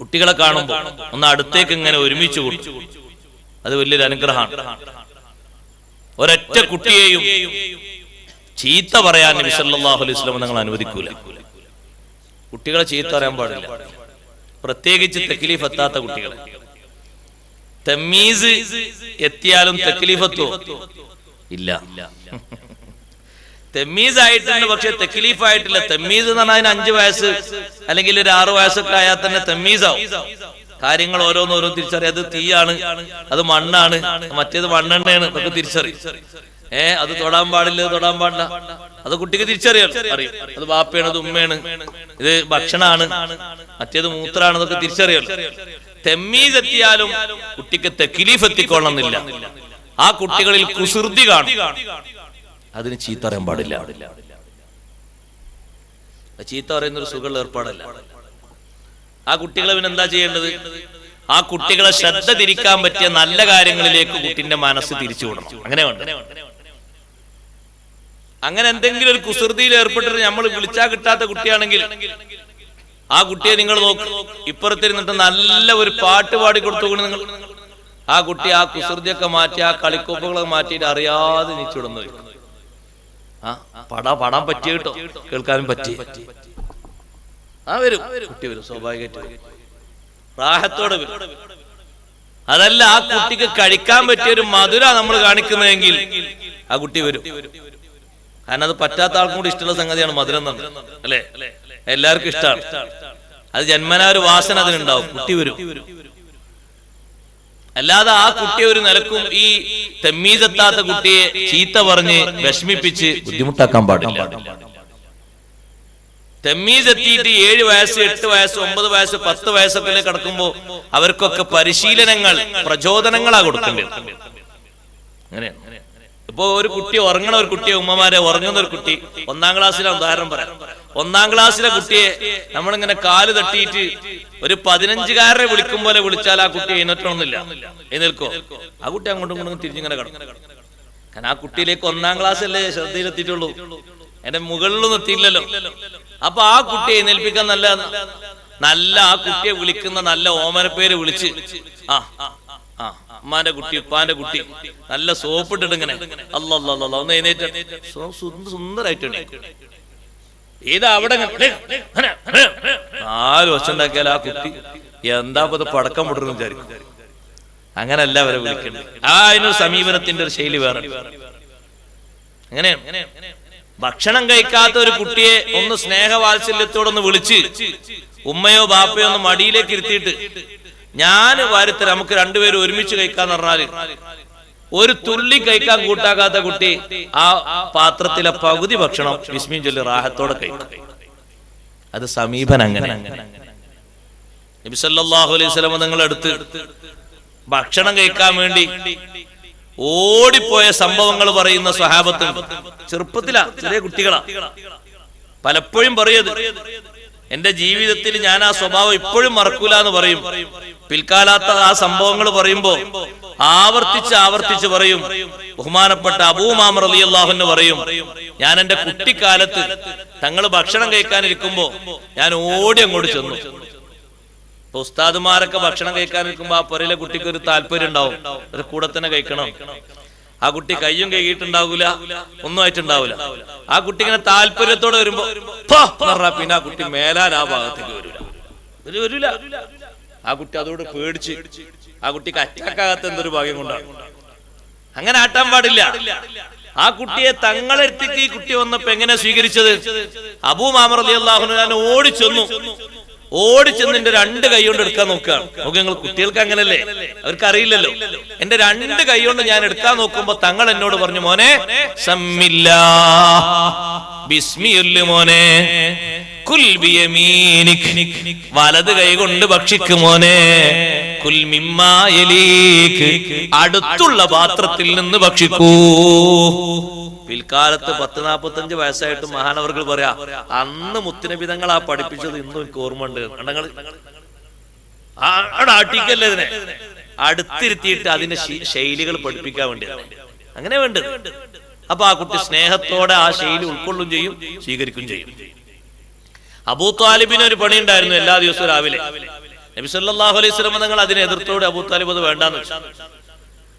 കുട്ടികളെ കാണുമ്പോൾ. ഒന്ന് അടുത്തേക്ക് ഇങ്ങനെ ഒരുമിച്ച് കൊടുക്കും. അത് വലിയൊരു അനുഗ്രഹമാണ്. ഒരൊറ്റ കുട്ടിയെയും ചീത്ത പറയാൻ നബി സല്ലല്ലാഹു അലൈഹി വസല്ലം തങ്ങൾ അനുവദിക്കൂല. കുട്ടികളെ ചീത്ത പറയാൻ പാടില്ല, പ്രത്യേകിച്ച് തക്ലീഫ് എത്താത്ത കുട്ടികളെ. തമീസ് എത്തിയാലും തക്ലീഫത്തോ ഇല്ല. തമീസ് ആയിട്ടുണ്ട്, പക്ഷെ തക്ലീഫ് ആയിട്ടില്ല. തമീസ് എന്ന് പറഞ്ഞാൽ 5 വയസ്സ് അല്ലെങ്കിൽ ഒരു 6 വയസ്സൊക്കെ ആയാൽ തന്നെ തമീസാവും. കാര്യങ്ങൾ ഓരോന്നോരോ തിരിച്ചറിയാം. അത് തീയാണ്, അത് മണ്ണാണ്, മറ്റേത് മണ്ണെണ്ണയാണ് എന്നൊക്കെ തിരിച്ചറിയും. അത് തൊടാൻ പാടില്ല, തൊടാൻ പാടില്ല, അത് കുട്ടിക്ക് തിരിച്ചറിയാം. അറിയും അത് ബാപ്പയാണ്, അത് ഉമ്മയാണ്, ഇത് ഭക്ഷണമാണ്, മറ്റേത് മൂത്രാണെന്നൊക്കെ തിരിച്ചറിയാം. തമീസ് എത്തിയാലും കുട്ടിക്ക് തക്ലീഫ് എത്തിക്കൊള്ളണമെന്നില്ല. ആ കുട്ടികളിൽ കുസൃതി കാണും, അതിന് ചീത്ത പറയാൻ പാടില്ല. ചീത്ത പറയുന്നൊരു സുഖമുള്ള ഏർപ്പാടല്ല. ആ കുട്ടികളെ പിന്നെ എന്താ ചെയ്യേണ്ടത്? ആ കുട്ടികളെ ശ്രദ്ധ തിരിക്കാൻ പറ്റിയ നല്ല കാര്യങ്ങളിലേക്ക് കുട്ടിന്റെ മനസ്സ് തിരിച്ചു വിടണം. അങ്ങനെ വേണ്ട. അങ്ങനെ എന്തെങ്കിലും ഒരു കുസൃതിയിൽ ഏർപ്പെട്ടിട്ട് നമ്മൾ വിളിച്ചാൽ കിട്ടാത്ത കുട്ടിയാണെങ്കിൽ ആ കുട്ടിയെ നിങ്ങൾ നോക്കും, ഇപ്പുറത്തിരുന്നിട്ട് നല്ല ഒരു പാട്ട് പാടി കൊടുത്തുകൊണ്ട് നിങ്ങൾ ആ കുട്ടി ആ കുസൃതിയൊക്കെ മാറ്റി, ആ കളിക്കോപ്പുകളൊക്കെ മാറ്റിയിട്ട് അറിയാതെ നീച്ചുവിടുന്നു. പാടാൻ പറ്റിയ കേട്ടോ, കേൾക്കാനും പറ്റി. വരും കുട്ടി, വരും, സ്വാഭാവികമായിട്ട് റാഹത്തോടെ വരും. അതല്ല, ആ കുട്ടിക്ക് കഴിക്കാൻ പറ്റിയ ഒരു മധുര നമ്മൾ കാണിക്കുന്നതെങ്കിൽ ആ കുട്ടി വരും. കാരണം അത് പറ്റാത്ത ആൾക്കും കൂടി ഇഷ്ടമുള്ള സംഗതിയാണ് മധുരം തന്നെ, അല്ലെ? എല്ലാവർക്കും ഇഷ്ടമാണ്. അത് ജന്മനാ ഒരു വാസന അതിനുണ്ടാവും. കുട്ടി വരും. അല്ലാതെ ആ കുട്ടിയെ ഒരു നിലക്കും ഈ തമ്മീസെത്താത്ത കുട്ടിയെ ചീത്ത പറഞ്ഞ് വിഷമിപ്പിച്ച് ബുദ്ധിമുട്ടാക്കാൻ പാടില്ല. തമ്മീസ് എത്തിയിട്ട് 7 വയസ്സ് 8 വയസ്സ് 9 വയസ്സ് 10 വയസ്സൊക്കെ കിടക്കുമ്പോ അവർക്കൊക്കെ പരിശീലനങ്ങൾ പ്രചോദനങ്ങളാ കൊടുക്കേണ്ടത്. അങ്ങനെ ഇപ്പൊ ഒരു കുട്ടി ഉറങ്ങണ ഒരു കുട്ടിയെ ഉമ്മമാരെ ഉറങ്ങുന്ന ഒരു കുട്ടി 1-ാം ക്ലാസ്സിലെ ഉദാഹരണം പറയാം. 1-ാം ക്ലാസ്സിലെ കുട്ടിയെ നമ്മളിങ്ങനെ കാല് തട്ടിയിട്ട് ഒരു 15-കാരനെ വിളിക്കും പോലെ വിളിച്ചാൽ ആ കുട്ടി എഴുന്നേറ്റണമെന്നില്ല. എഴുന്നേൽക്കോ? ആ കുട്ടി അങ്ങോട്ടും ഇങ്ങോട്ടും തിരിഞ്ഞിങ്ങനെ കിടക്കും. കാരണം ആ കുട്ടിയിലേക്ക് 1-ാം ക്ലാസ്സല്ലേ ശ്രദ്ധയിലെത്തിയിട്ടുള്ളൂ, എന്റെ മുകളിലൊന്നും എത്തിയില്ലല്ലോ. അപ്പൊ ആ കുട്ടിയെ എഴുന്നേൽപ്പിക്കാൻ നല്ല ആ കുട്ടിയെ വിളിക്കുന്ന നല്ല ഓമന പേര് വിളിച്ച് ഉമ്മാന്റെ കുട്ടി ഉപ്പാന്റെ കുട്ടി നല്ല സോപ്പിട്ടിട്ട് ഇങ്ങനെ അല്ലല്ല ഒന്ന് എഴുന്നേറ്റ് സുന്ദരായിട്ടുണ്ട്. ഏതാ അവിടെ 4 വർഷം ഉണ്ടാക്കിയാൽ ആ കുട്ടി എന്താ പടക്കം പൊട്ടുന്നു വിചാരിക്കും. അങ്ങനല്ല അവരെ വിളിക്കേണ്ടത്. അതിനൊരു സമീപനത്തിന്റെ ഒരു ശൈലി വേറെ. അങ്ങനെ ഭക്ഷണം കഴിക്കാത്ത ഒരു കുട്ടിയെ ഒന്ന് സ്നേഹവാത്സല്യത്തോടൊന്ന് വിളിച്ച് ഉമ്മയോ ബാപ്പയോ ഒന്ന് മടിയിലേക്ക് ഇരുത്തിയിട്ട് ഞാൻ വാരിത്തരാം, നമുക്ക് രണ്ടുപേരും ഒരുമിച്ച് കഴിക്കാന്ന് പറഞ്ഞാല് ഒരു തുള്ളി കഴിക്കാൻ കൂട്ടാക്കാത്ത കുട്ടി ആ പാത്രത്തിലെ പകുതി ഭക്ഷണം ബിസ്മി ചൊല്ലി റാഹത്തോടെ കഴിക്കും. അത് സമീപനം. അങ്ങനെ നബി സല്ലല്ലാഹു അലൈഹി വസല്ലം നിങ്ങൾ അടുത്ത് ഭക്ഷണം കഴിക്കാൻ വേണ്ടി ഓടിപ്പോയ സംഭവങ്ങൾ പറയുന്ന സ്വഹാബത്ത് ചെറുപ്പത്തിലാ, ചെറിയ കുട്ടികളാ. പലപ്പോഴും പറയത് എന്റെ ജീവിതത്തിൽ ഞാൻ ആ സ്വഭാവം ഇപ്പോഴും മറക്കൂല എന്ന് പറയും. പിൽക്കാലത്ത് ആ സംഭവങ്ങൾ പറയുമ്പോ ആവർത്തിച്ച് പറയും. ബഹുമാനപ്പെട്ട അബൂ ഉമാമ റളിയല്ലാഹു അൻഹു പറയും, ഞാൻ എന്റെ കുട്ടിക്കാലത്ത് തങ്ങൾ ഭക്ഷണം കഴിക്കാനിരിക്കുമ്പോ ഞാൻ ഓടി അങ്ങോട്ട് ചെന്നു. ഉസ്താദുമാരൊക്കെ ഭക്ഷണം കഴിക്കാനിരിക്കുമ്പോ ആ പൊരയിലെ കുട്ടിക്ക് ഒരു താല്പര്യം ഉണ്ടാവും, ഒരു കൂടെ തന്നെ കഴിക്കണം. ആ കുട്ടി കയ്യും കൈയിട്ടുണ്ടാവൂല, ഒന്നും ആയിട്ടുണ്ടാവൂല. ആ കുട്ടി ഇങ്ങനെ താല്പര്യത്തോടെ വരുമ്പോ പിന്നെ ആ കുട്ടി മേലാൽ ആ ഭാഗത്തേക്ക് വരൂല. ആ കുട്ടി അതോട് പേടിച്ച് ആ കുട്ടിക്ക് അറ്റാക്കാകാത്ത എന്തൊരു ഭാഗ്യം കൊണ്ടാണ്. അങ്ങനെ ആട്ടാൻ പാടില്ല. ആ കുട്ടിയെ തങ്ങളെടുത്തേക്ക് ഈ കുട്ടി വന്നപ്പോ എങ്ങനെ സ്വീകരിച്ചത്? അബൂ ഉമാമ റളിയല്ലാഹു അൻഹു ഞാൻ ഓടിച്ചെന്ന് എന്റെ 2 കൈ കൊണ്ട് എടുക്കാൻ നോക്കുകയാണ്. നോക്കി, നിങ്ങൾ കുട്ടികൾക്ക് അങ്ങനല്ലേ, അവർക്ക് അറിയില്ലല്ലോ. എന്റെ 2 കൈ കൊണ്ട് ഞാൻ എടുക്കാൻ നോക്കുമ്പോ തങ്ങൾ എന്നോട് പറഞ്ഞു, മോനെ സമ്മില്ലാ ബിസ്മിയുൽ മോനെ കുൽ ബിയമീനിക്, വലത് കൈ കൊണ്ട് ഭക്ഷിക്കും മോനെ. കുൽ മിമ്മാ യലീക്, അടുത്തുള്ള പാത്രത്തിൽ നിന്ന് ഭക്ഷിക്കൂ. പിൽക്കാലത്ത് 10-45 വയസ്സായിട്ട് മഹാനവർകൾ പറയാ, അന്ന് മുത്തുനബി തങ്ങൾ ആ പഠിപ്പിച്ചത് ഇന്നും എനിക്ക് ഓർമ്മ ഉണ്ട്. ആട്ടിക്കല്ലേ ഇതിനെ അടുത്തിരുത്തിയിട്ട് അതിന്റെ ശൈലികൾ പഠിപ്പിക്കാൻ വേണ്ടിയാണ് അങ്ങനെ വേണ്ടത്. അപ്പൊ ആ കുട്ടി സ്നേഹത്തോടെ ആ ശൈലി ഉൾക്കൊള്ളും ചെയ്യും, സ്വീകരിക്കുകയും ചെയ്യും. അബൂ താലിബിന് ഒരു പണി ഉണ്ടായിരുന്നു. എല്ലാ ദിവസവും രാവിലെ നബി സല്ലല്ലാഹു അലൈഹി വസല്ലം തങ്ങൾ അതിനെ എതിർത്തോടെ അബൂ താലിബ് അത് വേണ്ടാന്ന് വെച്ചു.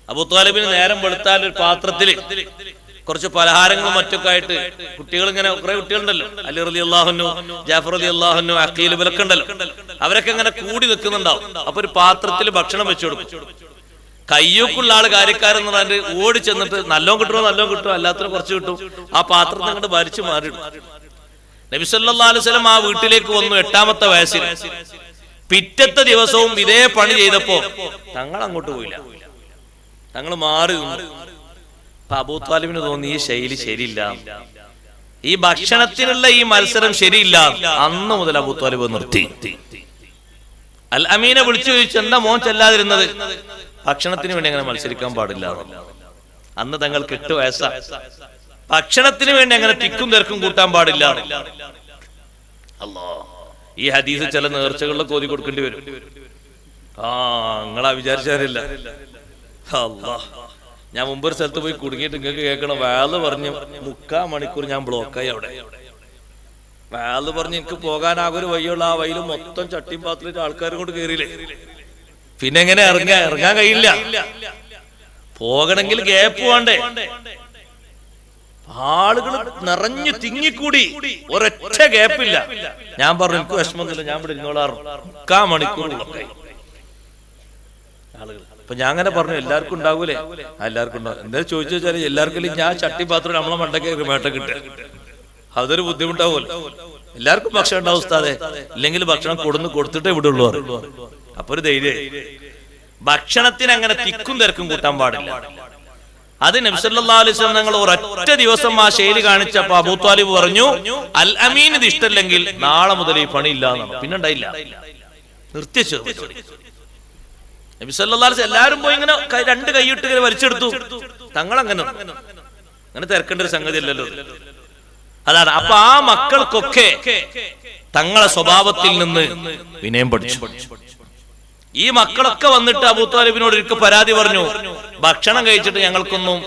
അബൂ താലിബിന് നേരം വെളുത്താൽ ഒരു പാത്രത്തില് കുറച്ച് പലഹാരങ്ങളും മറ്റൊക്കെ ആയിട്ട് കുട്ടികൾ ഇങ്ങനെ കുറെ കുട്ടികളുണ്ടല്ലോ, അലി റളിയല്ലാഹു അൻഹു, ജാഫർ റളിയല്ലാഹു അൻഹു, അഖീൽ ഇവരൊക്കെ ഉണ്ടല്ലോ, അവരൊക്കെ ഇങ്ങനെ കൂടി നിൽക്കുന്നുണ്ടാവും. അപ്പൊ ഒരു പാത്രത്തിൽ ഭക്ഷണം വെച്ചു കൊടുക്കും. കയ്യൊക്കുള്ള ആള് കാര്യക്കാരെന്ന് പറഞ്ഞിട്ട് ഓടി ചെന്നിട്ട് നല്ലോണം കിട്ടുമോ അല്ലാത്ത കുറച്ച് കിട്ടും, ആ പാത്രത്തിൽ അങ്ങോട്ട് ഭരിച്ചു മാറിയിടും. നബി സല്ലല്ലാഹു അലൈഹി വസല്ലം ആ വീട്ടിലേക്ക് വന്നു 8-ാമത്തെ വയസ്സിൽ. പിറ്റത്തെ ദിവസവും ഇതേ പണി ചെയ്തപ്പോ തങ്ങൾ അങ്ങോട്ട് പോയില്ല, തങ്ങൾ മാറി നിന്നു. അപ്പൊ അബൂ താലിബിന് തോന്നി ഈ ശൈലി ശരിയില്ല, ഈ ഭക്ഷണത്തിനുള്ള ഈ മത്സരം ശരിയില്ല. അന്ന് മുതൽ അബൂ താലിബ് നിർത്തി. അൽ അമീനെ വിളിച്ചു ചോദിച്ചു, എന്താ മോൻ ചെല്ലാതിരുന്നത്? ഭക്ഷണത്തിന് വേണ്ടി അങ്ങനെ മത്സരിക്കാൻ പാടില്ല. അന്ന് തങ്ങൾക്ക് 8 വയസ്സാ. ഭക്ഷണത്തിന് വേണ്ടി അങ്ങനെ തിക്കും തിരക്കും കൂട്ടാൻ പാടില്ല. അല്ലാഹ്, ഈ ഹദീസ് ചില നേർച്ചകളിലൊക്കെ ഓതി കൊടുക്കേണ്ടി വരും. നിങ്ങളാ വിചാരിച്ചാരില്ല. അല്ലാഹ്, ഞാൻ മുമ്പൊരു സ്ഥലത്ത് പോയി കുടുങ്ങിയിട്ട് നിങ്ങൾക്ക് കേൾക്കണം, വേള് പറഞ്ഞ് 3/4 മണിക്കൂർ ഞാൻ ബ്ലോക്കായി അവിടെ. വേള് പറഞ്ഞ് എനിക്ക് പോകാനാകൊരു വഴിയുള്ള ആ വഴിയിൽ മൊത്തം ചട്ടിയും പാത്രത്തിൽ ആൾക്കാരും കൊണ്ട് കയറിയില്ലേ, പിന്നെ എങ്ങനെ ഇറങ്ങാൻ കഴിയില്ല. പോകണമെങ്കിൽ ഗ്യാപ്പ് വേണ്ടേ? ആളുകൾ നിറഞ്ഞു തിങ്ങിക്കൂടി, ഒരൊറ്റ ഗ്യാപ്പില്ല. ഞാൻ പറഞ്ഞു എനിക്ക് വിഷമമൊന്നുമില്ല, ഞാൻ ഇവിടെ ഇരുന്നോളാം. 3/4 മണിക്കൂർ ആളുകൾ. അപ്പൊ ഞാൻ അങ്ങനെ പറഞ്ഞു, എല്ലാവർക്കും ഉണ്ടാവൂലേ? എല്ലാവർക്കും ഉണ്ടാവും. എന്തായാലും ചോദിച്ചു വെച്ചാൽ എല്ലാവർക്കും ഞാൻ ചട്ടി പാത്രം നമ്മളെ മണ്ടയ്ക്ക് മേട്ട കിട്ടുക, അതൊരു ബുദ്ധിമുട്ടാവുമല്ലോ. എല്ലാവർക്കും ഭക്ഷണം ഉണ്ടാവും ഉസ്താദേ, ഇല്ലെങ്കിൽ ഭക്ഷണം കൊടുത്തിട്ടേ ഇവിടെ ഉള്ളൂ. അപ്പൊ ഒരു ധൈര്യം. ഭക്ഷണത്തിന് അങ്ങനെ തിക്കും തിരക്കും കൂട്ടാൻ പാടില്ല. അത് നബി സല്ലല്ലാഹു അലൈഹി വസല്ലം ഞങ്ങൾ ഒരൊറ്റ ദിവസം ആ ശൈലി കാണിച്ചപ്പോ അബൂ ത്വാലിബ് പറഞ്ഞു, അൽ അമീൻ ഇത് ഇഷ്ടമല്ലെങ്കിൽ നാളെ മുതൽ ഈ പണിയില്ല എന്നാണ്. പിന്നെ ഉണ്ടായില്ല, നിർത്തിച്ചു. നബി സല്ലല്ലാഹു അലൈഹി വസല്ലം എല്ലാവരും പോയി ഇങ്ങനെ രണ്ട് കൈയിട്ട് ഇങ്ങനെ വലിച്ചെടുത്തു. തങ്ങൾ അങ്ങനെ തിരക്കേണ്ട ഒരു സംഗതി അല്ലല്ലോ. അതാണ്. അപ്പൊ ആ മക്കൾക്കൊക്കെ തങ്ങളെ സ്വഭാവത്തിൽ നിന്ന് വിനയം പഠിച്ചു. ഈ മക്കളൊക്കെ വന്നിട്ട് അബൂ ത്വാലിബിനോട് ഒരിക്കൽ പരാതി പറഞ്ഞു, ഭക്ഷണം കഴിച്ചിട്ട് ഞങ്ങൾക്കൊന്നും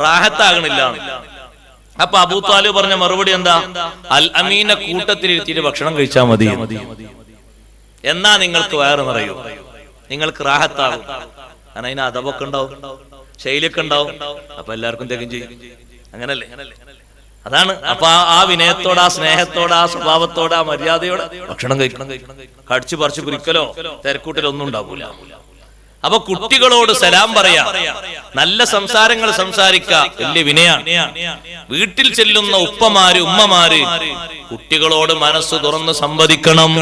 റാഹത്താകണില്ല. അപ്പൊ അബൂ ത്വാലിബ് പറഞ്ഞ മറുപടി എന്താ? അൽ അമീനെ കൂട്ടത്തിലിരുത്തിയിട്ട് ഭക്ഷണം കഴിച്ചാൽ മതി, എന്നാ നിങ്ങൾക്ക് വയറ് നിറയൂ, നിങ്ങൾക്ക് റാഹത്താകും. കാരണം അതിന് അദബൊക്കെ ഉണ്ടാവും, ശൈലിയൊക്കെ ഉണ്ടാവും. അപ്പൊ എല്ലാവർക്കും തികയും ചെയ്യും. അങ്ങനല്ലേ? അതാണ്. അപ്പൊ ആ വിനയത്തോടെ, ആ സ്നേഹത്തോടെ, ആ സ്വഭാവത്തോടെ, ആ മര്യാദയോടെ ഭക്ഷണം കഴിക്കണം. കടിച്ചു പറിച്ചു പിരിക്കലോ തിരക്കൂട്ടലോ ഒന്നും ഉണ്ടാവൂല. അപ്പൊ കുട്ടികളോട് സലാം പറയാ, നല്ല സംസാരങ്ങൾ സംസാരിക്ക, വലിയ വിനയാണ്. വീട്ടിൽ ചെല്ലുന്ന ഉപ്പമാര് ഉമ്മമാര് കുട്ടികളോട് മനസ്സ് തുറന്ന് സംവദിക്കണം.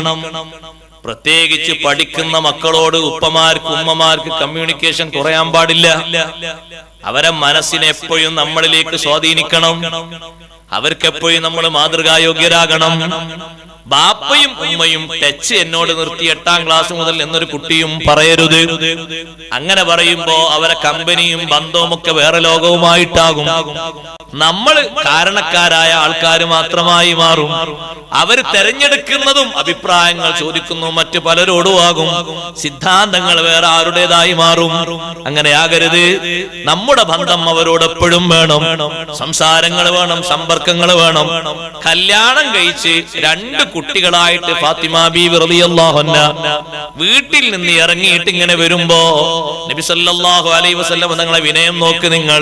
പ്രത്യേകിച്ച് പഠിക്കുന്ന മക്കളോട് ഉപ്പമാർക്ക് ഉമ്മമാർക്ക് കമ്മ്യൂണിക്കേഷൻ കുറയാൻ പാടില്ല. അവരെ മനസ്സിനെ എപ്പോഴും നമ്മളിലേക്ക് സ്വാധീനിക്കണം. അവർക്കെപ്പോഴും നമ്മൾ മാതൃകായോഗ്യരാകണം. ബാപ്പയും ഉമ്മയും ടച്ച് എന്നോട് നിർത്തി 8ാം ക്ലാസ് മുതൽ എന്നൊരു കുട്ടിയും പറയരുത്. അങ്ങനെ പറയുമ്പോ അവരെ കമ്പനിയും ബന്ധവും ഒക്കെ വേറെ ലോകവുമായിട്ടാകും. നമ്മൾ കാരണക്കാരായ ആൾക്കാർ മാത്രമായി മാറും. അവർ തെരഞ്ഞെടുക്കുന്നതും അഭിപ്രായങ്ങൾ ചോദിക്കുന്നു മറ്റു പലരോടുമാകും. സിദ്ധാന്തങ്ങൾ വേറെ ആരുടേതായി മാറും. അങ്ങനെയാകരുത്. നമ്മുടെ ബന്ധം അവരോട് എപ്പോഴും വേണം. സംസാരങ്ങൾ വേണം, സമ്പർക്കങ്ങൾ വേണം. കല്യാണം കഴിച്ച് 2 കുട്ടികളായിട്ട് ഫാത്തിമ ബീവി റളിയല്ലാഹു അൻഹ വീട്ടിൽ നിന്ന് ഇറങ്ങിയിട്ട് ഇങ്ങനെ വരുമ്പോ നബി സല്ലല്ലാഹു അലൈഹി വസല്ലം തങ്ങളെ വിനയം നോക്ക് നിങ്ങൾ.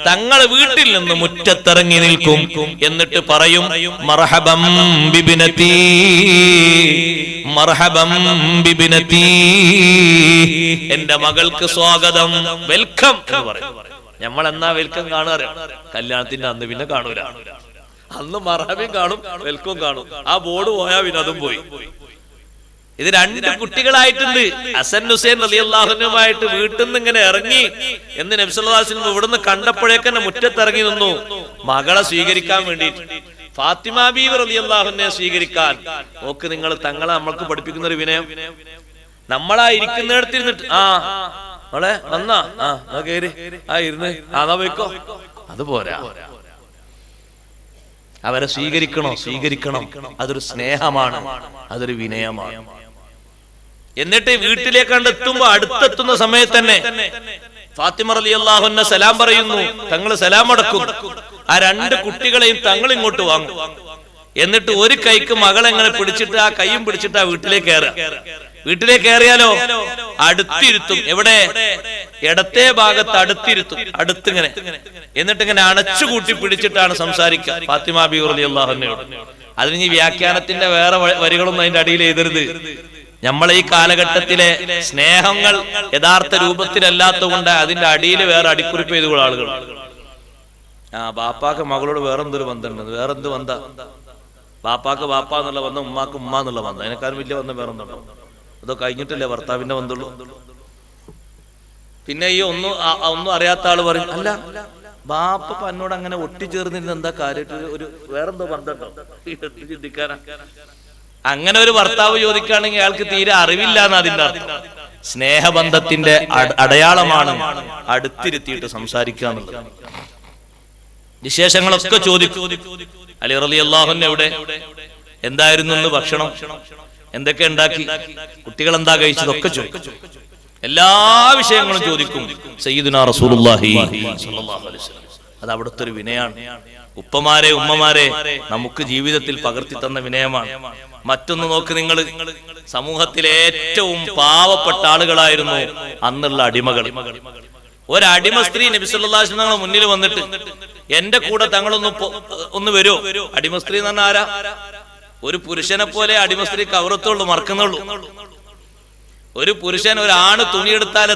തങ്ങൾ വീട്ടിൽ നിന്ന് മുറ്റത്തിറങ്ങി നിൽക്കും. എന്നിട്ട് പറയും, മർഹബം ബിബിനതി, മർഹബം ബിബിനതി, എന്റെ മകൾക്ക് സ്വാഗതം, വെൽക്കം എന്ന് പറയും. നമ്മൾ എന്നാ വെൽക്കം കാണാറ്? കല്യാണത്തിന്റെ അന്ന് പിന്നെ കാണൂല. അന്ന് മർഹബയും കാണും, വെൽക്കവും കാണും. ആ ബോർഡ് പോയാ പിന്നെ അതും പോയി. ഇത് 2 കുട്ടികളായിട്ടുണ്ട്. ഹസൻ ഹുസൈൻ റളിയല്ലാഹു അൻഹുമായിട്ട് വീട്ടിൽ നിന്ന് ഇങ്ങനെ ഇറങ്ങി എന്ന് നബി സല്ലല്ലാഹു അലൈഹി വസല്ലം ഇവിടുന്ന് കണ്ടപ്പോഴേക്കന്നെ മുറ്റത്തിറങ്ങി നിന്നു, മകളെ സ്വീകരിക്കാൻ വേണ്ടിയിട്ട്. ഫാത്തിമ ബീവി റളിയല്ലാഹു അൻഹയെ സ്വീകരിക്കാൻ നോക്ക് നിങ്ങൾ. തങ്ങളെ നമ്മൾക്ക് പഠിപ്പിക്കുന്ന ഒരു വിനയം. നമ്മളാ ഇരിക്കുന്നിടത്ത് ഇരുന്നിട്ട് മോളെ വന്നാ കേറി ഇരുന്ന് അതാ പോയിക്കോ, അത് പോരാ. അവരെ സ്വീകരിക്കണം. അതൊരു സ്നേഹമാണ്, അതൊരു വിനയമാണ്. എന്നിട്ട് വീട്ടിലേക്ക് എത്തുമ്പോ അടുത്തെത്തുന്ന സമയത്ത് തന്നെ ഫാത്തിമ റളിയല്ലാഹു അൻഹ സലാം പറയുന്നു. തങ്ങൾ സലാം അടക്കും. ആ 2 കുട്ടികളെയും തങ്ങൾ ഇങ്ങോട്ട് വാങ്ങും. എന്നിട്ട് ഒരു കൈക്ക് മകളെങ്ങനെ പിടിച്ചിട്ട് ആ കൈയും പിടിച്ചിട്ട് ആ വീട്ടിലേക്ക് കയറുക. വീട്ടിലേക്ക് കയറിയാലോ അടുത്തിരുത്തും. എവിടെ? ഇടത്തെ ഭാഗത്ത് അടുത്തിരുത്തും, അടുത്തിങ്ങനെ. എന്നിട്ട് ഇങ്ങനെ അണച്ചുകൂട്ടി പിടിച്ചിട്ടാണ് സംസാരിക്കുക ഫാത്തിമ ബീവി റളിയല്ലാഹു അൻഹയോട്. അതിന് വ്യാഖ്യാനത്തിന്റെ വേറെ വരികളൊന്നും അതിന്റെ അടിയിൽ എഴുതരുത്. നമ്മളെ ഈ കാലഘട്ടത്തിലെ സ്നേഹങ്ങൾ യഥാർത്ഥ രൂപത്തിലല്ലാത്തതുകൊണ്ട് അതിന്റെ അടിയിൽ വേറെ അടിക്കുറിപ്പ് ചെയ്തുള്ള ആളുകൾ. ബാപ്പാക്ക് മകളോട് വേറെന്തൊരു ബന്ധമുണ്ട്, വേറെന്ത് ബന്ധ? ബാപ്പാക്ക് ബാപ്പ എന്നുള്ള ബന്ധം, ഉമ്മാക്ക് ഉമ്മ എന്നുള്ള ബന്ധം. അതിനേക്കാളും വലിയ ബന്ധം വേറൊന്നുണ്ടോ? അതോ കഴിഞ്ഞിട്ടല്ലേ ഭർത്താവിന്റെ ബന്ധമുള്ളൂ? പിന്നെ ഈ ഒന്നും അറിയാത്ത ആള് പറയും, അല്ല ബാപ്പ എന്നോട് അങ്ങനെ ഒട്ടിച്ചേർന്നിരുന്ന എന്താ കാര്യമായിട്ട് ഒരു വേറെന്തോ ബന്ധമുണ്ടോ? ചിന്തിക്കാനാ. അങ്ങനെ ഒരു ഭർത്താവ് ചോദിക്കുകയാണെങ്കിൽ അയാൾക്ക് തീരെ അറിവില്ല എന്ന് അതിന്റെ അർത്ഥം. സ്നേഹബന്ധത്തിന്റെ അടയാളമാണ് അടുത്തിരുത്തിയിട്ട് സംസാരിക്കുക എന്നുള്ളത്. വിശേഷങ്ങളൊക്കെ ചോദിക്കും. അലി റളിയല്ലാഹു അൻഹു എവിടെ, എന്തായിരുന്നു ഇന്ന് ഭക്ഷണം, എന്തൊക്കെ ഉണ്ടാക്കി, കുട്ടികൾ എന്താ കഴിച്ചതൊക്കെ ചോദിക്കും. എല്ലാ വിഷയങ്ങളും ചോദിക്കും സയ്യിദുനാ റസൂലുള്ളാഹി സ്വല്ലല്ലാഹു അലൈഹി വസല്ലം. അത് അവിടുത്തെ ഒരു വിനയാണ്. ഉപ്പമാരെ ഉമ്മമാരെ നമുക്ക് ജീവിതത്തിൽ പകർത്തി തന്ന വിനയമാണ്. മറ്റൊന്ന് നോക്ക് നിങ്ങൾ, സമൂഹത്തിലെ ഏറ്റവും പാവപ്പെട്ട ആളുകളായിരുന്നു അന്നുള്ള അടിമകൾ. ഒരടിമ സ്ത്രീ നബി സല്ലല്ലാഹു അലൈഹി വസല്ലം മുന്നിൽ വന്നിട്ട് എന്റെ കൂടെ തങ്ങളൊന്ന് വരുമോ? അടിമ സ്ത്രീ എന്ന് പറഞ്ഞാൽ ആരാ? ഒരു പുരുഷനെ പോലെ അടിമ സ്ത്രീ കവറത്തുള്ളൂ, മറക്കുന്നുള്ളൂ. ഒരു പുരുഷൻ ഒരാണ് തുണിയെടുത്താൽ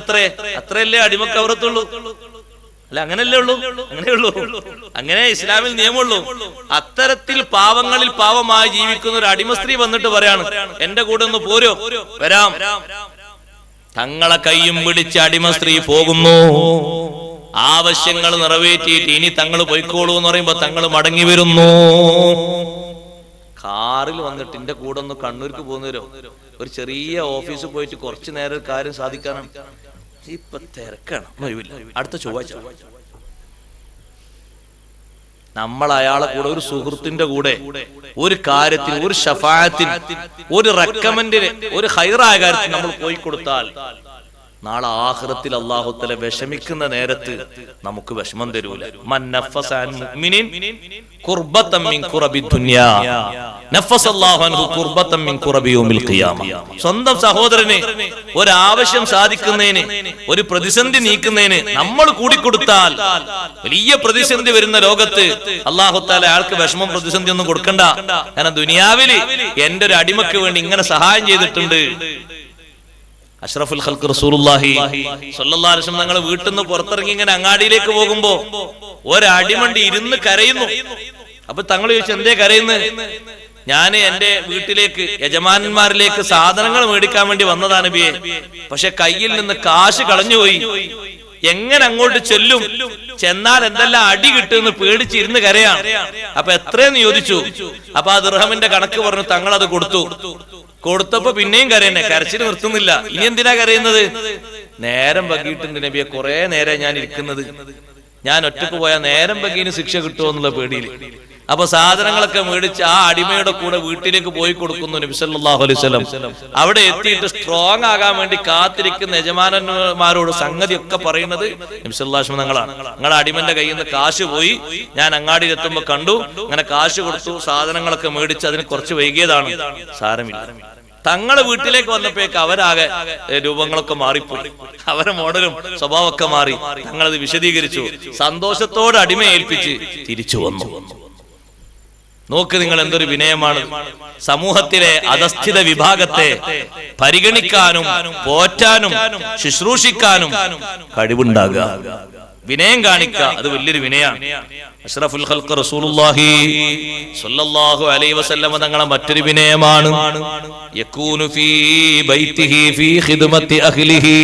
അത്രയല്ലേ അടിമ കവറത്തുള്ളൂ? അല്ല, അങ്ങനല്ലേ ഉള്ളൂ? അങ്ങനെയുള്ളൂ. അങ്ങനെ ഇസ്ലാമിൽ നിയമമുള്ളൂ. അത്തരത്തിൽ പാവങ്ങളിൽ പാവമായി ജീവിക്കുന്ന ഒരു അടിമ സ്ത്രീ വന്നിട്ട് പറയാണ്, എന്റെ കൂടെ ഒന്ന് പോരോ? വരാം. തങ്ങളെ കൈയും പിടിച്ച് അടിമ സ്ത്രീ പോകുന്നു. ആവശ്യങ്ങൾ നിറവേറ്റിയിട്ട് ഇനി തങ്ങൾ പോയിക്കോളൂ എന്ന് പറയുമ്പോ തങ്ങൾ മടങ്ങി വരുന്നു. കാറിൽ വന്നിട്ട് എന്റെ കൂടെ ഒന്ന് കണ്ണൂർക്ക് പോകുന്നവരോ, ഒരു ചെറിയ ഓഫീസിൽ പോയിട്ട് കുറച്ചു നേരം ഒരു കാര്യം സാധിക്കാനാണ്, ഇപ്പൊ തിരക്കാണ്, അടുത്ത ചൊവ്വാഴ്ച. നമ്മൾ അയാളെ കൂടെ ഒരു സുഹൃത്തിന്റെ കൂടെ ഒരു കാര്യത്തിന്, ഒരു ഷഫാഅത്തിന്, ഒരു റെക്കമെൻഡിന്, ഒരു ഹൈറായ കാര്യത്തിന് നമ്മൾ പോയി കൊടുത്താൽ നാളെ ആഖിറത്തിൽ അല്ലാഹു തആല വിഷമിക്കുന്ന നേരത്ത് നമുക്ക് വിഷമം തരൂല. മൻ നഫസ അൻ മുഅ്മിനിൻ ഖുർബതൻ മിൻ ഖുറബി ദുനിയാ നഫസല്ലാഹു അൻഹു ഖുർബതൻ മിൻ ഖുറബി യൗമിൽ ഖിയാമ. സ്വന്തം സഹോദരനെ ഒരു ആവശ്യം സാധിക്കുന്നതിന്, ഒരു പ്രതിസന്ധി നീക്കുന്നതിന് നമ്മൾ കൂടിക്കൊടുത്താൽ വലിയ പ്രതിസന്ധി വരുന്ന ലോകത്ത് അല്ലാഹു തആല അയാൾക്ക് വിഷമം പ്രതിസന്ധി ഒന്നും കൊടുക്കണ്ട. കാരണം ദുനിയാവില് എന്റെ ഒരു അടിമക്ക് വേണ്ടി ഇങ്ങനെ സഹായം ചെയ്തിട്ടുണ്ട്. അഷ്റഫുൽ ഖൽഖ് റസൂലുള്ളാഹി സ്വല്ലല്ലാഹു അലൈഹി വസല്ലം തങ്ങൾ വീട്ടിൽ നിന്ന് പുറത്തിറങ്ങി ഇങ്ങനെ അങ്ങാടിയിലേക്ക് പോകുമ്പോ ഒരടിമണ്ടി ഇരുന്ന് കരയുന്നു. അപ്പൊ തങ്ങൾ ചോദിച്ചു, എന്തേ കരയുന്നത്? ഞാൻ എന്റെ വീട്ടിലേക്ക് യജമാനന്മാരിലേക്ക് സാധനങ്ങൾ മേടിക്കാൻ വേണ്ടി വന്നതാണ് നബിയെ, പക്ഷെ കയ്യിൽ നിന്ന് കാശ് കളഞ്ഞുപോയി, എങ്ങനെ അങ്ങോട്ട് ചെല്ലും, ചെന്നാൽ എന്തെല്ലാം അടി കിട്ടുമെന്ന് പേടിച്ചിരുന്ന് കരയാണ്. അപ്പൊ എത്രയെന്ന് ചോദിച്ചു. അപ്പൊ ആ ദിർഹമിന്റെ കണക്ക് പറഞ്ഞു. തങ്ങൾ അത് കൊടുത്തപ്പോ പിന്നെയും കരയന്നെ, കരച്ചിൽ നിർത്തുന്നില്ല. ഇനി എന്തിനാ കരയുന്നത്? നേരം വൈകിട്ടുണ്ട് നബിയെ, കുറെ നേരം ഞാൻ ഇരിക്കുന്നത്, ഞാൻ ഒറ്റക്ക് പോയാൽ നേരം വൈകിന് ശിക്ഷ കിട്ടുമോ എന്നുള്ള പേടിയിൽ. അപ്പൊ സാധനങ്ങളൊക്കെ മേടിച്ച് ആ അടിമയുടെ കൂടെ വീട്ടിലേക്ക് പോയി കൊടുക്കുന്നു നബി സല്ലല്ലാഹു അലൈഹി വസല്ലം. അവിടെ എത്തിയിട്ട് സ്ട്രോങ് ആകാൻ വേണ്ടി കാത്തിരിക്കുന്ന യജമാനന്മാരോട് സംഗതിയൊക്കെ പറയുന്നത് നബി സല്ലല്ലാഹു അലൈഹി വസല്ലം തങ്ങളാണ്. നിങ്ങളുടെ അടിമന്റെ കയ്യിൽ നിന്ന് കാശ് പോയി, ഞാൻ അങ്ങാടിയിൽ എത്തുമ്പോ കണ്ടു, അങ്ങനെ കാശ് കൊടുത്തു, സാധനങ്ങളൊക്കെ മേടിച്ച്, അതിന് കുറച്ച് വൈകിയതാണ്, സാരമില്ല. തങ്ങളെ വീട്ടിലേക്ക് വന്നപ്പോഴേക്ക് അവരാകെ രൂപങ്ങളൊക്കെ മാറിപ്പോയി, അവരെ മോഡലും സ്വഭാവമൊക്കെ മാറി. തങ്ങളത് വിശദീകരിച്ചു, സന്തോഷത്തോടെ അടിമയെ ഏൽപ്പിച്ച് തിരിച്ചു വന്നു. നോക്ക് നിങ്ങൾ, എന്തൊരു വിനയമാണ്. സമൂഹത്തിലെ അധസ്ഥിത വിഭാഗത്തെ പരിഗണിക്കാനും പോറ്റാനും ശുശ്രൂഷിക്കാനും കഴിവുണ്ടാകുക, വിനയം കാണിക്കുക, അത് വലിയൊരു വിനയാണ്. അഷ്റഫുൽ ഖൽഖ് റസൂലുള്ളാഹി സ്വല്ലല്ലാഹു അലൈഹി വസല്ലം തങ്ങളെ മറ്റൊരു വിനയമാണ് യകൂനു ഫീ ബൈതിഹി ഫീ ഖിദ്മത്തി അഹ്ലിഹി.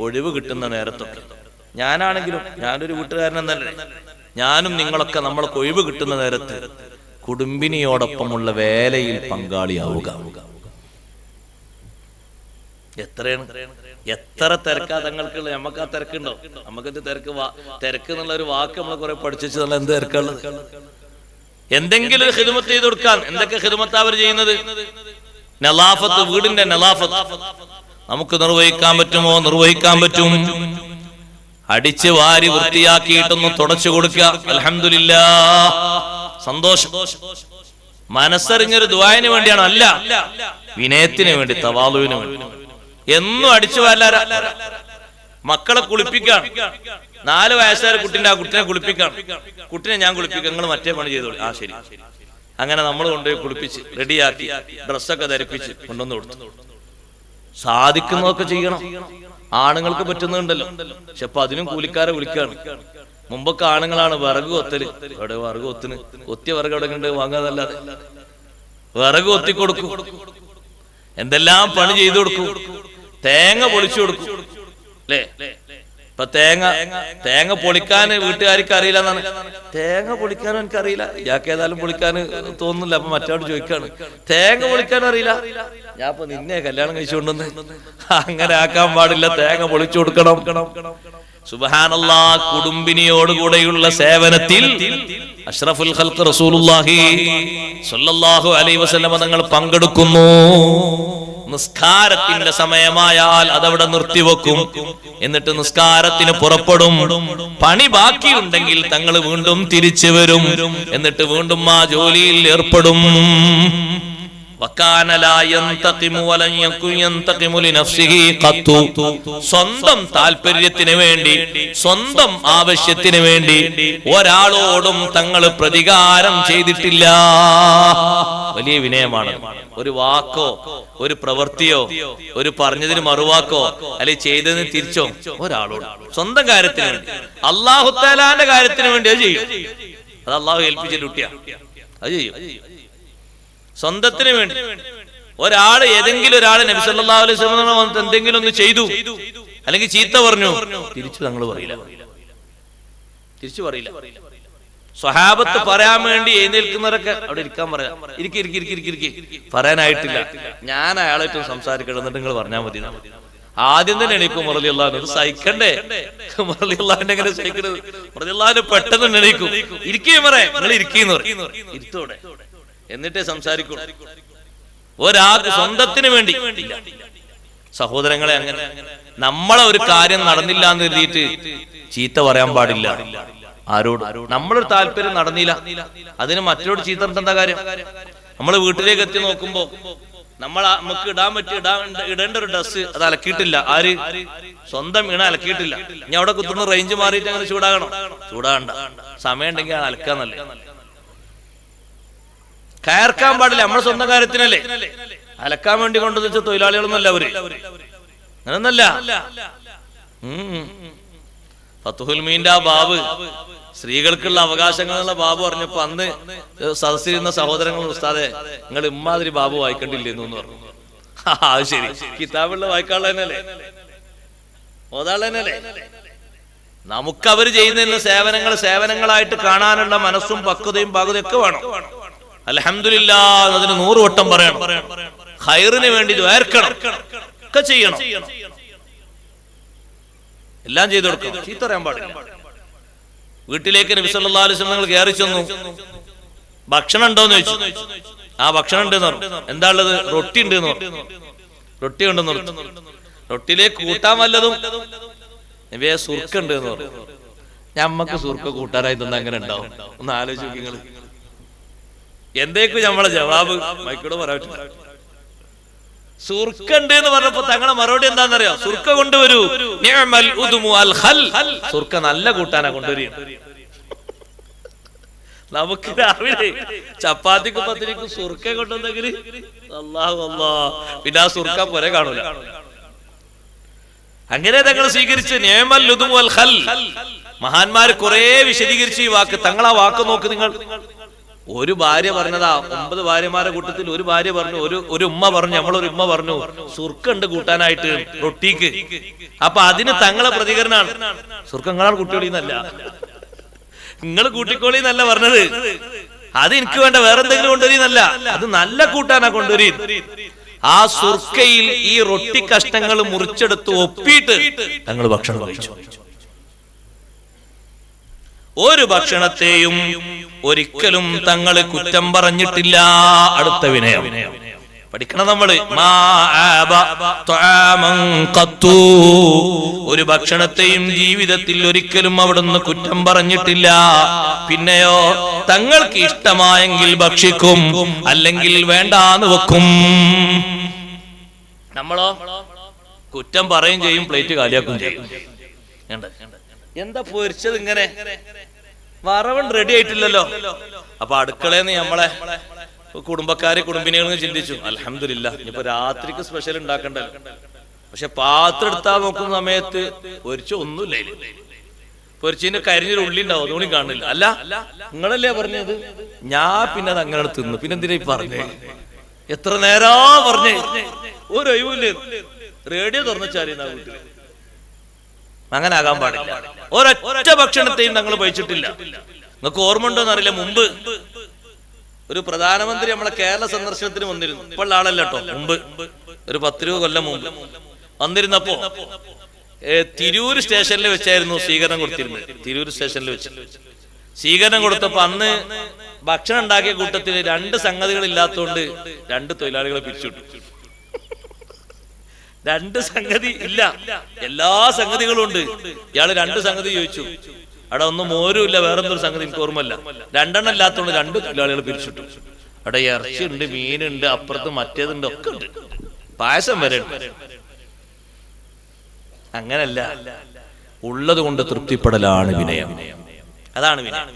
ഒഴിവ് കിട്ടുന്ന നേരത്തൊക്കെ, ഞാനാണെങ്കിലും, ഞാനൊരു വീട്ടുകാരനെന്നല്ലേ, ഞാനും നിങ്ങളൊക്കെ നമ്മൾക്ക് ഒഴിവ് കിട്ടുന്ന നേരത്ത് കുടുംബിനിയോടൊപ്പമുള്ള വേലയിൽ പങ്കാളിയാവുക. എത്ര തിരക്കാ തങ്ങൾക്കുള്ള, നമുക്ക് ആ തിരക്കുണ്ടോ? നമുക്കത് തിരക്ക് എന്നുള്ള ഒരു വാക്ക് നമ്മൾ കുറെ പഠിച്ചു. നല്ല എന്ത് തിരക്കുള്ളത്? എന്തെങ്കിലും ഒരു ഖിദ്മത്ത് ചെയ്ത് കൊടുക്കാൻ. എന്തൊക്കെ ഖിദ്മത്ത് അവർ ചെയ്യുന്നത്? നലാഫത്ത്, വീടിന്റെ നലാഫത്ത് നമുക്ക് നിർവഹിക്കാൻ പറ്റുമോ? നിർവഹിക്കാൻ പറ്റും. അടിച്ച് വാരി വൃത്തിയാക്കിയിട്ടൊന്ന് തുടച്ചു കൊടുക്കുക, അൽഹംദുലില്ലാഹ്, സന്തോഷം. മനസ്സറിഞ്ഞൊരു ദുആന് വേണ്ടിയാണോ? അല്ല, വിനയത്തിന് വേണ്ടി, തവാളുവിന് വേണ്ടി. എന്നും അടിച്ചു വാരാ. മക്കളെ കുളിപ്പിക്കാൻ, 4 വയസ്സുകാർ കുട്ടിന്റെ, ആ കുട്ടിനെ കുളിപ്പിക്കാൻ, കുട്ടിനെ ഞാൻ കുളിപ്പിക്കാം, നിങ്ങൾ മറ്റേ പണി ചെയ്തോളൂ. ആ ശരി. അങ്ങനെ നമ്മൾ കൊണ്ടുപോയി കുളിപ്പിച്ച് റെഡിയാക്കി ഡ്രസ്സൊക്കെ ധരിപ്പിച്ച് കൊണ്ടുവന്ന് കൊടുത്തു. സാധിക്കുന്നതൊക്കെ ചെയ്യണം. ആണുങ്ങൾക്ക് പറ്റുന്നുണ്ടല്ലോ, പക്ഷെ അപ്പൊ അതിനും കൂലിക്കാരെ വിളിക്കാണ്. മുമ്പൊക്കെ ആണുങ്ങളാണ് വിറക് കൊത്തല്. അവിടെ വിറക് കൊത്തിന്, കൊത്തിയ വിറക് അവിടെ കണ്ട് വാങ്ങാതല്ലാതെ വിറക് കൊത്തിക്കൊടുക്കും, എന്തെല്ലാം പണി ചെയ്തു കൊടുക്കും. തേങ്ങ പൊളിച്ചു കൊടുക്കും, അല്ലേ? ഇപ്പൊ തേങ്ങ പൊളിക്കാൻ വീട്ടുകാർക്ക് അറിയില്ല എന്നാണ്. തേങ്ങ പൊളിക്കാനും എനിക്കറിയില്ല. ഇയാൾക്ക് ഏതായാലും പൊളിക്കാൻ തോന്നുന്നില്ല. അപ്പൊ മറ്റോട് ചോദിക്കാണ്, തേങ്ങ പൊളിക്കാൻ അറിയില്ല? ഞാൻ ഇപ്പൊ നിന്നെ കല്യാണം കഴിച്ചുകൊണ്ടെന്ന്. അങ്ങനെ ആക്കാൻ പാടില്ല, തേങ്ങ പൊളിച്ചു കൊടുക്കണം. സുബ്ഹാനല്ലാഹ്, കുടുംബിനിയോടുകൂടെയുള്ള സേവനത്തിൽ അഷ്റഫുൽ ഖൽഖ് റസൂലുള്ളാഹി സ്വല്ലല്ലാഹു അലൈഹി വസല്ലം തങ്ങൾ പങ്കെടുക്കുന്നു. നിസ്കാരത്തിന്റെ സമയമായാൽ അതവിടെ നിർത്തിവെക്കും. എന്നിട്ട് നിസ്കാരത്തിന് പുറപ്പെടും. പണി ബാക്കിയുണ്ടെങ്കിൽ തങ്ങൾ വീണ്ടും തിരിച്ചു വരും. എന്നിട്ട് വീണ്ടും ആ ജോലിയിൽ ഏർപ്പെടും. സ്വന്തം താല്പര്യത്തിന് വേണ്ടി, സ്വന്തം ആവശ്യത്തിന് വേണ്ടി ഒരാളോടും തങ്ങൾ പ്രതികാരം ചെയ്തിട്ടില്ല. വലിയ വിനയമാണ്. ഒരു വാക്കോ ഒരു പ്രവൃത്തിയോ ഒരു പറഞ്ഞതിന് മറുവാക്കോ അല്ലെങ്കിൽ ചെയ്തതിന് തിരിച്ചോ ഒരാളോട് സ്വന്തം കാര്യത്തിന് വേണ്ടി, അല്ലാഹു തആലാന്റെ കാര്യത്തിന് വേണ്ടി അത് ചെയ്യും. അത് അല്ലാഹു ഏൽപ്പിച്ച ഡ്യൂട്ടിയാ, അത് ചെയ്യും. സ്വന്തത്തിന് വേണ്ടി ഒരാള് ഏതെങ്കിലും ഒരാള് നബി സല്ലല്ലാഹു അലൈഹി വസല്ലം വന്നിട്ട് എന്തെങ്കിലും ഒന്ന് ചെയ്തു അല്ലെങ്കിൽ ചീത്ത പറഞ്ഞു, തിരിച്ചു തങ്ങൾ പറയില്ല, തിരിച്ചു പറയില്ല. സ്വഹാബത്ത് പറയാൻ വേണ്ടി എഴുന്നേൽക്കുന്നവരൊക്കെ അവിടെ ഇരിക്കാൻ പറയാം, ഇരിക്കി പറയാനായിട്ടില്ല, ഞാൻ അയാളായിട്ട് സംസാരിക്കണം, എന്നിട്ട് നിങ്ങൾ പറഞ്ഞാൽ മതി. ആദ്യം തന്നെ എണീക്കും റളിയല്ലാഹു അൻഹു. സഹിക്കണ്ടേ റളിയല്ലാഹുവിനെ എങ്ങനെ സഹിക്കുന്നത്? റളിയല്ലാഹു പെട്ടെന്ന് എണീക്കും, ഇരിക്കേ പറയാം, നിങ്ങൾ ഇരിക്കുന്നു ഇരുത്തോടെ, എന്നിട്ടേ സംസാരിക്കൂ. ഒരാൾക്ക് സ്വന്തത്തിന് വേണ്ടി. സഹോദരങ്ങളെ, അങ്ങനെ നമ്മളെ ഒരു കാര്യം നടന്നില്ല എന്ന് കരുതിയിട്ട് ചീത്ത പറയാൻ പാടില്ല ആരോട്. നമ്മളൊരു താല്പര്യം നടന്നില്ല, അതിന് മറ്റൊരു ചീത്ത എന്താ കാര്യം? നമ്മൾ വീട്ടിലേക്ക് എത്തി നോക്കുമ്പോ നമുക്ക് ഇടേണ്ട ഒരു ഡ്രസ് അത് അലക്കിയിട്ടില്ല. ആര്? സ്വന്തം ഇണ അലക്കിയിട്ടില്ല. ഇനി അവിടെ കുത്തുന്ന റേഞ്ച് മാറിയിട്ട് അങ്ങനെ ചൂടാകണം? ചൂടാകണ്ട, സമയം ഉണ്ടെങ്കിൽ അലക്കാന്നല്ലേ. കയർക്കാൻ പാടില്ല, നമ്മുടെ സ്വന്തം കാര്യത്തിനല്ലേ. അലക്കാൻ വേണ്ടി കൊണ്ടുവന്ന് വെച്ച തൊഴിലാളികളൊന്നുമല്ല അവര്, അങ്ങനൊന്നല്ല. ഫത്ഹുൽ മീന്റെ ആ ബാബ്, സ്ത്രീകൾക്കുള്ള അവകാശങ്ങളുള്ള ബാബു പറഞ്ഞപ്പോ അന്ന് സദസ്സിരുന്ന സഹോദരങ്ങൾ, ഉസ്താദെ നിങ്ങൾ ഇമ്മാതിരി ബാബു വായിക്കണ്ടില്ലെന്നു പറഞ്ഞു. അത് ശരി, കിതാബുള്ള വായിക്കാനുള്ളതന്നല്ലേ, ഓതാളന്നല്ലേ. നമുക്ക് അവര് ചെയ്യുന്ന സേവനങ്ങളായിട്ട് കാണാനുള്ള മനസ്സും പക്വതയും പാകതയും ഒക്കെ വേണം. അൽഹംദുലില്ലാഹ് അതിന് 100 വട്ടം പറയണം. ഖൈറിന് വേണ്ടി ദ്വാർക്കണം, ഒക്കെ ചെയ്യണം, എല്ലാം ചെയ്തു കൊടുക്കണം. ചീത്ത പറയാൻ പാടില്ല. വീട്ടിലേക്ക് നബി സല്ലല്ലാഹു അലൈഹി വസല്ലം കയറി ചെന്നു. ഭക്ഷണം ഉണ്ടോന്ന് ചോദിച്ചു. ആ ഭക്ഷണം ഉണ്ടെന്ന് പറഞ്ഞു. എന്താ ഉള്ളത്? റൊട്ടി ഉണ്ട് എന്ന് പറഞ്ഞു. റൊട്ടി ഉണ്ടെന്ന് പറഞ്ഞു. റൊട്ടിയിലേക്ക് കൂട്ടാൻ വല്ലതും? നബിയെ സുർക്ക ഉണ്ട് എന്ന് പറഞ്ഞു. ഞമ്മക്ക് സുർക്ക കൂട്ടാനായി തന്നെ അങ്ങനെ ഉണ്ടാവും? ഒന്ന് ആലോചിച്ച് നോക്കി നിങ്ങൾ. എന്തേക്കും നമ്മളെ ജവാബ് മൈക്കൂടെ പറയാൻ പറ്റില്ല. സുർക്ക ഉണ്ട് എന്ന് പറഞ്ഞപ്പോ തങ്ങളെ മറുപടി എന്താണെന്നറിയോ? സുർക്ക കൊണ്ടുവരൂ, നിഅമൽ ഉദ്മു അൽ ഖൽ. സുർക്ക നല്ല കൂട്ടാനാ കൊണ്ടുവരിക. നമുക്ക് രാവിലെ ചപ്പാത്തിക്കും പത്തിരിക്കും സുർക്ക കൊണ്ടുവന്നെങ്കിൽ അല്ലാഹു അല്ലാഹ്, പിന്നെ ആ സുർക്ക പോരെ കാണൂല. അങ്ങനെ തങ്ങൾ സ്വീകരിച്ച് നിഅമൽ ഉദ്മു അൽ ഖൽ. മഹാന്മാര് കുറെ വിശദീകരിച്ച് ഈ വാക്ക്. തങ്ങൾ ആ വാക്ക് നോക്ക് നിങ്ങൾ. ഒരു ഭാര്യ പറഞ്ഞതാ, 9 ഭാര്യമാരുടെ കൂട്ടത്തിൽ ഒരു ഭാര്യ പറഞ്ഞു, ഒരു ഉമ്മ പറഞ്ഞു, നമ്മളൊരു ഉമ്മ പറഞ്ഞു സുർക്ക ഉണ്ട് കൂട്ടാനായിട്ട് റൊട്ടിക്ക്. അപ്പൊ അതിന് തങ്ങളെ പ്രതികരണമാണ്, സുർക്ക നിങ്ങളാണ് കുട്ടിയോളിന്നല്ല, നിങ്ങൾ കൂട്ടിക്കോളിന്നല്ല പറഞ്ഞത്, അത് എനിക്ക് വേണ്ട വേറെ എന്തെങ്കിലും കൊണ്ടുവരീന്നല്ല, അത് നല്ല കൂട്ടാനാ കൊണ്ടുവരീ. ആ സുർക്കയിൽ ഈ റൊട്ടി കഷ്ണങ്ങൾ മുറിച്ചെടുത്ത് ഒപ്പിയിട്ട് തങ്ങൾ ഭക്ഷണം കഴിച്ചു. ഒരു ഭക്ഷണത്തെയും ഒരിക്കലും തങ്ങള് കുറ്റം പറഞ്ഞിട്ടില്ല. അടുത്ത വിനയം പഠിക്കണം നമ്മള്. ഒരു ഭക്ഷണത്തെയും ജീവിതത്തിൽ ഒരിക്കലും അവിടുന്ന് കുറ്റം പറഞ്ഞിട്ടില്ല. പിന്നെയോ തങ്ങൾക്ക് ഇഷ്ടമായെങ്കിൽ ഭക്ഷിക്കും, അല്ലെങ്കിൽ വേണ്ടാന്ന് വെക്കും. നമ്മളോ കുറ്റം പറയും ചെയ്യും, പ്ലേറ്റ് കാലിയാക്കും ചെയ്യും. എന്താ പൊരിച്ചത് ഇങ്ങനെ, വറവൻ റെഡി ആയിട്ടില്ലല്ലോ. അപ്പൊ അടുക്കളയെന്ന് നമ്മളെ കുടുംബിനികളും ചിന്തിച്ചു, അൽഹംദുലില്ലാഹ് ഇനിയിപ്പോ രാത്രിക്ക് സ്പെഷ്യൽ ഉണ്ടാക്കണ്ടല്ലോ. പക്ഷെ പാത്രം എടുത്താൽ നോക്കുന്ന സമയത്ത് പൊരിച്ച ഒന്നുമില്ല. പൊരിച്ചതിന്റെ കരിഞ്ഞൊരു ഉള്ളി ഉണ്ടാവും, അതുകൊണ്ട് കാണില്ല. അല്ല നിങ്ങളല്ലേ പറഞ്ഞത്? ഞാൻ പിന്നെ അത് അങ്ങനെ തിന്നു. പിന്നെ എന്തിനാ പറഞ്ഞേ? എത്ര നേരാ പറഞ്ഞേ, ഒരു ഒഴിവില്ലേ. റേഡിയോ തുറന്നുവെച്ചാൽ വീട്ടിൽ അങ്ങനെ ആകാൻ പാടില്ല. ഒരൊറ്റ ഭക്ഷണത്തെയും ഞങ്ങൾ കഴിച്ചിട്ടില്ല. നിങ്ങൾക്ക് ഓർമ്മ ഉണ്ടോന്ന് അറിയില്ല, മുമ്പ് ഒരു പ്രധാനമന്ത്രി നമ്മളെ കേരള സന്ദർശനത്തിന് വന്നിരുന്നു. ഇപ്പോൾ ആളല്ല കേട്ടോ, മുമ്പ് ഒരു 10-20 കൊല്ലം മുമ്പ് വന്നിരുന്നപ്പോ തിരൂർ സ്റ്റേഷനിൽ വെച്ചായിരുന്നു സ്വീകരണം കൊടുത്തിരുന്നത്. തിരൂർ സ്റ്റേഷനിൽ വെച്ച് സ്വീകരണം കൊടുത്തപ്പോ അന്ന് ഭക്ഷണം ഉണ്ടാക്കിയ കൂട്ടത്തിൽ 2 സംഗതികൾ ഇല്ലാത്തതുകൊണ്ട് 2 തൊഴിലാളികളെ പിരിച്ചുവിട്ടു. 2 സംഗതി ഇല്ല, എല്ലാ സംഗതികളും ഉണ്ട്. ഇയാള് 2 സംഗതി ചോദിച്ചു. അവിടെ ഒന്നും മോരും ഇല്ല, വേറെന്തൊരു സംഗതി എനിക്ക് ഓർമ്മല്ല. 2 എണ്ണം ഇല്ലാത്തതുകൊണ്ട് 2 തൊഴിലാളികൾ പിരിച്ചിട്ടു. അവിടെ ഇറച്ചി ഉണ്ട്, മീനുണ്ട്, അപ്പുറത്ത് മറ്റേതുണ്ട്, ഒക്കെ ഉണ്ട്, പായസം വരെ ഉണ്ട്. അങ്ങനല്ല, ഉള്ളത് കൊണ്ട് തൃപ്തിപ്പെടലാണ് വിനയം. അതാണ് വിനയം.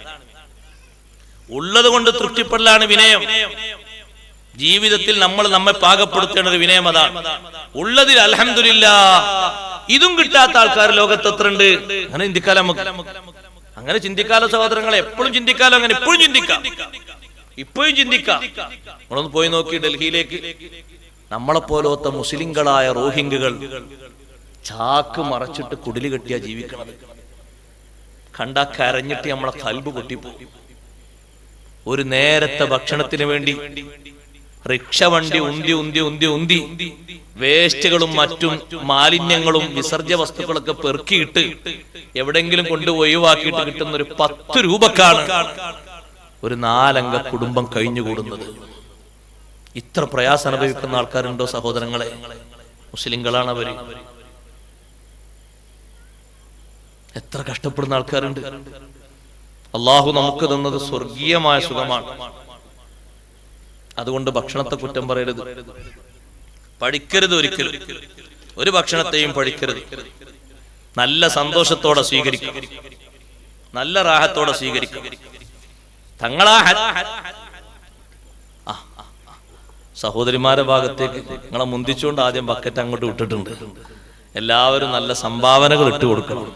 ഉള്ളത് കൊണ്ട് തൃപ്തിപ്പെടലാണ് വിനയം. ജീവിതത്തിൽ നമ്മൾ നമ്മെ പാകപ്പെടുത്തേണ്ട ഒരു വിനയം അതാണ്. ഉള്ളതിൽ അൽഹംദുലില്ലാഹ്, ഇതും കിട്ടാത്ത ആൾക്കാർ ലോകത്ത് എത്ര ഉണ്ട്? അങ്ങനെ ചിന്തിക്കാലോ, അങ്ങനെ ചിന്തിക്കാലോ സഹോദരങ്ങളെ. എപ്പോഴും ചിന്തിക്കാലോ, അങ്ങനെ ഇപ്പോഴും ചിന്തിക്കാം, ഇപ്പോഴും ചിന്തിക്കാം. നമ്മളൊന്ന് പോയി നോക്കി ഡൽഹിയിലേക്ക് നമ്മളെപ്പോലത്തെ മുസ്ലിങ്ങളായ റോഹിംഗ്യകൾ ചാക്ക് മറച്ചിട്ട് കുടില് കെട്ടിയാ ജീവിക്കണത്. കണ്ടാ കരഞ്ഞിട്ട് നമ്മളെ കൽബ് പൊട്ടിപ്പോകും. ഒരു നേരത്തെ ഭക്ഷണത്തിന് വേണ്ടി റിക്ഷ വണ്ടി ഉന്തി ഉന്തി ഉന്തി ഉന്തി വേസ്റ്റുകളും മറ്റും മാലിന്യങ്ങളും വിസർജ്യ വസ്തുക്കളൊക്കെ പെറുക്കിയിട്ട് എവിടെങ്കിലും കൊണ്ടുപോയി ഒഴിവാക്കിയിട്ട് കിട്ടുന്ന ഒരു 10 രൂപക്കാണ് ഒരു 4 അംഗ കുടുംബം കഴിഞ്ഞുകൂടുന്നത്. ഇത്ര പ്രയാസം അനുഭവിക്കുന്ന ആൾക്കാരുണ്ടോ സഹോദരങ്ങളെ? മുസ്ലിങ്ങളാണ് അവര്. എത്ര കഷ്ടപ്പെടുന്ന ആൾക്കാരുണ്ട്. അള്ളാഹു നമുക്ക് തന്നത് സ്വർഗീയമായ സുഖമാണ്. അതുകൊണ്ട് ഭക്ഷണത്തെ കുറ്റം പറയരുത്, പഠിക്കരുത്. ഒരിക്കലും ഒരു ഭക്ഷണത്തെയും പഠിക്കരുത്. നല്ല സന്തോഷത്തോടെ സ്വീകരിക്കും, നല്ല റാഹത്തോടെ സ്വീകരിക്കും. തങ്ങളാ സഹോദരിമാരുടെ ഭാഗത്തേക്ക് നിങ്ങളെ മുന്തിച്ചുകൊണ്ട് ആദ്യം ബക്കറ്റ് അങ്ങോട്ട് വിട്ടിട്ടുണ്ട്. എല്ലാവരും നല്ല സംഭാവനകൾ ഇട്ട് കൊടുക്കണം.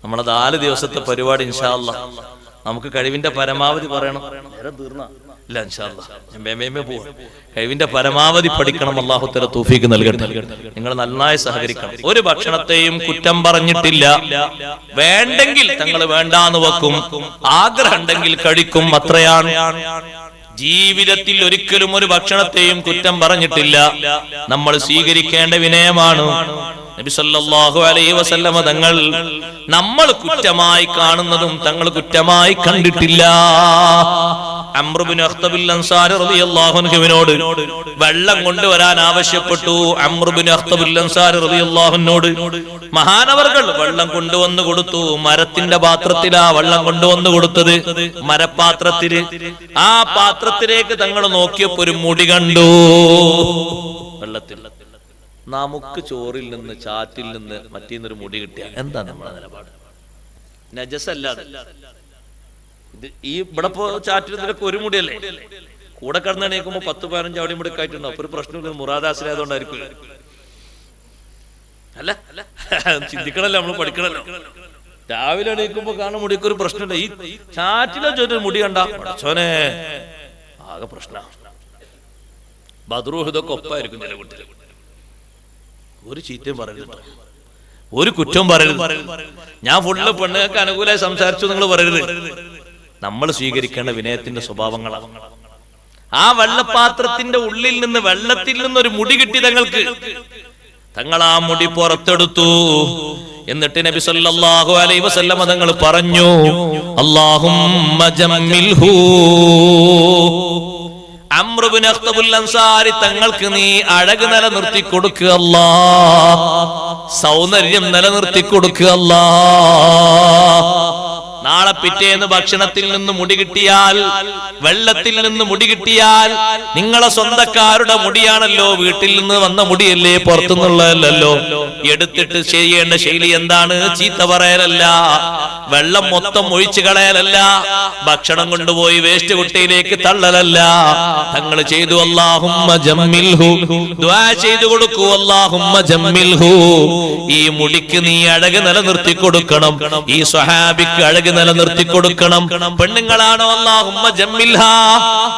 നമ്മളെ 4 ദിവസത്തെ പരിപാടി ഇൻഷാ അല്ലാഹ് നമുക്ക് കഴിവിന്റെ പരമാവധി പറയണം. ഇല്ല ഇൻഷാ അല്ലാഹ് പോവാ. കഴിവിന്റെ പരമാവധി പഠിക്കണം. അല്ലാഹു തആല തൗഫീഖ് നൽകട്ടെ. നിങ്ങൾ നന്നായി സഹകരിക്കണം. ഒരു ഭക്ഷണത്തെയും കുറ്റം പറഞ്ഞിട്ടില്ല. വേണ്ടെങ്കിൽ തങ്ങൾ വേണ്ടാന്ന് വെക്കും, ആഗ്രഹം ഉണ്ടെങ്കിൽ കഴിക്കും, അത്രയാണ്. ജീവിതത്തിൽ ഒരിക്കലും ഒരു ഭക്ഷണത്തെയും കുറ്റം പറഞ്ഞിട്ടില്ല. നമ്മൾ സ്വീകരിക്കേണ്ട വിനയമാണ്. നബി സല്ലല്ലാഹു അലൈഹി വസല്ലമ തങ്ങൾ നമ്മൾ കുറ്റമായി കാണുന്നതും തങ്ങൾ കുറ്റമായി കണ്ടിട്ടില്ല. അംർ ഇബ്നു അഖ്തബിൽ അൻസാരി റളിയല്ലാഹു അൻഹുവിനോട് വെള്ളം കൊണ്ടുവരാൻ ആവശ്യപ്പെട്ടു. അംർ ഇബ്നു അഖ്തബിൽ അൻസാരി റളിയല്ലാഹു അൻഹുവിനോട് മഹാനവർകൾ വെള്ളം കൊണ്ടുവന്നു കൊടുത്തു. മരത്തിന്റെ പാത്രത്തിലാ വെള്ളം കൊണ്ടുവന്നു കൊടുത്തത്, മരപാത്രത്തിൽ. ആ പാത്രത്തിലേക്ക് തങ്ങൾ നോക്കിയപ്പോ ഒരു മുടി കണ്ടു വെള്ളത്തിൽ. നമുക്ക് ചോറിൽ നിന്ന്, ചാറ്റിൽ നിന്ന്, മറ്റേന്നൊരു മുടി കിട്ടിയ എന്താ നമ്മളെ നിലപാട്? നജസല്ല ഇത്. ഈ ഇവിടെ ചാറ്റിൽ നിന്നൊക്കെ ഒരു മുടിയല്ലേ, കൂടെ കിടന്ന് എണീക്കുമ്പോ 10-15 അവിടെ മുടി ആയിട്ടുണ്ടോ? അപ്പൊ ഒരു പ്രശ്നമില്ല, മുറാദാസിലായതുകൊണ്ടായിരിക്കും. അല്ല ചിന്തിക്കണല്ലോ, നമ്മൾ പഠിക്കണല്ലോ. രാവിലെ എണീക്കുമ്പോ കാണുന്ന മുടിക്ക് ഒരു പ്രശ്നമില്ല. ഈ ചാറ്റിലെ ചോദിച്ച മുടി കണ്ട പഠിച്ചോനെ ആകെ പ്രശ്ന. ബദ്രൂഹ് ഒപ്പായിരിക്കും ചില കുട്ടികൾ. ഒരു ചീത്തയും പറയരുത്, ഒരു കുറ്റവും പറയരുത്. ഞാൻ ഫുള്ള് പെണ്ണുങ്ങൾക്ക് അനുകൂലമായി സംസാരിച്ചു നിങ്ങൾ പറയരുത്. നമ്മൾ സ്വീകരിക്കേണ്ട വിനയത്തിന്റെ സ്വഭാവങ്ങളാണ്. ആ വെള്ളപാത്രത്തിന്റെ ഉള്ളിൽ നിന്ന്, വെള്ളത്തിൽ നിന്നൊരു മുടി കിട്ടി തങ്ങൾക്ക്. തങ്ങൾ ആ മുടി പുറത്തെടുത്തു. എന്നിട്ട് നബി സല്ലല്ലാഹു അലൈഹി വസല്ലമ തങ്ങൾ പറഞ്ഞു, അല്ലാഹുമ്മ ജമ്മിൽഹു. അംർ ഇബ്നു അഖ്തബുൽ അൻസാരി തങ്ങൾക്ക് നീ അഴക് നിലനിർത്തി കൊടുക്കുക അല്ലാഹ്, സൗന്ദര്യം നിലനിർത്തി കൊടുക്കുക അല്ലാഹ്. നാളെ പിറ്റേന്ന് ഭക്ഷണത്തിൽ നിന്ന് മുടി കിട്ടിയാൽ, വെള്ളത്തിൽ നിന്ന് മുടി കിട്ടിയാൽ, നിങ്ങളെ സ്വന്തക്കാരുടെ മുടിയാണല്ലോ, വീട്ടിൽ നിന്ന് വന്ന മുടിയല്ലേ, പുറത്തുനിന്നുള്ളതല്ലോ. എടുത്തിട്ട് ചെയ്യേണ്ട ശൈലി എന്താണ്? ചീത്ത പറയലല്ല, വെള്ളം മൊത്തം ഒഴിച്ചു കളയലല്ല, ഭക്ഷണം കൊണ്ടുപോയി വേസ്റ്റ് കുട്ടയിലേക്ക് തള്ളലല്ല. തങ്ങൾ ചെയ്തു അല്ലാഹുമ്മ ജമ്മിൽഹു, ദുആ ചെയ്തു കൊടുക്കൂ, അല്ലാഹുമ്മ ജമ്മിൽഹു. ഈ മുടിക്ക് നീ അഴക് നിലനിർത്തി കൊടുക്കണം, ഈ സ്വഹാബിക്ക് അഴക് നിലനിർത്തി കൊടുക്കണം. പെണ്ണുങ്ങളാണോ അല്ലാഹുമ്മ ജമ്മിൽഹാ,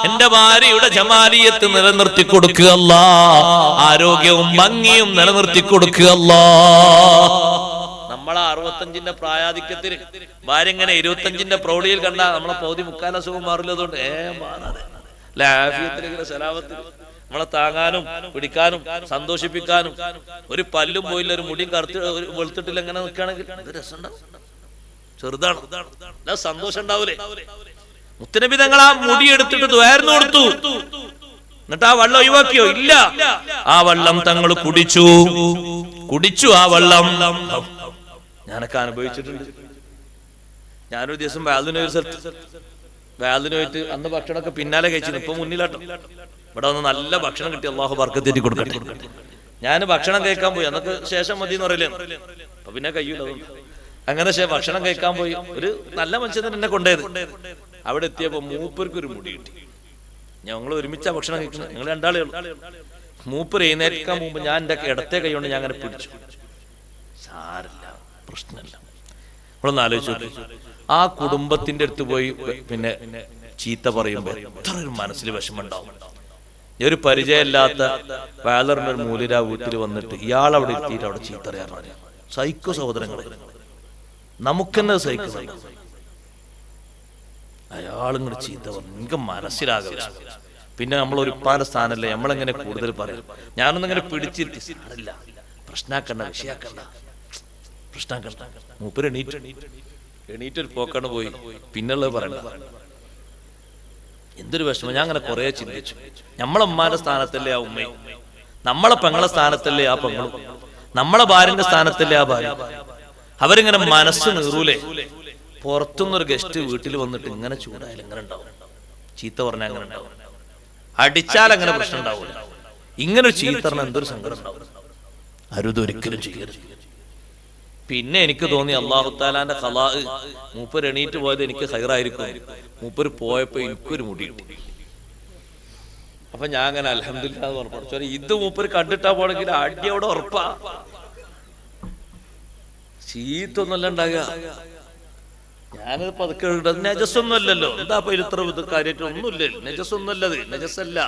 എന്റെ ഭാര്യയുടെ ജമാലിയത്ത് നിലനിർത്തി കൊടുക്കുക അല്ലാഹ്, ആരോഗ്യവും ഭംഗിയും നിലനിർത്തി കൊടുക്കുക അല്ലാഹ്. നമ്മളെ 65ന്റെ പ്രായാധിക്യത്തിന് ഭാര്യ ഇങ്ങനെ 25ന്റെ പ്രൗഢിയിൽ കണ്ട നമ്മളെ പൗതി മുക്കാൽ അസുഖം മാറില്ലതുകൊണ്ട് മാറാതെ നമ്മളെ താങ്ങാനും പിടിക്കാനും സന്തോഷിപ്പിക്കാനും. ഒരു പല്ലും പോയില്ല, ഒരു മുടിയും കറുത്ത് വെളുത്തിട്ടില്ല, എങ്ങനെ നിൽക്കുകയാണെങ്കിൽ രസമുണ്ടാവും. ചെറുതാണ്, സന്തോഷം ഉണ്ടാവൂലേ? മുത്തനബി തങ്ങൾ ആ മുടി എടുത്തിട്ട് ദ്വാരന്ന് കൊടുത്തു. എന്നിട്ട് ആ വെള്ളം ഒഴിവാക്കിയോ? ഇല്ല. ആ വെള്ളം തങ്ങൾ കുടിച്ചു. ആ വെള്ളം ഞാനൊക്കെ അനുഭവിച്ചിട്ടുണ്ട്. ഞാനൊരു ദിവസം വാലിന് പോയിട്ട് അന്ന് ഭക്ഷണമൊക്കെ പിന്നാലെ കഴിച്ചിരുന്നു. ഇപ്പൊ മുന്നിലാട്ടോ. ഇവിടെ വന്ന് നല്ല ഭക്ഷണം കിട്ടി, അള്ളാഹു ബർക്കത്ത് കൊടുക്കട്ടെ. ഞാൻ ഭക്ഷണം കഴിക്കാൻ പോയി. അന്നൊക്കെ ശേഷം മതി എന്ന് പറയില്ലേ, അപ്പൊ പിന്നെ കഴിയൂല. അങ്ങനെ ഭക്ഷണം കഴിക്കാൻ പോയി. ഒരു നല്ല മനുഷ്യൻ എന്നെ കൊണ്ടുപോയത്. അവിടെ എത്തിയപ്പോ മൂപ്പർക്ക് ഒരു മുടി കിട്ടി. ഞങ്ങൾ ഒരുമിച്ചാ ഭക്ഷണം കഴിക്കുന്നത്, ഞങ്ങൾ രണ്ടാളേ ഉള്ളൂ. മൂപ്പർ എഴുന്നേൽക്കാൻ മുമ്പ് ഞാൻ എന്റെ ഇടത്തെ കൈ കൊണ്ട് ഞാൻ അങ്ങനെ പിടിച്ചു. സാരില്ല, പ്രശ്നമില്ല. നമ്മളൊന്ന് ആലോചിച്ചു, ആ കുടുംബത്തിന്റെ അടുത്ത് പോയി പിന്നെ ചീത്ത പറയുമ്പോ എത്ര ഒരു മനസ്സിൽ വിഷമുണ്ടാവും. ഒരു പരിചയമില്ലാത്ത വാലറിന്റെ ഒരു മൂലിര വീട്ടിൽ വന്നിട്ട് ഇയാൾ അവിടെ എത്തിയിട്ട് അവിടെ ചീത്തറിയാറ് സൈക്കോ സഹോദരങ്ങളെ, നമുക്കെന്നെ സൈക്കോ. അയാളിങ്ങോട്ട് ചീത്ത പറഞ്ഞു, എനിക്ക് മനസ്സിലാകില്ല. പിന്നെ നമ്മളൊരു ഉപ്പാന സ്ഥാനല്ലേ, നമ്മളെങ്ങനെ കൂടുതൽ പറയും. ഞാനൊന്നിങ്ങനെ പിടിച്ചിട്ട് സാരമില്ല, പ്രശ്നാക്കണ്ട, വിഷയാക്കണ്ട, പ്രശ്നാക്കണ്ട. മൂപ്പര് എണീറ്റൊരു പോക്കാണ് പോയി. പിന്നുള്ളത് പറയണ്ട. എന്തൊരു വിഷമം. ഞാൻ അങ്ങനെ കുറെ ചിന്തിച്ചു. നമ്മളെ ഉമ്മാന്റെ സ്ഥാനത്തല്ലേ ആ ഉമ്മയും, നമ്മളെ പെങ്ങളെ സ്ഥാനത്തല്ലേ ആ പെങ്ങളും, നമ്മളെ ഭാര്യന്റെ സ്ഥാനത്തല്ലേ ആ ഭാര്യ. അവരിങ്ങനെ മനസ്സ് നീറൂലേ. പുറത്തുനിന്നൊരു ഗസ്റ്റ് വീട്ടിൽ വന്നിട്ട് ഇങ്ങനെ ചൂടായാലും എങ്ങനെ ഉണ്ടാവും, ചീത്ത പറഞ്ഞാൽ അങ്ങനെ ഉണ്ടാവും, അടിച്ചാൽ അങ്ങനെ പ്രശ്നം ഉണ്ടാവില്ല. ഇങ്ങനെ ഒരു ചീത്ത പറഞ്ഞാൽ എന്തൊരു സങ്കടം ഉണ്ടാവും. അരുതൊരിക്കലും ചെയ്യരുത്. പിന്നെ എനിക്ക് തോന്നി അല്ലാഹു തആലാന്റെ ഖലാ, മൂപ്പര് എണീറ്റ് പോയത് എനിക്ക് ഖൈറായിരിക്കും. മൂപ്പര് പോയപ്പോ എനിക്കൊരു മുടി കിട്ടി. അപ്പൊ ഞാൻ അങ്ങനെ അൽഹംദുലില്ലാഹ് എന്ന് പറഞ്ഞു. ഇത് മൂപ്പര് കണ്ടിട്ടാ പോണെങ്കിൽ അടി അവിടെ ഉറപ്പാ. ചീത്തൊന്നുമല്ല ഉണ്ടാകുക. ഞാനത് പതുക്കെ നജസ്സൊന്നും അല്ലല്ലോ. എന്താ ഇപ്പൊ ഇത്ര കാര്യമായിട്ട് ഒന്നുമില്ല. നജസ്സൊന്നുമല്ലത്, നജസ്സല്ല.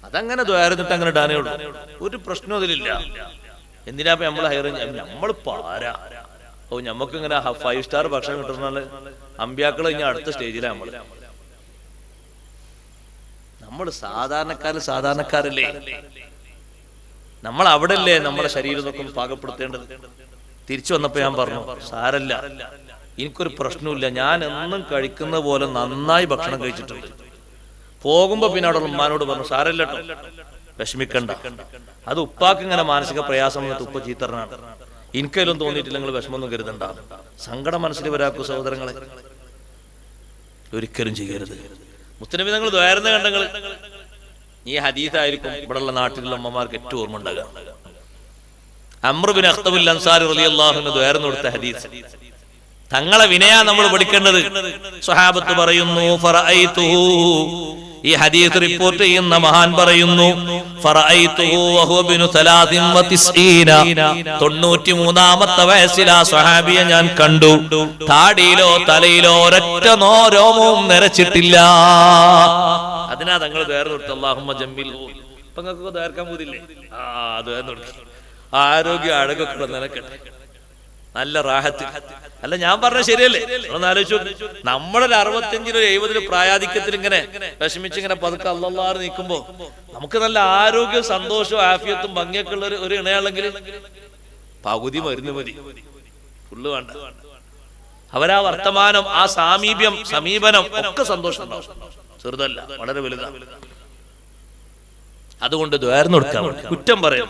അതങ്ങനെ ദ്വാരന്നിട്ട് അങ്ങനെ ഇടാനേ ഉള്ളൂ. ഒരു പ്രശ്നം അതിലില്ല. എന്തിനാ നമ്മള് നമ്മൾ പാരാ. ഓ ഞമ്മക്ക് ഇങ്ങനെ 5 സ്റ്റാർ ഭക്ഷണം കിട്ടുന്നാല് അമ്പ്യാക്കള് ഇനി അടുത്ത സ്റ്റേജിലാണ്. നമ്മള് സാധാരണക്കാരല്ലേ. നമ്മൾ അവിടെ അല്ലേ നമ്മുടെ ശരീരം നോക്കുമ്പോൾ പാകപ്പെടുത്തേണ്ടത്. തിരിച്ചു വന്നപ്പോ ഞാൻ പറഞ്ഞു, സാരല്ല, എനിക്കൊരു പ്രശ്നമില്ല. ഞാൻ എന്നും കഴിക്കുന്ന പോലെ നന്നായി ഭക്ഷണം കഴിച്ചിട്ടുണ്ട്. പോകുമ്പോ പിന്നെ അവിടെ ഉമ്മാനോട് പറഞ്ഞു, സാരല്ല കേട്ടോ, വിഷമിക്കണ്ട. അത് ഉപ്പാക്ക് ഇങ്ങനെ മാനസിക പ്രയാസം വന്നിട്ട് ഉപ്പ ചീത്തറിനാണ്. എനിക്കതിലും തോന്നിയിട്ടില്ല, നിങ്ങൾ വിഷമൊന്നും കരുതണ്ട. സങ്കടം മനസ്സിൽ വരാക്കൂ സഹോദരങ്ങളെ, ഒരിക്കലും ചെയ്യരുത്. മുത്തനബി നിങ്ങൾ ദ്വാരുന്ന കണ്ടങ്ങൾ ഈ ഹദീസായിരിക്കും ഇവിടെയുള്ള നാട്ടിലുള്ള അമ്മമാർക്ക് ഏറ്റവും ഓർമ്മ ഉണ്ടാകുക. അംർ ബിൻ അഖ്തബുൽ അൻസാരി റളിയല്ലാഹു അൻഹു ദ്വാരുന്ന കൊടുത്ത ഹദീസ്. തങ്ങളെ വിനയാ നമ്മൾ പഠിക്കേണ്ടത്. സ്വഹാബത്ത് പറയുന്നു, ഫറഅയ്തുഹു, ഈ ഹദീസ് റിപ്പോർട്ട് ചെയ്യുന്ന മഹാൻ പറയുന്നു, ഫറഅയ്തുഹു വഹുവ ബിനു 93 വയസ്സിൽ ആ സ്വഹാബിയെ ഞാൻ കണ്ടു. താടിയിലോ തലയിലോ ഒരൊറ്റ രോമവും നരച്ചിട്ടില്ല. അതിനാ തങ്ങൾ ദ്വാരന്നിട്ട് അല്ലാഹുമ്മ ജമ്മിൽ. ഇപ്പൊ നിങ്ങൾക്ക് ദ്വാരക്കാൻ പോതില്ലേ? ആരോഗ്യ അഴകൊക്കെ നിലക്കട്ടെ, നല്ല റാഹത്ത്. അല്ല ഞാൻ പറഞ്ഞ ശരിയല്ലേ? ഒന്ന് ആലോചിച്ചു. നമ്മളൊരു 65 70 പ്രായാധിക്യത്തിൽ ഇങ്ങനെ വിഷമിച്ച് ഇങ്ങനെ പതുക്കെ അല്ലാഹ് നിൽക്കുമ്പോ നമുക്ക് നല്ല ആരോഗ്യവും സന്തോഷവും ആഫിയത്തും ഭംഗിയൊക്കെ ഉള്ള ഒരു ഇണയാണെങ്കിൽ പകുതി മരുന്ന് മതി, ഫുള്ള് വേണ്ട. അവരാ വർത്തമാനം, ആ സമീപനം ഒക്കെ സന്തോഷം ഉണ്ടാവും. ചെറുതല്ല, വളരെ വലുതാണ്. അതുകൊണ്ട് ദ്വാരം കൊടുക്കാൻ കുറ്റം പറയും,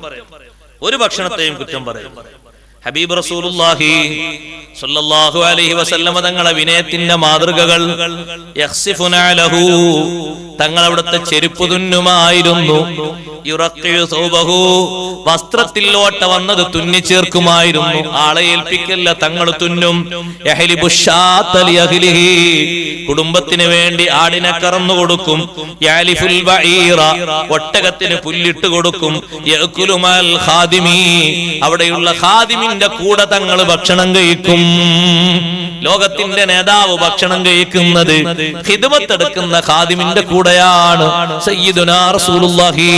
ഒരു ഭക്ഷണത്തെയും കുറ്റം പറയും. ഹബീബ് റസൂലുള്ളാഹി സ്വല്ലല്ലാഹു അലൈഹി വസല്ലമ തങ്ങളെ വിനയത്തിന്റെ മാതൃകകൾ. യഖ്സിഫുനാ ലഹു, തങ്ങൾ അവിടുത്തെ ചെരുപ്പ് തുന്നുമായിരുന്നു. യുറഖിഉ സൗബഹു, വസ്ത്രത്തിൽ ഓട്ട വന്നത് തുന്നിച്ചേർക്കുമായിരുന്നു. ആളെ ഏൽപ്പിക്കല്ല, തങ്ങൾ തുന്നും. യഹ്ലിബു ശാത്ത ലിഅഹ്ലിഹി, കുടുംബത്തിന് വേണ്ടി ആടിനെ കറന്നു കൊടുക്കും. യഅലിഫുൽ ബഈറ, ഒട്ടകത്തിന് പുല്ലിട്ട് കൊടുക്കും. യഅകുലു മൽ ഖാദിമി, അവിടെയുള്ള ഖാദിമിന്റെ കൂടെ തങ്ങൾ ഭക്ഷണം കഴിക്കും. ലോകത്തിന്റെ നേതാവ് ഭക്ഷണം കഴിക്കുന്നത് ഖിദ്മത്ത് എടുക്കുന്ന ഖാദിമിന്റെ കൂടെയാണ്. സയ്യിദുനാ റസൂലുള്ളാഹി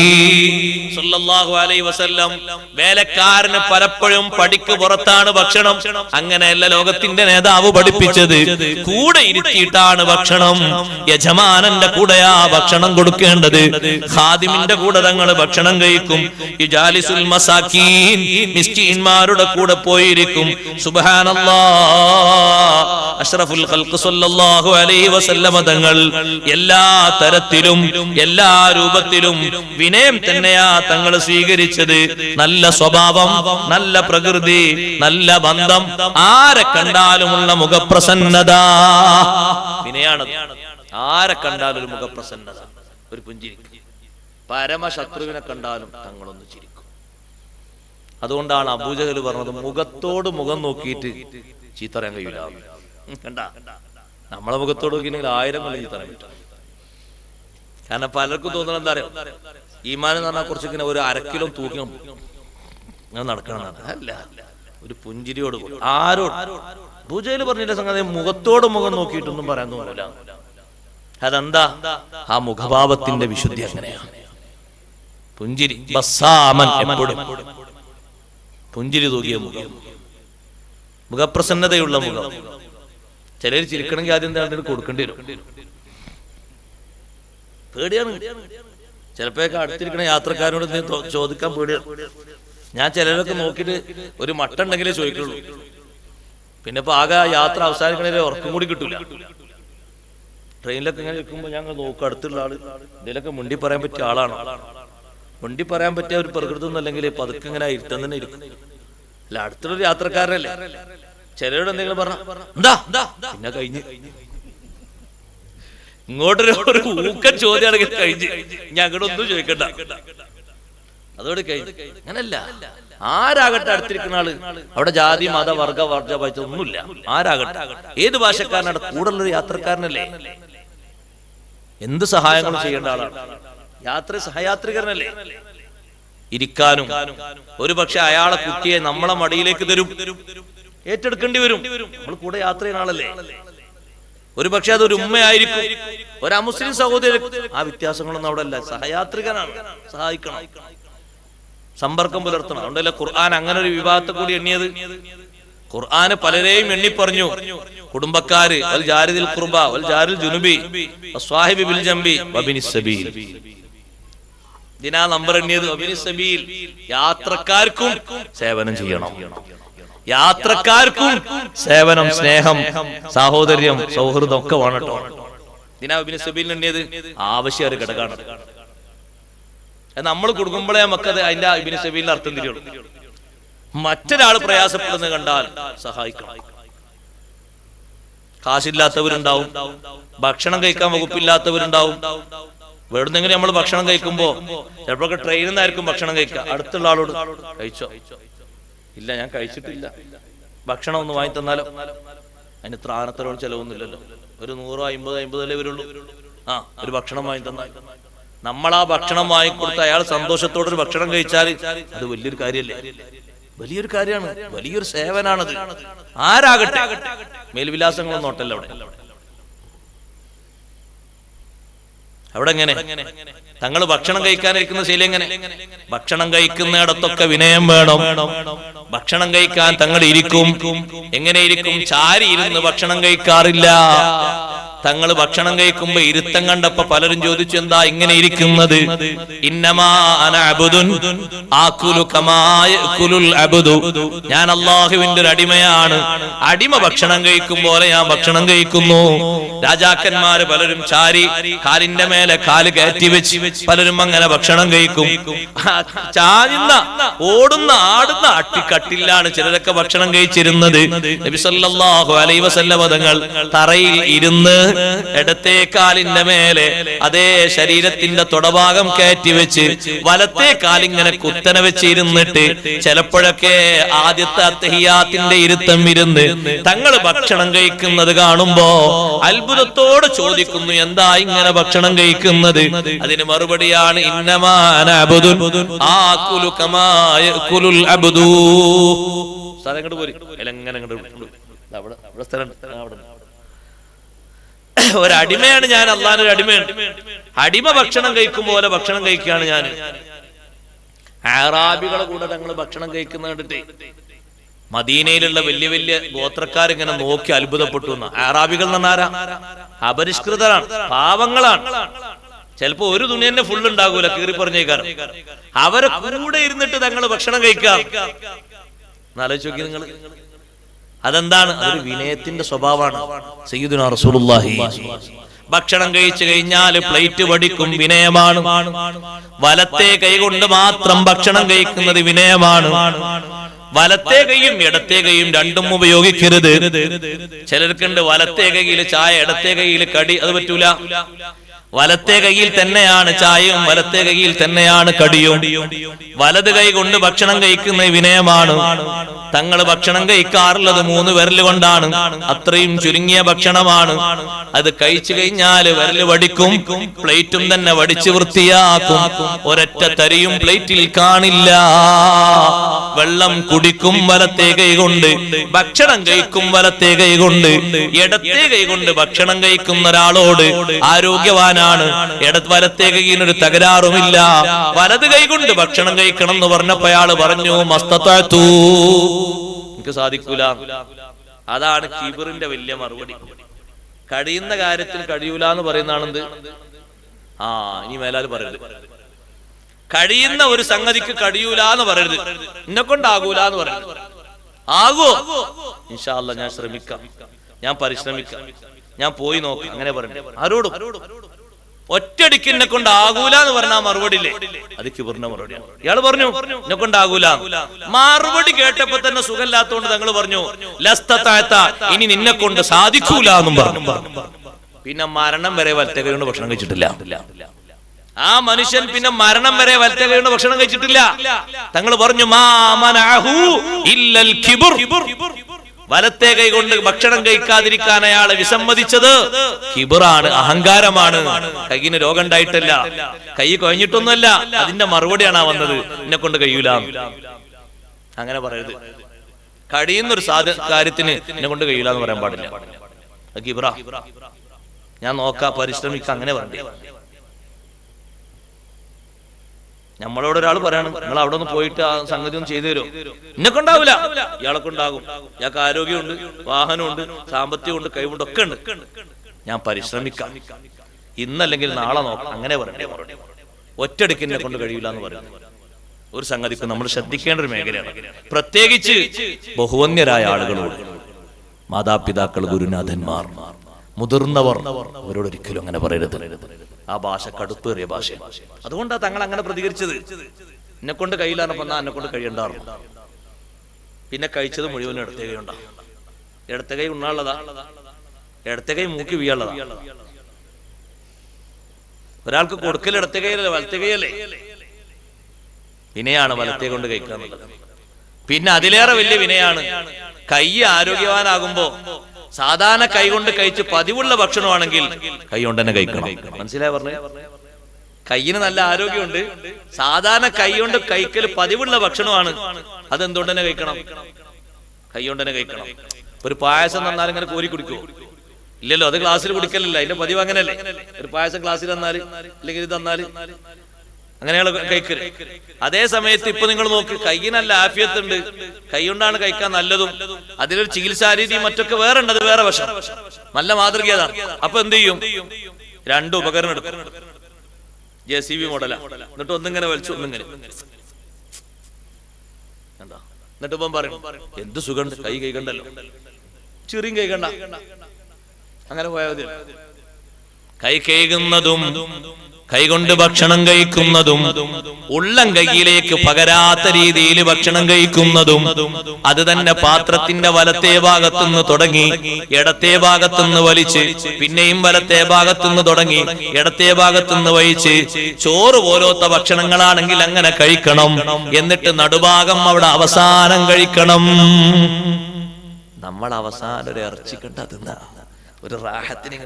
സ്വല്ലല്ലാഹു അലൈഹി വസല്ലം വേലക്കാരന് പലപ്പോഴും പടിക്ക് പുറത്താണ് ഭക്ഷണം. അങ്ങനെയല്ല ലോകത്തിന്റെ നേതാവ് പഠിപ്പിച്ചത്. കൂടെ ഇരുത്തിയിട്ടാണ് ഭക്ഷണം. യജമാനന്റെ കൂടെയാ ഭക്ഷണം കൊടുക്കേണ്ടത്. ഖാദിമിന്റെ കൂടെ തങ്ങൾ ഭക്ഷണം കഴിക്കും. യുജാലിസുൽ മസാക്കീൻ, മിസ്കീന്മാരുടെ കൂടെ പോയിരിക്കും. സുബ്ഹാനല്ലാഹ്, അഷ്റഫുൽ ഖൽഖ് സ്വല്ലല്ലാഹു അലൈഹി വസല്ലമ തങ്ങൾ എല്ലാ തരത്തിലും എല്ലാ രൂപത്തിലും വിനയം തന്നെയാ തങ്ങൾ സ്വീകരിച്ചത്. നല്ല സ്വഭാവം, നല്ല പ്രകൃതി, നല്ല ബന്ധം, ആരെ കണ്ടാലുമുള്ള മുഖപ്രസന്നത. വിനയാണ്. ആരെ കണ്ടാലും ഒരു മുഖപ്രസന്നത, ഒരു പുഞ്ചിരി. പരമശത്രുവിനെ കണ്ടാലും തങ്ങളൊന്ന് ചിരിക്കും. അതുകൊണ്ടാണ് അബൂജഹൽ പറഞ്ഞത്, മുഖത്തോട് മുഖം നോക്കിയിട്ട് ചീത്ത പറയാൻ കഴിയില്ല. കണ്ട, നമ്മളെ മുഖത്തോട് നോക്കിയെങ്കിൽ 1000 കൊല്ലം ചീത്ത പറയാൻ പറ്റും. കാരണം പലർക്കും തോന്നണം എന്താ അറിയാം, ഈമാൻ എന്ന് പറഞ്ഞാൽ കുറച്ച് ഇങ്ങനെ ഒരു 1/2 കിലോ തൂക്കണം അങ്ങനെ നടക്കണം. അല്ല, ഒരു പുഞ്ചിരിയോട് ആരോട്. അബൂജഹൽ പറഞ്ഞില്ല സംഗതി, മുഖത്തോട് മുഖം നോക്കിയിട്ടൊന്നും പറയാൻ തോന്നില്ല. അതെന്താ? ആ മുഖഭാവത്തിന്റെ വിശുദ്ധി അങ്ങനെയാണ്. പുഞ്ചിരി, ബസ്സാമൻ, എപ്പോഴും പുഞ്ചിരി തൂകിയ മുഖം, മുഖപ്രസന്നതയുള്ള മുഖം. ചിലർ ചിരിക്കണമെങ്കിൽ ആദ്യം എന്താ കൊടുക്കേണ്ടി വരും. പേടിയാണ്. ചിലപ്പോഴൊക്കെ അടുത്തിരിക്കണ യാത്രക്കാരോട് ചോദിക്കാൻ പേടിയാണ്. ഞാൻ ചിലരൊക്കെ നോക്കിയിട്ട് ഒരു മട്ട ഉണ്ടെങ്കിലേ ചോദിക്കുള്ളൂ. പിന്നെ ഇപ്പൊ ആകെ യാത്ര അവസാനിക്കണേ ഉറക്കം കൂടി കിട്ടൂല. ട്രെയിനിലൊക്കെ ഇങ്ങനെ ഇരിക്കുമ്പോൾ ഞങ്ങൾ നോക്കും അടുത്തുള്ള ആള് ഇതിലൊക്കെ മുണ്ടി പറയാൻ പറ്റിയ ആളാണോ. മുണ്ടി പറയാൻ പറ്റിയ ഒരു പ്രകൃതം ഒന്നല്ലെങ്കിൽ പതുക്കെ ഇങ്ങനെ ഇരുത്തം തന്നെ ഇരിക്കും. അല്ല, അടുത്തുള്ളൊരു യാത്രക്കാരനല്ലേ. ചിലരോട് എന്തെങ്കിലും പറഞ്ഞ എന്താ പിന്നെ കഴിഞ്ഞ് ഇങ്ങോട്ടൊരു ഊക്കൻ ചോദ്യമാണെങ്കിൽ കഴിഞ്ഞ് ഞാൻ അങ്ങോട്ട് ഒന്നും ചോദിക്കണ്ട, അതോടെ കഴിഞ്ഞ്. അങ്ങനല്ല, ആരാകട്ടെ അടുത്തിരിക്കുന്ന ആള്, അവിടെ ജാതി മത വർഗ വർഗ വായിച്ച ഒന്നുമില്ല. ആരാകട്ടെ, ഏത് ഭാഷക്കാരനാണ്, കൂടുതലൊരു യാത്രക്കാരനല്ലേ, എന്ത് സഹായങ്ങളും ചെയ്യേണ്ട ആളാണ്. സഹയാത്രികരനല്ലേ. ഇരിക്കാനും ഒരു പക്ഷെ അയാളെ കുട്ടിയെ നമ്മളെ മടിയിലേക്ക് തരും, ഏറ്റെടുക്കേണ്ടി വരും. നമ്മൾ കൂടെ യാത്ര ചെയ്യുന്ന ആളല്ലേ. ഒരു പക്ഷെ അതൊരു ഉമ്മയായിരിക്കും, ഒരു അമുസ്ലിം സഹോദരി. ആ വ്യത്യാസങ്ങളൊന്നും അവിടെ അല്ല. സഹയാത്രികനാണ്, സഹായിക്കണം, സമ്പർക്കം പുലർത്തണം. അതുകൊണ്ടല്ലേ ഖുർആൻ അങ്ങനെ ഒരു വിഭാഗത്തെ കൂടി എണ്ണിയത്. ഖുർആന് പലരെയും എണ്ണി പറഞ്ഞു. കുടുംബക്കാര്, വൽ ജാരിദിൽ ഖുർബ വൽ ജാരിൽ ജുനുബി വസ്വാഹിബി ബിൽ ജംബി വബിനിസ് സബീൽ. ഇതിനാ നമ്പർ എണ്ണിയത്. വബിനിസ് സബീൽ, യാത്രക്കാർക്കും സേവനം ചെയ്യണം. യാത്രക്കാർക്കും സേവനം, സ്നേഹം, സാഹോദര്യം, സൗഹൃദം ഒക്കെ വേണം കേട്ടോ. ഇതിനാ വബിനിസ് സബീൽ എണ്ണിയത്. ആവശ്യം ഒരു ഘടകമാണ്. നമ്മൾ കൊടുക്കുമ്പോഴേ നമുക്കത് അതിന്റെ വബിനിസ് സബീലിന്റെ അർത്ഥം തിരിയുള്ളൂ. മറ്റൊരാൾ പ്രയാസപ്പെടുന്നത് കണ്ടാൽ സഹായിക്കണം. കാശില്ലാത്തവരുണ്ടാവും, ഭക്ഷണം കഴിക്കാൻ വകുപ്പില്ലാത്തവരുണ്ടാവും. വേണമെങ്കിലും നമ്മൾ ഭക്ഷണം കഴിക്കുമ്പോ ചിലപ്പോഴൊക്കെ ട്രെയിനിൽ നിന്നായിരിക്കും ഭക്ഷണം കഴിക്കുക. അടുത്തുള്ള ആളോട് കഴിച്ചോ, ഇല്ല ഞാൻ കഴിച്ചിട്ടില്ല, ഭക്ഷണം ഒന്ന് വാങ്ങി തന്നാലോ. അതിന് ത്രാണത്തിനോട് ചെലവൊന്നുമില്ലല്ലോ. ഒരു 100-50 വരുള്ളൂ. ഒരു ഭക്ഷണം വാങ്ങി തന്നാൽ, നമ്മൾ ആ ഭക്ഷണം വാങ്ങിക്കൊടുത്ത് അയാൾ സന്തോഷത്തോടൊരു ഭക്ഷണം കഴിച്ചാൽ അത് വലിയൊരു കാര്യല്ലേ, വലിയൊരു കാര്യമാണ്, വലിയൊരു സേവനാണത്. ആരാകട്ടെ, മേൽവിലാസങ്ങളൊന്നും നോട്ടല്ല അവിടെ എങ്ങനെ തങ്ങൾ ഭക്ഷണം കഴിക്കാനിരിക്കുന്ന ശൈലി എങ്ങനെ? ഭക്ഷണം കഴിക്കുന്നിടത്തൊക്കെ വിനയം വേണം. ഭക്ഷണം കഴിക്കാൻ തങ്ങൾ ഇരിക്കും. എങ്ങനെ ഇരിക്കും? ചാരി ഇരുന്ന് ഭക്ഷണം കഴിക്കാറില്ല. തങ്ങൾ ഭക്ഷണം കഴിക്കുമ്പോ ഇരുത്തം കണ്ടപ്പോ പലരും ചോദിച്ചു, എന്താ ഇങ്ങനെ ഇരിക്കുന്നത്? ഇന്നമാ അന അബ്ദുൻ ആകുലു കമാ യഅകുലുൽ അബ്ദു, ഞാൻ അല്ലാഹുവിന്റെ ഒരു അടിമയാണ്. അടിമ ഭക്ഷണം കഴിക്കും പോലെ ഞാൻ ഭക്ഷണം കഴിക്കുന്നു. രാജാക്കന്മാര് പലരും ചാരി കാലിന്റെ മേലെ കാല് കയറ്റി വെച്ച് പലരും അങ്ങനെ ഭക്ഷണം കഴിക്കും. ചായുന്ന, ഓടുന്ന, ആടുന്ന അട്ടിക്കട്ടിലാണ് ചിലരൊക്കെ ഭക്ഷണം കഴിച്ചിരുന്നത്. നബി സല്ലല്ലാഹു അലൈഹി വസല്ലം തങ്ങൾ തറയിൽ ഇരുന്ന് ഇടത്തെ കാലിന്റെ മേലെ അതേ ശരീരത്തിന്റെ തൊടഭാഗം കയറ്റി വെച്ച് വലത്തെ കാലിങ്ങനെ കുത്തനെ വെച്ച് ഇരുന്നിട്ട് ചിലപ്പോഴൊക്കെ ആദ്യത്തെ അത്തഹിയാത്തിന്റെ ഇരുത്തം ഇരുന്ന് തങ്ങൾ ഭക്ഷണം കഴിക്കുന്നത് കാണുമ്പോ അത്ഭുതത്തോട് ചോദിക്കുന്നു, എന്താ ഇങ്ങനെ ഭക്ഷണം കഴിക്കുന്നത്? അതിന് മറുപടിയാണ് ഇന്നമാ അന അബ്ദുൻ ആകുലു കമാ യഅകുലുൽ അബ്ദു. സ്ഥലങ്ങോട്ട് പോരി, എങ്ങനെ അവിടെ സ്ഥലം, അവിടെ ഒരടിമയാണ് ഞാൻ, അള്ളാഹുവിന്റെ ഒരു അടിമയാണ്. അടിമ ഭക്ഷണം കഴിക്കും പോലെ ഭക്ഷണം കഴിക്കുകയാണ് ഞാൻ. അറാബികളെ കൂടെ തങ്ങൾ ഭക്ഷണം കഴിക്കുന്ന കണ്ടിട്ട് മദീനയിലുള്ള വലിയ വലിയ ഗോത്രക്കാരിങ്ങനെ നോക്കി അത്ഭുതപ്പെട്ടു. അറാബികൾ എന്ന് പറഞ്ഞാൽ അപരിഷ്കൃതരാണ്, പാവങ്ങളാണ്. ചിലപ്പോ ഒരു തുണി തന്നെ ഫുൾ ഉണ്ടാകൂല, കീറി പറഞ്ഞേക്കാരം. അവരെ കൂടെ ഇരുന്നിട്ട് തങ്ങൾ ഭക്ഷണം കഴിക്കാം. ആലോചിച്ച് നോക്കി നിങ്ങൾ. അതെന്താണ്? അതൊരു വിനയത്തിന്റെ സ്വഭാവമാണ്. സയ്യിദുനാ റസൂലുള്ളാഹി ഭക്ഷണം കഴിച്ചു കഴിഞ്ഞാൽ പ്ലേറ്റ് വടിക്കും, വിനയമാണ്. വലത്തെ കൈ കൊണ്ട് മാത്രം ഭക്ഷണം കഴിക്കുന്നത് വിനയമാണ്. വലത്തെ കൈയും ഇടത്തെ കൈയും രണ്ടും ഉപയോഗിക്കരുത്. ചിലർക്കുണ്ട് വലത്തെ കൈയിൽ ചായ, ഇടത്തെ കൈയിൽ കടി, അത് പറ്റൂല. വലത്തെ കൈയിൽ തന്നെയാണ് ചായയും വലത്തെ കൈയിൽ തന്നെയാണ് കടിയും. വലത് കൈ കൊണ്ട് ഭക്ഷണം കഴിക്കുന്ന വിനയമാണ്. തങ്ങൾ ഭക്ഷണം കഴിക്കാറുള്ളത് 3 വിരൽ കൊണ്ടാണ്. അത്രയും ചുരുങ്ങിയ ഭക്ഷണമാണ്. അത് കഴിച്ചു കഴിഞ്ഞാൽ വിരൽ വടിക്കും, പ്ലേറ്റും തന്നെ വടിച്ച് വൃത്തിയാക്കും. ഒരൊറ്റ തരിയും പ്ലേറ്റിൽ കാണില്ല. വെള്ളം കുടിക്കും വലത്തെ കൈ കൊണ്ട്, ഭക്ഷണം കഴിക്കും വലത്തെ കൈ കൊണ്ട്. ഇടത്തെ കൈ കൊണ്ട് ഭക്ഷണം കഴിക്കുന്ന ഒരാളോട്, ആരോഗ്യവാനായ ഭാഗ്യവാനാണ്. വലത്തെ കൈയിനൊരു തകരാറുമില്ല. വലത് കൈ കൊണ്ട് ഭക്ഷണം കഴിക്കണം എന്ന് പറഞ്ഞപ്പോ അയാള് പറഞ്ഞു മസ്തതഅതു, എനിക്ക് സാധിക്കൂല. അതാണ് കിബറിന്റെ വലിയ മറുപടി. കഴിയുന്ന കാര്യത്തിൽ കഴിയൂല എന്ന് പറയുന്നതാണെന്ത്? ഇനി മേലാൽ പറയരുത്. കഴിയുന്ന ഒരു സംഗതിക്ക് കഴിയൂല എന്ന് പറയരുത്. എന്നെ കൊണ്ടാകൂല എന്ന് പറയരുത്. ആകോ ഇൻഷാ അല്ലാഹ്, ഞാൻ ശ്രമിക്കാം, ഞാൻ പരിശ്രമിക്കാം, ഞാൻ പോയി നോക്കാം, അങ്ങനെ പറഞ്ഞു. ആരോടും ഒറ്റടിക്ക് എന്നെ കൊണ്ട് ആകൂല എന്ന് പറഞ്ഞ മറുപടി ഇല്ലേ, അത് കിബറിന്റെ മറുപടിയാണ്. ഇയാള് പറഞ്ഞു എന്നെ കൊണ്ടാകൂല. മറുപടി കേട്ടപ്പോ തന്നെ സുഖമില്ലാത്തോണ്ട് തങ്ങൾ പറഞ്ഞു ലസ്തതഅത, ഇനി നിന്നെ കൊണ്ട് സാധിക്കൂല എന്നും പറഞ്ഞു. പിന്നെ മരണം വരെ വലത്തെ കൈ കൊണ്ട് ഭക്ഷണം കഴിച്ചിട്ടില്ല. ആ മനുഷ്യൻ പിന്നെ മരണം വരെ വലത്തെ കൈ കൊണ്ട് ഭക്ഷണം കഴിച്ചിട്ടില്ല. തങ്ങൾ പറഞ്ഞു മാ മനഅഹു ഇല്ലൽ കിബ്ർ, വലത്തെ കൈ കൊണ്ട് ഭക്ഷണം കഴിക്കാതിരിക്കാൻ അയാളെ വിസമ്മതിച്ചത് കിബറാണ്, അഹങ്കാരമാണ്. കൈയിന് രോഗം ഉണ്ടായിട്ടല്ല, കൈ കഴിഞ്ഞിട്ടൊന്നുമല്ല, അതിന്റെ മറുപടിയാണ് വന്നത്. എന്നെ കൊണ്ട് കഴിയൂല. അങ്ങനെ പറയരുത്. കഴിയുന്നൊരു കാര്യത്തിന് എന്നെ കൊണ്ട് കഴിയൂല എന്ന് പറയാൻ പാടില്ല. കിബറ. ഞാൻ നോക്കാം, പരിശ്രമിക്കാം, അങ്ങനെ പറഞ്ഞു. നമ്മളോട് ഒരാൾ പറയാണ് നിങ്ങൾ അവിടെ ഒന്ന് പോയിട്ട് ആ സംഗതി ഒന്ന് ചെയ്തു തരുമോ? എന്നെ കൊണ്ടാവില്ല. ഇയാളെ കൊണ്ടാകും. ഇയാൾക്ക് ആരോഗ്യമുണ്ട്, വാഹനമുണ്ട്, സാമ്പത്തികമുണ്ട്, കഴിവുണ്ട്, ഒക്കെ ഉണ്ട്. ഞാൻ പരിശ്രമിക്കാം, ഇന്നല്ലെങ്കിൽ നാളെ നോക്കാം, അങ്ങനെ പറഞ്ഞു. ഒറ്റയടിക്ക് എന്നെ കൊണ്ട് കഴിയില്ല എന്ന് പറയുന്നത് ഒരു സംഗതിക്ക് നമ്മൾ ശ്രദ്ധിക്കേണ്ട ഒരു മേഖലയാണ്. പ്രത്യേകിച്ച് ബഹുവന്യരായ ആളുകളോട്, മാതാപിതാക്കൾ, ഗുരുനാഥന്മാർ, മുതിർന്നവർ, അവരോട് ഒരിക്കലും അങ്ങനെ പറയരുത്. ആ ഭാഷ കടുപ്പേറിയ ഭാഷയാണ്. അതുകൊണ്ടാണ് തങ്ങൾ അങ്ങനെ പ്രതികരിച്ചത്. എന്നെ കൊണ്ട് കയ്യിലാണ് പറഞ്ഞാൽ എന്നെ കൊണ്ട് കഴിയണ്ടാറുണ്ട്. പിന്നെ കഴിച്ചത് മുഴുവൻ ഇടത്തെ കൈ ഉണ്ടാവും. ഇടത്തെ കൈ ഉണ്ണാനുള്ളതാ, ഇടത്തെ കൈ മൂക്കി വീഴാനുള്ളതാ. ഒരാൾക്ക് കൊടുക്കൽ ഇടത്തെ കൈയല്ലേ, വലത്തെ കൈയല്ലേ? വിനയാണ് വലത്തെ കൊണ്ട് കഴിക്കാന്നുള്ളത്. പിന്നെ അതിലേറെ വലിയ വിനയാണ് കൈ ആരോഗ്യവാനാകുമ്പോ സാധാരണ കൈ കൊണ്ട് കഴിച്ച് പതിവുള്ള ഭക്ഷണമാണെങ്കിൽ കൈ കൊണ്ട് തന്നെ കഴിക്കണം. മനസ്സിലായി പറഞ്ഞേ? കൈയിന് നല്ല ആരോഗ്യമുണ്ട്, സാധാരണ കൈ കൊണ്ട് കഴിക്കൽ പതിവുള്ള ഭക്ഷണമാണ്, അതെന്തുകൊണ്ട് തന്നെ കഴിക്കണം? കൈ കൊണ്ട് തന്നെ കഴിക്കണം. ഒരു പായസം തന്നാൽ ഇങ്ങനെ കോരി കുടിക്കുമോ? ഇല്ലല്ലോ, അത് ഗ്ലാസ്സിൽ കുടിക്കലല്ല, അതിന്റെ പതിവ് അങ്ങനെയല്ലേ. ഒരു പായസം ഗ്ലാസ്സിൽ തന്നാല് അല്ലെങ്കിൽ ഇത് തന്നാല് അങ്ങനെയാണ് കഴിക്കൽ. അതേ സമയത്ത് ഇപ്പൊ നിങ്ങൾ നോക്ക്, കൈ നല്ല ആഫിയത്തുണ്ട്, കൈ കൊണ്ടാണ് കഴിക്കാൻ നല്ലതും, അതിലൊരു ചികിത്സാ രീതിയും മറ്റൊക്കെ വേറെ ഉണ്ട്, അത് വേറെ വശം, നല്ല മാതൃക അതാണ്. അപ്പൊ എന്ത് ചെയ്യും? രണ്ട് ഉപകരണം എടുക്കും, JCB മോഡലാ, എന്നിട്ട് ഒന്നിങ്ങനെ വലിച്ചു, ഒന്നിങ്ങനെ, എന്താ, എന്നിട്ട് ഇപ്പം പറയും എന്ത് സുഖമുണ്ട്, കൈ കൈകണ്ടല്ലോ, ചെറിയും കൈകണ്ട, അങ്ങനെ പോയാൽ മതി. കൈ കഴുകുന്നതും കൈകൊണ്ട് ഭക്ഷണം കഴിക്കുന്നതും ഉള്ളം കൈയിലേക്ക് പകരാത്ത രീതിയിൽ ഭക്ഷണം കഴിക്കുന്നതും അത് തന്നെ പാത്രത്തിന്റെ വലത്തെ ഭാഗത്തുനിന്ന് തുടങ്ങി ഇടത്തെ ഭാഗത്തുനിന്ന് വലിച്ച് പിന്നെയും വലത്തെ ഭാഗത്തുനിന്ന് തുടങ്ങി ഇടത്തെ ഭാഗത്തുനിന്ന് വലിച്ച് ചോറ് പോലത്തെ ഭക്ഷണങ്ങളാണെങ്കിൽ അങ്ങനെ കഴിക്കണം. എന്നിട്ട് നടുഭാഗം അവിടെ അവസാനം കഴിക്കണം. നമ്മൾ അവസാനം ഒരു ഇറച്ചി കണ്ട തിന്ന ഒരു റാഹത്തിന്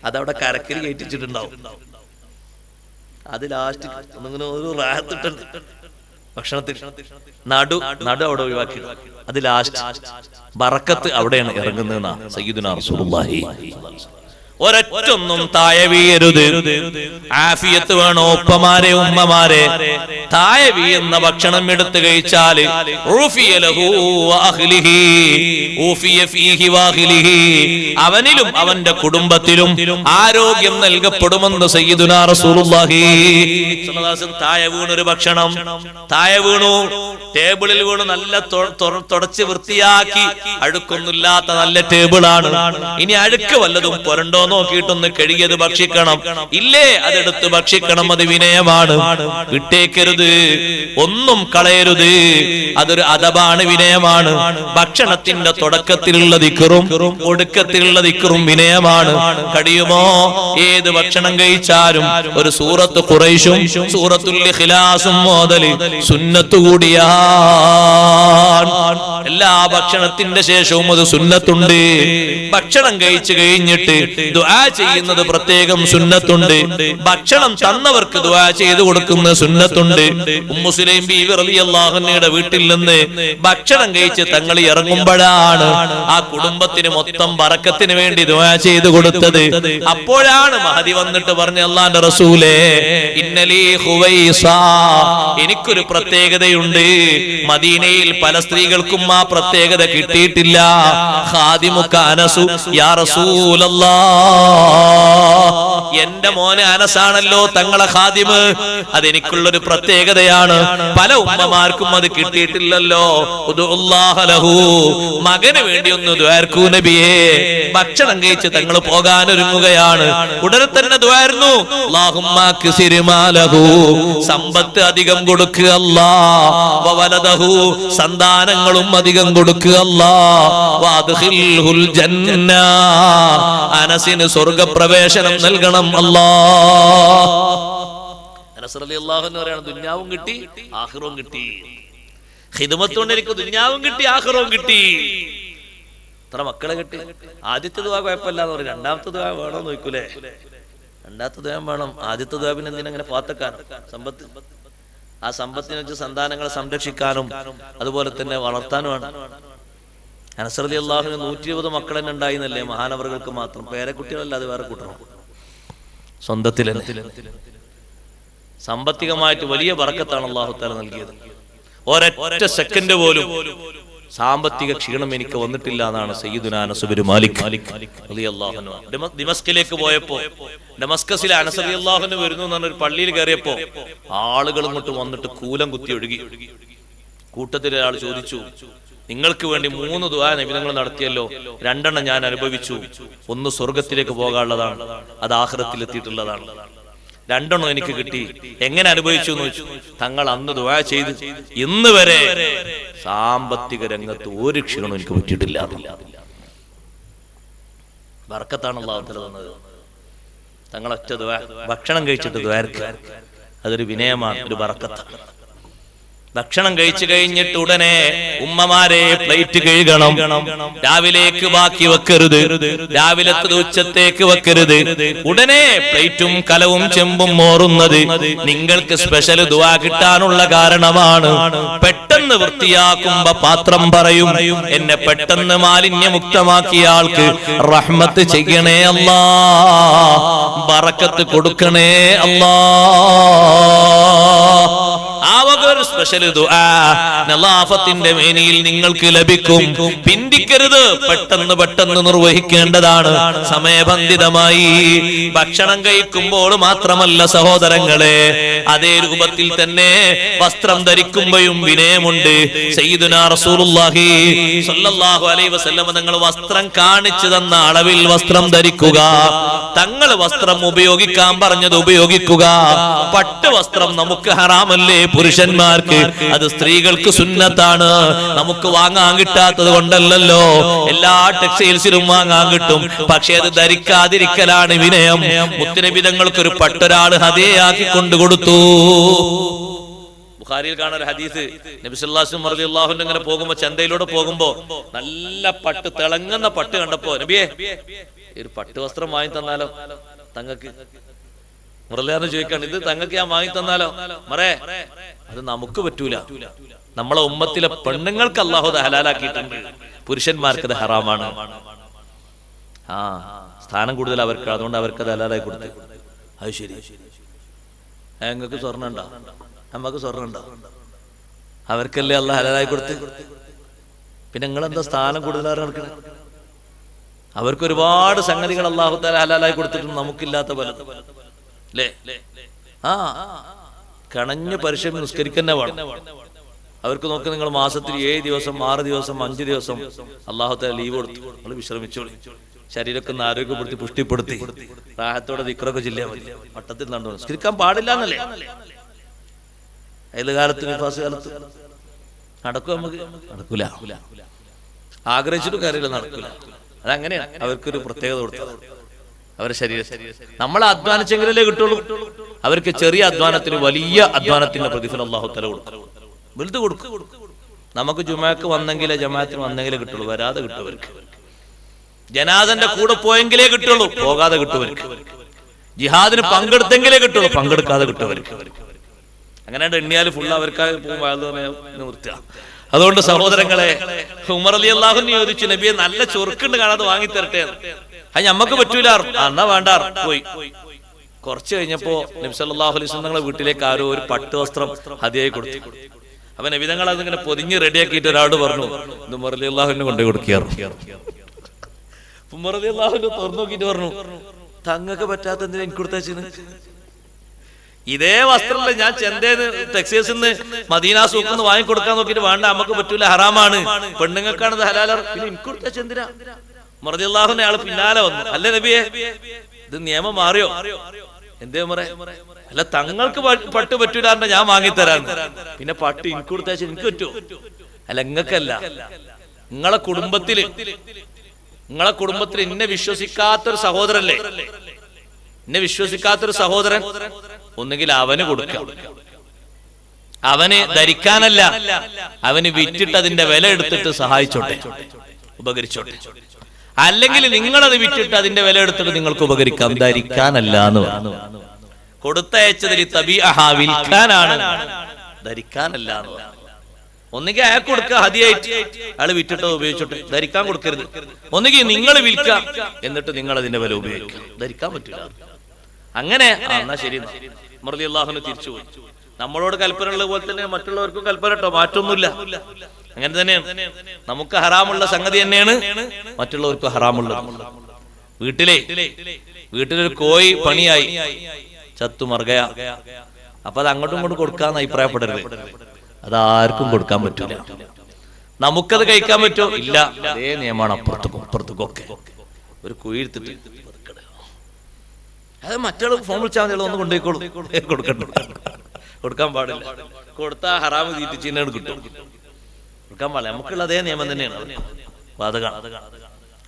അതവിടെ കരക്കരി കയറ്റിച്ചിട്ടുണ്ടാവും, അത് ലാസ്റ്റ് ഒന്നിങ്ങനെ ഒരു റാഹത്തിട്ടുണ്ട് ഭക്ഷണത്തിൽ, നടു അവിടെ ഒഴിവാക്കി, അത് ലാസ്റ്റ് ബറക്കത്ത് അവിടെയാണ് ഇറങ്ങുന്നതെന്നാ സയ്യിദുനാ റസൂലുള്ളാഹി. ഒരൊറ്റൊന്നും താഴെ വീഴരുത്. ആഫിയത്ത് വേണോ ഉപ്പമാരെ ഉമ്മമാരെ? താഴെ വീഴുന്ന ഭക്ഷണം എടുത്തു കഴിച്ചാല് അവനിലും അവന്റെ കുടുംബത്തിലും ആരോഗ്യം നൽകപ്പെടുമെന്ന് സയ്യിദുനാ റസൂലുള്ളാഹി. താഴെ വീണൊരു ഭക്ഷണം, താഴെ വീണു, ടേബിളിൽ വീണു, നല്ല തുടച്ച് വൃത്തിയാക്കി, അഴുക്കൊന്നുമില്ലാത്ത നല്ല ടേബിളാണ്. ഇനി അഴുക്ക് വല്ലതും പുരണ്ടോ നോക്കിയിട്ടൊന്ന് കഴുകിയത് ഭക്ഷിക്കണം. ഇല്ലേ, അതെടുത്ത് ഭക്ഷിക്കണം. അത് വിനയമാണ്. വിട്ടേക്കരുത്, ഒന്നും കളയരുത്. അതൊരു അദബാണ്, വിനയമാണ്. ഭക്ഷണത്തിന്റെ തുടക്കത്തിലുള്ള ദിക്റും ഒടുക്കത്തിലുള്ള ദിക്റും വിനയമാണ്. കഴിയുമോ ഏത് ഭക്ഷണം കഴിച്ചാലും ഒരു സൂറത്ത് ഖുറൈശും സൂറത്തുൽ ഇഖ്ലാസും മോദല് സുന്നത്ത് കൂടിയാണ്. എല്ലാ ഭക്ഷണത്തിന്റെ ശേഷവും അത് സുന്നത്തുണ്ട്. ഭക്ഷണം കഴിച്ചു കഴിഞ്ഞിട്ട് ദുആ ചെയ്യുന്നത് പ്രത്യേകം സുന്നത്തുണ്ട്. ഭക്ഷണം തന്നവർക്ക് ദുആ ചെയ്തു കൊടുക്കുന്ന സുന്നത്തുണ്ട്. ഉമ്മു സുലൈം ബീവി റളിയല്ലാഹു അൻഹയുടെ വീട്ടിൽ നിന്ന് ഭക്ഷണം കഴിച്ച് തങ്ങൾ ഇറങ്ങുമ്പോഴാണ് ആ കുടുംബത്തിന് മൊത്തം ബറക്കത്തിന് വേണ്ടി ദുആ ചെയ്തു കൊടുത്തത്. അപ്പോഴാണ് മഹദി വന്നിട്ട് പറഞ്ഞു, അല്ലാഹുവിന്റെ റസൂലേ, ഇന്നലീ ഖുവൈസ, എനിക്കൊരു പ്രത്യേകതയുണ്ട്. മദീനയിൽ പല സ്ത്രീകൾക്കും ആ പ്രത്യേകത കിട്ടിയിട്ടില്ല. ഖാദിമുക അനസു യാ റസൂലല്ലാഹ്, എന്റെ മോനെ അനസാണല്ലോ തങ്ങളെ ഖാദിമ്, അതെനിക്കുള്ളൊരു പ്രത്യേകതയാണ്. പല ഉമ്മമാർക്കും അത് കിട്ടിയിട്ടില്ലല്ലോ. ഉദുല്ലാഹ ലഹു, മകന് വേണ്ടി ഒന്ന് ദുആർക്കൂ നബിയേ. ഭക്ഷണം കഴിച്ച് തങ്ങൾ പോകാനൊരുങ്ങുകയാണ്. ഉടനെ തന്നെ ദുആർന്നു, അല്ലാഹുമ്മ ക്സിർ മാലഹു, സമ്പത്ത് അധികം കൊടുക്കുക അല്ലാഹ്, വവലദഹു, സന്താനങ്ങളും അധികം കൊടുക്കുക അല്ലാഹ്, വഅദ്ഖിൽഹുൽ ജന്ന, അനസിന് സ്വർഗ്ഗപ്രവേശനം നൽകണം അല്ലാഹ്. അനസ് റളിയല്ലാഹു അൻഹു പറയാണ്, ദുനിയാവും കിട്ടി ആഖിറവും കിട്ടി. ഖിദ്മത്ത് കൊണ്ട് എനിക്ക് ദുനിയാവും കിട്ടി ആഖിറവും കിട്ടി. എത്ര മക്കളെ കിട്ടി. ആദ്യത്തെ ദുആ കുഴപ്പമില്ല എന്ന് പറയും, രണ്ടാമത്തെ ദുആ വേണമെന്ന് നോക്കൂലേ. രണ്ടാമത്തെ ദുആ വേണം. ആദ്യത്തെ ദുആ പിന്നെ എന്തിനങ്ങനെ പാത്തക്കാനും സമ്പത്ത്, ആ സമ്പത്തിനെ വെച്ച് സന്താനങ്ങളെ സംരക്ഷിക്കാനും അതുപോലെ തന്നെ വളർത്താനുമാണ്. അനസ് റളിയല്ലാഹു അൻഹു 120 മക്കൾ തന്നെ ഉണ്ടായിരുന്നല്ലേ, മഹാനവറുകൾക്ക് മാത്രം. പേരക്കുട്ടികളല്ലാതെ വേറെ കൂട്ടണം. സ്വന്തത്തിൽ സാമ്പത്തികമായിട്ട് വലിയ ബറക്കത്താണ് അല്ലാഹു തആല നൽകിയത്. ഒരൊറ്റ സെക്കൻഡ് പോലും സാമ്പത്തിക ക്ഷീണം എനിക്ക് വന്നിട്ടില്ല എന്നാണ് സയ്യിദുനാ അനസ് ബിൻ മാലിക് റളിയല്ലാഹു അൻഹു. ദമസ്കിലേക്ക് പോയപ്പോ, ഡമസ്കസിലെ അനസ് റളിയല്ലാഹു അൻഹു വരുന്നു എന്ന് പറഞ്ഞൊരു പള്ളിയിൽ കയറിയപ്പോ ആളുകൾ ഇങ്ങോട്ട് വന്നിട്ട് കൂലം കുത്തി ഒഴുകി. കൂട്ടത്തിൽ ഒരാൾ ചോദിച്ചു, നിങ്ങൾക്ക് വേണ്ടി 3 ദുആ നബി തങ്ങൾ നടത്തിയല്ലോ, 2 ഞാൻ അനുഭവിച്ചു. ഒന്ന് സ്വർഗത്തിലേക്ക് പോകാനുള്ളതാണ്, അത് ആഖിറത്തിൽ എത്തിയിട്ടുള്ളതാണ്. 2 എനിക്ക് കിട്ടി. എങ്ങനെ അനുഭവിച്ചു എന്ന് ചോദിച്ചു. തങ്ങൾ അന്ന് ദുആ ചെയ്ത് ഇന്ന് വരെ സാമ്പത്തിക രംഗത്ത് ഒരു ക്ഷീണം എനിക്ക് പറ്റിയിട്ടില്ല. ബർക്കത്താണ് അല്ലാഹു തആല തന്നത്. തങ്ങൾ ഒറ്റ ദുആ, ഭക്ഷണം കഴിച്ചിട്ട് ദുആർക്ക്, അതൊരു വിനയമാണ്, ഒരു ബർക്കത്താണ്. ഭക്ഷണം കഴിച്ചു കഴിഞ്ഞിട്ട് ഉടനെ ഉമ്മമാരെ പ്ലേറ്റ് കഴുകണം. രാവിലേക്ക് ബാക്കി വെക്കരുത്, രാവിലത്തെ ഉച്ചത്തേക്ക് വെക്കരുത്. ഉടനെ പ്ലേറ്റും കലവും ചെമ്പും മോറുന്നത് നിങ്ങൾക്ക് സ്പെഷ്യൽ ദുആ കിട്ടാനുള്ള കാരണമാണ്. പെട്ടെന്ന് വൃത്തിയാക്കുമ്പോ പാത്രം പറയും, എന്നെ പെട്ടെന്ന് മാലിന്യമുക്തമാക്കിയ ആൾക്ക് റഹ്മത്ത് ചെയ്യണേ അല്ലാഹ്, ബറക്കത്ത് കൊടുക്കണേ അല്ലാഹ്. ആ വക ഒരു സ്പെഷ്യൽ ദുആ നളാഫത്തിന്റെ മേനിയിൽ നിങ്ങൾക്ക് ലഭിക്കും. പിന്തിക്കരുത്, പെട്ടെന്ന് നിർവഹിക്കേണ്ടതാണ് സമയബന്ധിതമായി. ഭക്ഷണം കഴിക്കുമ്പോൾ മാത്രമല്ല സഹോദരങ്ങളെ, അതേ രൂപത്തിൽ തന്നെ വസ്ത്രം ധരിക്കുമ്പോഴും വിനയമുണ്ട്. സയ്യിദുനാ റസൂലുള്ളാഹി സ്വല്ലല്ലാഹു അലൈഹി വസല്ലം തങ്ങൾ വസ്ത്രം കാണിച്ചു തന്ന അളവിൽ വസ്ത്രം ധരിക്കുക. തങ്ങൾ വസ്ത്രം ഉപയോഗിക്കാൻ പറഞ്ഞത് ഉപയോഗിക്കുക. പട്ട് വസ്ത്രം നമുക്ക് ഹറാമല്ലേ പുരുഷന്മാർക്ക്, അത് സ്ത്രീകൾക്ക് സുന്നത്താണ്. നമുക്ക് വാങ്ങാൻ കിട്ടാത്തത് കൊണ്ടല്ലല്ലോ, എല്ലാ ടെക്സ്റ്റൈൽസിലും വാങ്ങാൻ കിട്ടും. പക്ഷെ അത് ധരിക്കാതിരിക്കലാണ് വിനയം. മുത്തുനബി തങ്ങൾക്ക് ഒരു പട്ടൊരാൾ ഹദിയയാക്കി കൊണ്ടു കൊടുത്തു. ബുഖാരിയിൽ കാണുന്ന ഒരു ഹദീസ്, നബി സല്ലല്ലാഹു അലൈഹി വസല്ലം റളിയല്ലാഹു അൻഹു ഇങ്ങനെ പോകുമ്പോ, ചന്തയിലൂടെ പോകുമ്പോ നല്ല പട്ട്, തിളങ്ങുന്ന പട്ട് കണ്ടപ്പോ, നബിയേ ഒരു പട്ട് വസ്ത്രം വാങ്ങി തന്നാലോ തങ്ങൾക്ക്? മുറലിയാന്ന് ചോദിക്കാണ്, ഇത് തങ്ങൾക്ക് ഞാൻ വാങ്ങി തന്നാലോ? മറേ, അത് നമുക്ക് പറ്റൂല. നമ്മളെ ഉമ്മത്തിലെ പെണ്ണുങ്ങൾക്ക് അല്ലാഹു ഹലാലാക്കിയിട്ടുണ്ട്, പുരുഷന്മാർക്ക് അത് ഹറാമാണ്. ആ സ്ഥാനം കൂടുതൽ അവർക്ക്, അതുകൊണ്ട് അവർക്ക് അത് ഹലാലായി കൊടുത്തു. അത് ശരി, ഞങ്ങൾക്ക് സ്വർണ്ണം ഉണ്ടോ? നമുക്ക് സ്വർണ്ണം ഉണ്ടോ? അവർക്കല്ലേ അല്ലാഹു ഹലാലായി കൊടുത്ത്. പിന്നെ നിങ്ങളെന്താ സ്ഥാനം കൂടുതലാണ് നടക്കുന്നത്? അവർക്ക് ഒരുപാട് സംഗതികൾ അല്ലാഹു തആല ഹലാലായി കൊടുത്തിട്ടുണ്ട്, നമുക്കില്ലാത്ത പലതും അല്ലേ? ആ കണഞ്ഞ് പരിശീലനം നിസ്കരിക്കന്നെ വേണം. അവർക്ക് നോക്ക്, നിങ്ങൾ മാസത്തിൽ 7 ദിവസം 6 ദിവസം 5 ദിവസം അല്ലാഹു തആല ലീവ് കൊടുത്തു. നമ്മൾ വിശ്രമിച്ചോളി, ശരീരമൊക്കെ ഒന്ന് ആരോഗ്യപ്പെടുത്തി പുഷ്ടിപ്പെടുത്തി റാഹത്തോടെ ദിക്റൊക്കെ ചൊല്ലിയാൽ മതി. വട്ടത്തിൽ നടന്നു നിസ്കരിക്കാൻ പാടില്ല എന്നല്ലേ? ഏത് കാലത്ത്, നിഫാസ് കാലത്ത് നടക്കും? നമുക്ക് നടക്കൂല. ആഗ്രഹിച്ചിട്ട് കാര്യമില്ല, നടക്കൂല. അതങ്ങനെയാണ്. അവർക്കൊരു പ്രത്യേകത കൊടുത്തത് അവരുടെ ശരീരത്തിൽ. നമ്മളെ അധ്വാനിച്ചെങ്കിലല്ലേ കിട്ടുള്ളൂ. അവർക്ക് ചെറിയ അധ്വാനത്തിന് വലിയ അധ്വാനത്തിന്റെ പ്രതിഫലം അല്ലാഹു തആല കൊടുക്കും, വലുത് കൊടുക്കും. നമുക്ക് ജുമാക്ക് വന്നെങ്കിലേ, ജമാഅത്തിന് വന്നെങ്കിലേ കിട്ടുള്ളൂ, വരാതെ കിട്ടും അവർക്ക്. ജനാസന്റെ കൂടെ പോയെങ്കിലേ കിട്ടുള്ളൂ, പോകാതെ കിട്ടുവർക്ക്. ജിഹാദിന് പങ്കെടുത്തെങ്കിലേ കിട്ടുള്ളൂ, പങ്കെടുക്കാതെ കിട്ടുവർക്ക്. അങ്ങനെ എണ്ണിയാൽ ഫുള്ള് അവർക്കായി നിർത്തുക. അതുകൊണ്ട് സഹോദരങ്ങളെ, ഉമർ റളിയല്ലാഹു അൻഹു ചോദിച്ചു, നബിയെ നല്ല ചൊറുക്കുണ്ട് കാണാതെ വാങ്ങിത്തരട്ടെ. അത് ഞമ്മക്ക് പറ്റൂല, എന്നാ വേണ്ട പോയി. കുറച്ച് കഴിഞ്ഞപ്പോ നബി സല്ലല്ലാഹു അലൈഹി വസല്ലം തങ്ങളുടെ വീട്ടിലേക്ക് ആരോ ഒരു പട്ടുവസ്ത്രം ഹദിയായി കൊടുത്തു. അപ്പൊ നബി തങ്ങൾ അതിങ്ങനെ പൊതിഞ്ഞ് റെഡിയാക്കിയിട്ട് ഒരാളോട് പറഞ്ഞു, ഇത് ഉമർ റളിയല്ലാഹു അൻഹു കൊണ്ടുപോയി കൊടുക്കാറ്. ഉമർ റളിയല്ലാഹു അൻഹു തുറന്നു നോക്കിയിട്ട് പറഞ്ഞു, തങ്ങൾക്ക് പറ്റാത്ത എന്തിനാ എനിക്ക് കൊടുത്തേച്ചിന്? ഇതേ വസ്ത്രമല്ലേ ഞാൻ ചെന്തേന്ന് ടെക്സൈസിന്ന് മദീന സൂക്കിന്ന് വാങ്ങിക്കൊടുക്കാൻ നോക്കിയിട്ട് വേണ്ട, നമുക്ക് പറ്റൂല, ഹറാമാണ്, പെണ്ണുങ്ങൾക്കാണ് ഹലാല, പിന്നെ എനിക്ക് കൊടുത്തേച്ച് എന്തിനാ? ഉമർ റളിയല്ലാഹു അൻഹു അയാൾ പിന്നാലെ വന്നു, അല്ലേ നബിയെ ഇത് നിയമം മാറിയോ? എന്തേ ഉമറേ? അല്ല തങ്ങൾക്ക് പട്ട് പറ്റൂല, ഞാൻ വാങ്ങിത്തരാന്ന്. പിന്നെ പട്ട് എനിക്ക് കൊടുത്തേച്ച് എനിക്ക് പറ്റുമോ? അല്ല നിങ്ങൾക്കല്ല, നിങ്ങളെ കുടുംബത്തില് എന്നെ വിശ്വസിക്കാത്തൊരു സഹോദരല്ലേ, എന്നെ വിശ്വസിക്കാത്തൊരു സഹോദരൻ, ഒന്നുകിൽ അവന് കൊടുക്കാം, അവന് ധരിക്കാനല്ല, അവന് വിറ്റിട്ട് അതിന്റെ വില എടുത്തിട്ട് സഹായിച്ചോട്ടെ, ഉപകരിച്ചോട്ടെ. അല്ലെങ്കിൽ നിങ്ങളത് വിറ്റിട്ട് അതിന്റെ വില എടുത്തിട്ട് നിങ്ങൾക്ക് ഉപകരിക്കാം, ധരിക്കാനല്ല എന്ന് പറഞ്ഞു. കൊടുത്തയച്ചതിൽ വിൽക്കാനാണ്, ധരിക്കാനല്ല എന്ന് പറഞ്ഞു. ഒന്നുകിൽ അയാൾക്ക് കൊടുക്കുക ഹദിയായിട്ട്, അയാൾ വിറ്റിട്ടോ ഉപയോഗിച്ചോട്ടെ, ധരിക്കാൻ കൊടുക്കരുത്. ഒന്നുകിൽ നിങ്ങൾ വിൽക്കാം, എന്നിട്ട് നിങ്ങൾ അതിന്റെ വില ഉപയോഗിക്കാം, ധരിക്കാൻ പറ്റില്ല. അങ്ങനെ എന്നാ ശരി, ഉമർ റളിയല്ലാഹു അൻഹു തിരിച്ചുപോയി. നമ്മളോട് കൽപ്പന ഉള്ളത് പോലെ തന്നെ മറ്റുള്ളവർക്കും കൽപ്പന കേട്ടോ, മാറ്റൊന്നുമില്ല. അങ്ങനെ തന്നെയാണ്, നമുക്ക് ഹറാമുള്ള സംഗതി തന്നെയാണ് മറ്റുള്ളവർക്ക് ഹറാമുള്ളത്. വീട്ടിലൊരു കോഴി പണിയായി ചത്തു മറുകയാ, അപ്പൊ അത് അങ്ങോട്ടും ഇങ്ങോട്ടും കൊടുക്കാന്ന് അഭിപ്രായപ്പെടരുത്. അതാർക്കും കൊടുക്കാൻ പറ്റൂല. നമുക്കത് കഴിക്കാൻ പറ്റുമോ? ഇല്ല. അതേ നിയമമാണ് അപ്പുറത്തും ഒക്കെ. ഒരു കുഴി എടുത്തിട്ട് അത് മറ്റുള്ള ഫോൺ വിളിച്ചാൽ മതി, ഒന്ന് കൊണ്ടുപോയിക്കോളൂ, കൊടുക്കാൻ പാടില്ല. കൊടുത്താ ഹറാമ് തീറ്റിച്ചിട്ട് കിട്ടും, കൊടുക്കാൻ പാടില്ല. നമുക്കുള്ള അതേ നിയമം തന്നെയാണ്, ബാധകമാണ്.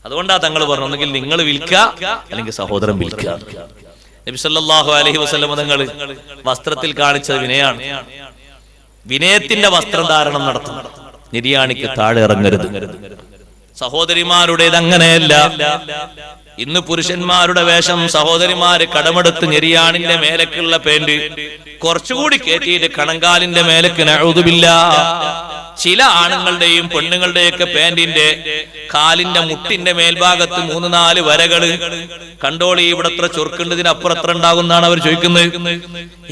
അതുകൊണ്ടാ തങ്ങൾ പറഞ്ഞു, ഒന്നെങ്കിൽ നിങ്ങൾ വിൽക്കുക, അല്ലെങ്കിൽ സഹോദരൻ വിൽക്കുക. നബി സല്ലല്ലാഹു അലൈഹി വസല്ലം തങ്ങൾ വസ്ത്രത്തിൽ കാണിച്ചത് വിനയാണ്. വിനയത്തിന്റെ വസ്ത്രധാരണം നടത്തണം, നിര്യാണിക്ക് താഴെ ഇറങ്ങരുത്. സഹോദരിമാരുടേത് അങ്ങനെയല്ല. ഇന്ന് പുരുഷന്മാരുടെ വേഷം സഹോദരിമാര് കടമെടുത്ത് ഞെരിയാണിന്റെ മേലക്കുള്ള പാന്റ് കുറച്ചുകൂടി കയറ്റിയിട്ട് കണങ്കാലിന്റെ മേലക്ക് നഊദുബില്ലാ. ചില ആണുങ്ങളുടെയും പെണ്ണുങ്ങളുടെയൊക്കെ പാന്റിന്റെ കാലിന്റെ മുട്ടിന്റെ മേൽഭാഗത്ത് 3-4 വരകള് കണ്ടോളി, ഇവിടെ എത്ര ചൊറുക്കുണ്ട്, ഇതിനപ്പുറം എത്ര ഉണ്ടാകുന്നാണ് അവർ ചോദിക്കുന്നത്.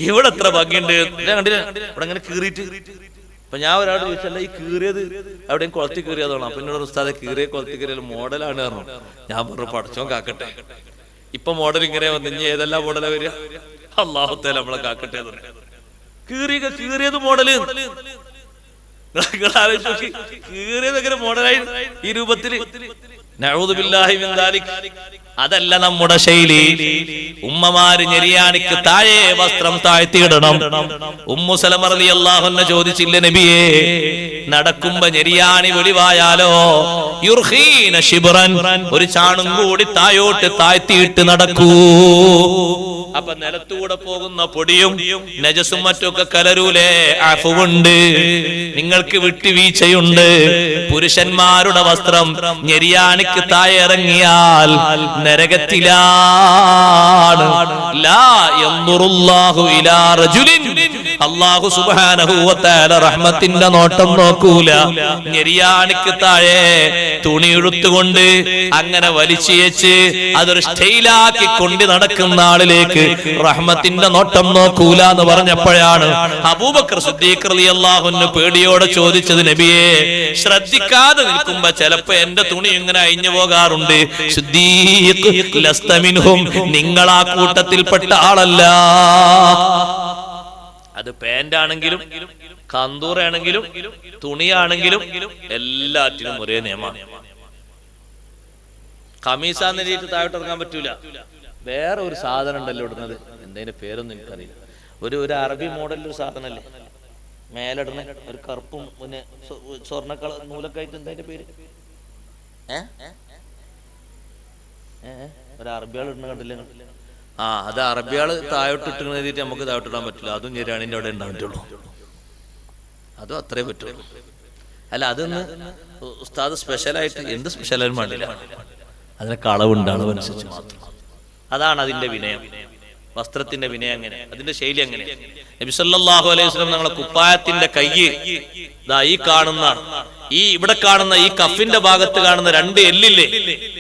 ഇവിടെ എത്ര ഭംഗിയുണ്ട്, കണ്ടില്ല ഇവിടെ അങ്ങനെ കീറിയിട്ട്. അപ്പൊ ഞാൻ ഒരാളോട് ചോദിച്ചല്ല, ഈ കീറിയത് എവിടെയും കുളത്തി കീറിയതാണോ? അപ്പൊ എന്നോട് ഉസ്താദെ കീറിയ കുളത്തി കീറിയാലും മോഡലാണ് പറഞ്ഞു. ഞാൻ പറഞ്ഞു പടച്ചോൻ കാക്കട്ടെ, ഇപ്പൊ മോഡൽ ഇങ്ങനെ വന്നു, ഇനി ഏതെല്ലാം മോഡലാ വരിക? അല്ലാഹു തആല നമ്മളെ കാക്കട്ടെ. കീറിയത് മോഡല് കീറിയതെങ്ങനെ മോഡലായി ഈ രൂപത്തില്? നഊദു ബില്ലാഹി മിൻ ദാലിക്. അതല്ല നമ്മുടെ ശൈലി. ഉമ്മമാര് ഞെരിയാണിക്ക് താഴെ വസ്ത്രം താഴ്ത്തിയിടണം. ഉമ്മു സലമ റളിയല്ലാഹു അൻഹ ചോദിച്ചില്ല, നബിയേ നടക്കുമ്പോ ഞെരിയാണി വെളിവായാലോ? യുർഖീന ശിബ്റൻ, ഒരു ചാണും കൂടി തായോട്ട് താഴ്ത്തിയിട്ട് നടക്കൂ. അപ്പൊ നിലത്തൂടെ പോകുന്ന പൊടിയും നജസും മറ്റൊക്കെ കലരൂലേ? അഫുവുണ്ട്, നിങ്ങൾക്ക് വിട്ടുവീഴ്ചയുണ്ട്. പുരുഷന്മാരുടെ വസ്ത്രം ഞെരിയാണിക്ക് താഴെ ഇറങ്ങിയാൽ നരകത്തിലാണ്. ലാ യൻദുറുല്ലാഹു ഇലാ റജുലിൻ, അല്ലാഹു സുബ്ഹാനഹു വ തആല റഹ്മത്തിന്റെ നോട്ടം നോക്കൂല. ഞെരിയാണിക്ക് താഴെ തുണി എടുത്തുകൊണ്ട് അങ്ങനെ വലിച്ചേച്ച് അതൊരു സ്റ്റൈലാക്കി കൊണ്ട് നടക്കുന്ന ആളിലേക്ക് റഹ്മത്തിന്റെ നോട്ടം നോക്കൂല എന്ന് പറഞ്ഞപ്പോഴാണ് അബൂബക്കർ സിദ്ദീഖ് റളിയല്ലാഹു അൻഹു പേടിയോടെ ചോദിച്ചത്, നബിയെ ശ്രദ്ധിക്കാതെ നിൽക്കുമ്പോ ചിലപ്പോ എന്റെ തുണി ഇങ്ങനെ അഴിഞ്ഞു പോകാറുണ്ട്. സിദ്ദീഖ് ലസ്ത മിൻഹും, നിങ്ങൾ ആ കൂട്ടത്തിൽപ്പെട്ട ആളല്ല. അത് പാന്റാണെങ്കിലും കന്തൂറാണെങ്കിലും തുണിയാണെങ്കിലും എല്ലാറ്റിനും ഒരേ നിയമമാണ്. കമീസാന്ന് രീതിയിൽ താഴോട്ട് ഇറങ്ങാൻ പറ്റൂല. വേറെ ഒരു സാധനം ഉണ്ടല്ലോ ഇടുന്നത്, എന്തതിന്റെ പേരൊന്നും എനിക്കറിയില്ല. ഒരു അറബി മോഡലിൽ ഒരു സാധനല്ലേ മേലിടുന്ന, ഒരു കറുപ്പും പിന്നെ സ്വർണ്ണ കളർ നൂലൊക്കെ ആയിട്ട്, എന്തതിന്റെ പേര്? ഒരു അറബിയാൾ ഇടുന്ന കണ്ടില്ലേ? അത് അറബിയാള് താഴോട്ട് ഇട്ടുന്ന രീതിയിൽ നമുക്ക് താഴോട്ടിടാൻ പറ്റില്ല. അതും ഞെരിയാണിന്റെ അവിടെ ഉണ്ടാൻ പറ്റുള്ളൂ. അതും അത്രേ പറ്റുള്ളൂ. അല്ല അതൊന്ന് ഉസ്താദ് സ്പെഷ്യലായിട്ട് എന്ത് സ്പെഷ്യലായും പാടില്ല. അതിനൊക്കെ അളവുണ്ട്, അളവനുസരിച്ച് മാത്രം. അതാണ് അതിന്റെ വിനയം, വസ്ത്രത്തിന്റെ വിനയം. അങ്ങനെ അതിന്റെ ശൈലി അങ്ങനെ. നബി സല്ലല്ലാഹു അലൈഹി വസല്ലം ഞങ്ങളെ കുപ്പായത്തിന്റെ കയ്യ് ഈ കാണുന്ന ഇവിടെ കാണുന്ന ഈ കഫിന്റെ ഭാഗത്ത് കാണുന്ന 2 എല്ലില്ലേ,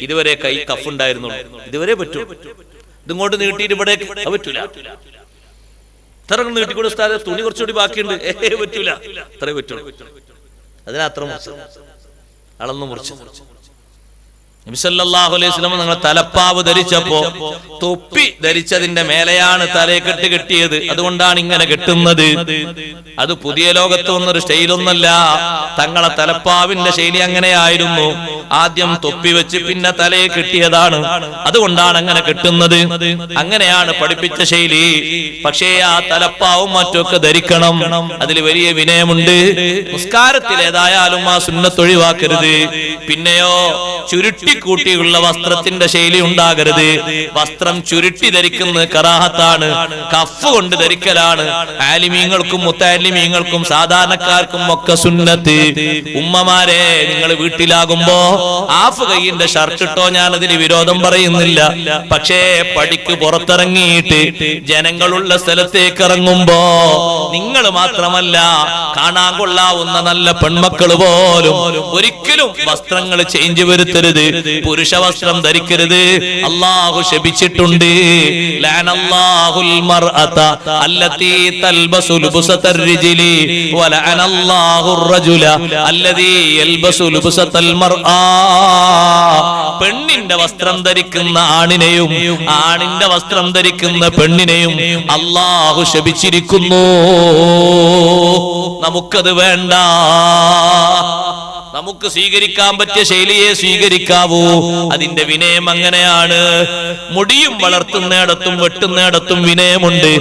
ഇതുവരെ കൈ കഫ് ഉണ്ടായിരുന്നുള്ളൂ, ഇതുവരെ പറ്റൂ. ഇതിങ്ങോട്ട് നീട്ടിയിട്ട് ഇവിടെ പറ്റൂല. ഇത്ര നീട്ടിക്കൂടെ ഉസ്താദേ, തുണി കുറച്ചുകൂടി ബാക്കിയുണ്ട്, പറ്റൂല, അത്രേ പറ്റുള്ളൂ. അതിനത്ര അളന്നു മുറിച്ചു. നബി സല്ലല്ലാഹു അലൈഹി വസല്ലം നിങ്ങൾ തലപ്പാവ് ധരിച്ചപ്പോ തൊപ്പി ധരിച്ചതിന്റെ മേലെയാണ് തലയെക്കെട്ട് കെട്ടിയത്. അതുകൊണ്ടാണ് ഇങ്ങനെ കെട്ടുന്നത്. അത് പുതിയ ലോകത്ത് വന്നൊരു സ്റ്റൈലൊന്നല്ല. തങ്ങളെ തലപ്പാവിന്റെ ശൈലി അങ്ങനെയായിരുന്നു. ആദ്യം തൊപ്പി വെച്ച് പിന്നെ തലയെ കെട്ടിയതാണ്. അതുകൊണ്ടാണ് അങ്ങനെ കെട്ടുന്നത്. അങ്ങനെയാണ് പഠിപ്പിച്ച ശൈലി. പക്ഷേ ആ തലപ്പാവും മറ്റൊക്കെ ധരിക്കണം. അതിൽ വലിയ വിനയമുണ്ട്. നിസ്കാരത്തിൽ ഏതായാലും ആ സുന്നത്ത് ഒഴിവാക്കരുത്. പിന്നെയോ ചുരുട്ടിക്കൂട്ടിയുള്ള വസ്ത്രത്തിന്റെ ശൈലി ഉണ്ടാകരുത്. വസ്ത്രം ചുരുട്ടി ധരിക്കുന്നത് കറാഹത്താണ്. കഫ് കൊണ്ട് ധരിക്കലാണ് ആലിമീങ്ങൾക്കും മുത്തഅല്ലിമീങ്ങൾക്കും സാധാരണക്കാർക്കും ഒക്കെ സുന്നത്ത്. ഉമ്മമാരെ, നിങ്ങൾ വീട്ടിലാകുമ്പോ ഹാഫ് കൈയിന്റെ ഷർട്ട് ഇട്ടോ, ഞാൻ അതിന് വിരോധം പറയുന്നില്ല. പക്ഷേ പടിക്ക് പുറത്തിറങ്ങിയിട്ട് ജനങ്ങളുള്ള സ്ഥലത്തേക്ക് ഇറങ്ങുമ്പോ നിങ്ങൾ മാത്രമല്ല, കാണാൻ കൊള്ളാവുന്ന നല്ല പെൺമക്കൾ പോലും ഒരിക്കലും വസ്ത്രങ്ങൾ ചേഞ്ച് വരുത്തരുത്. പുരുഷ വസ്ത്രം ധരിക്കരുത്. അല്ലാഹു ശപിച്ചിട്ടുണ്ട്. ലഅനല്ലാഹുൽ മർഅത അല്ലതി തൽബസു ലുബ്സതർ റിജ്ലി വലഅനല്ലാഹുർ റജുല അല്ലതി യൽബസു ലുബ്സതൽ മർആ. പെണ്ണിന്റെ വസ്ത്രം ധരിക്കുന്ന ആണിനെയും ആണിന്റെ വസ്ത്രം ധരിക്കുന്ന പെണ്ണിനെയും അല്ലാഹു ശപിച്ചിരിക്കുന്നു. നമുക്കത് വേണ്ട. നമുക്ക് സ്വീകരിക്കാൻ പറ്റിയ ശൈലിയെ സ്വീകരിക്കാവൂ. അതിന്റെ വിനയം അങ്ങനെയാണ്. മുടിയും വളർത്തുന്നിടത്തും വെട്ടുന്നിടത്തും വിനയമുണ്ട്.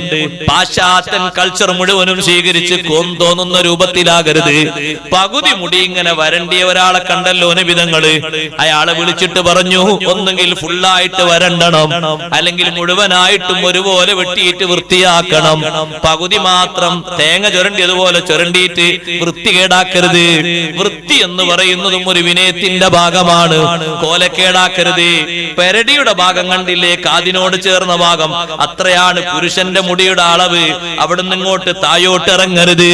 പാശ്ചാത്യൻ കൾച്ചർ മുഴുവനും സ്വീകരിച്ച് തോന്നുന്ന രൂപത്തിലാകരുത്. പകുതി മുടി ഇങ്ങനെ വരണ്ടിയ ഒരാളെ കണ്ടല്ലോ നബിതങ്ങള്. അയാളെ വിളിച്ചിട്ട് പറഞ്ഞു, ഒന്നുകിൽ ഫുള്ളായിട്ട് വരണ്ടണം, അല്ലെങ്കിൽ മുഴുവനായിട്ടും ഒരുപോലെ വെട്ടിയിട്ട് വൃത്തിയാക്കണം. പകുതി മാത്രം തേങ്ങ ചുരണ്ടിയതുപോലെ ചുരണ്ടിയിട്ട് വൃത്തികേടാക്കരുത്. വൃത്തി എന്ന് പറയുന്നതും ഒരു വിനയത്തിന്റെ ഭാഗമാണ്. കോലക്കേടാക്കരുത്. പെരടിയുടെ ഭാഗം കണ്ടില്ലേ, കാതിനോട് ചേർന്ന ഭാഗം, അത്രയാണ് പുരുഷന്റെ മുടിയുടെ അളവ്. അവിടുന്ന് ഇങ്ങോട്ട് തായോട്ട് ഇറങ്ങരുത്.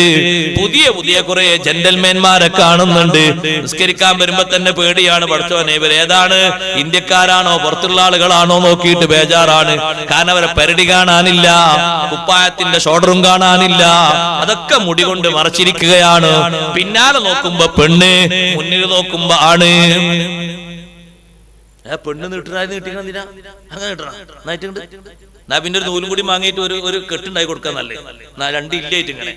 പുതിയ പുതിയ കുറെ ജെന്റൽമാൻമാരെ കാണുന്നുണ്ട്. നിസ്കരിക്കാൻ വരുമ്പോ തന്നെ പേടിയാണ്. പഠിച്ചോനെ, ഇവരേതാണ്, ഇന്ത്യക്കാരാണോ പുറത്തുള്ള ആളുകളാണോ നോക്കിയിട്ട് ബേജാറാണ്. കാരണം അവരെ പെരടി കാണാനില്ല, കുപ്പായത്തിന്റെ ഷോൾഡറും കാണാനില്ല. അതൊക്കെ മുടി കൊണ്ട് മറച്ചിരിക്കുകയാണ്. പിന്നാലെ നോക്കുമ്പോ പെണ്ണ്, മുന്നിൽ നോക്കുമ്പോ ആണ്. പെണ്ണ് നീട്ടനായി നീട്ടിക്കണെന്തിനാ അങ്ങനെ കിട്ടണം? പിന്നെ ഒരു നൂലും കൂടി വാങ്ങിയിട്ട് ഒരു കെട്ടുണ്ടായി കൊടുക്കാൻ നല്ലേ. 2 ഇല്ലായിട്ട് ഇങ്ങനെ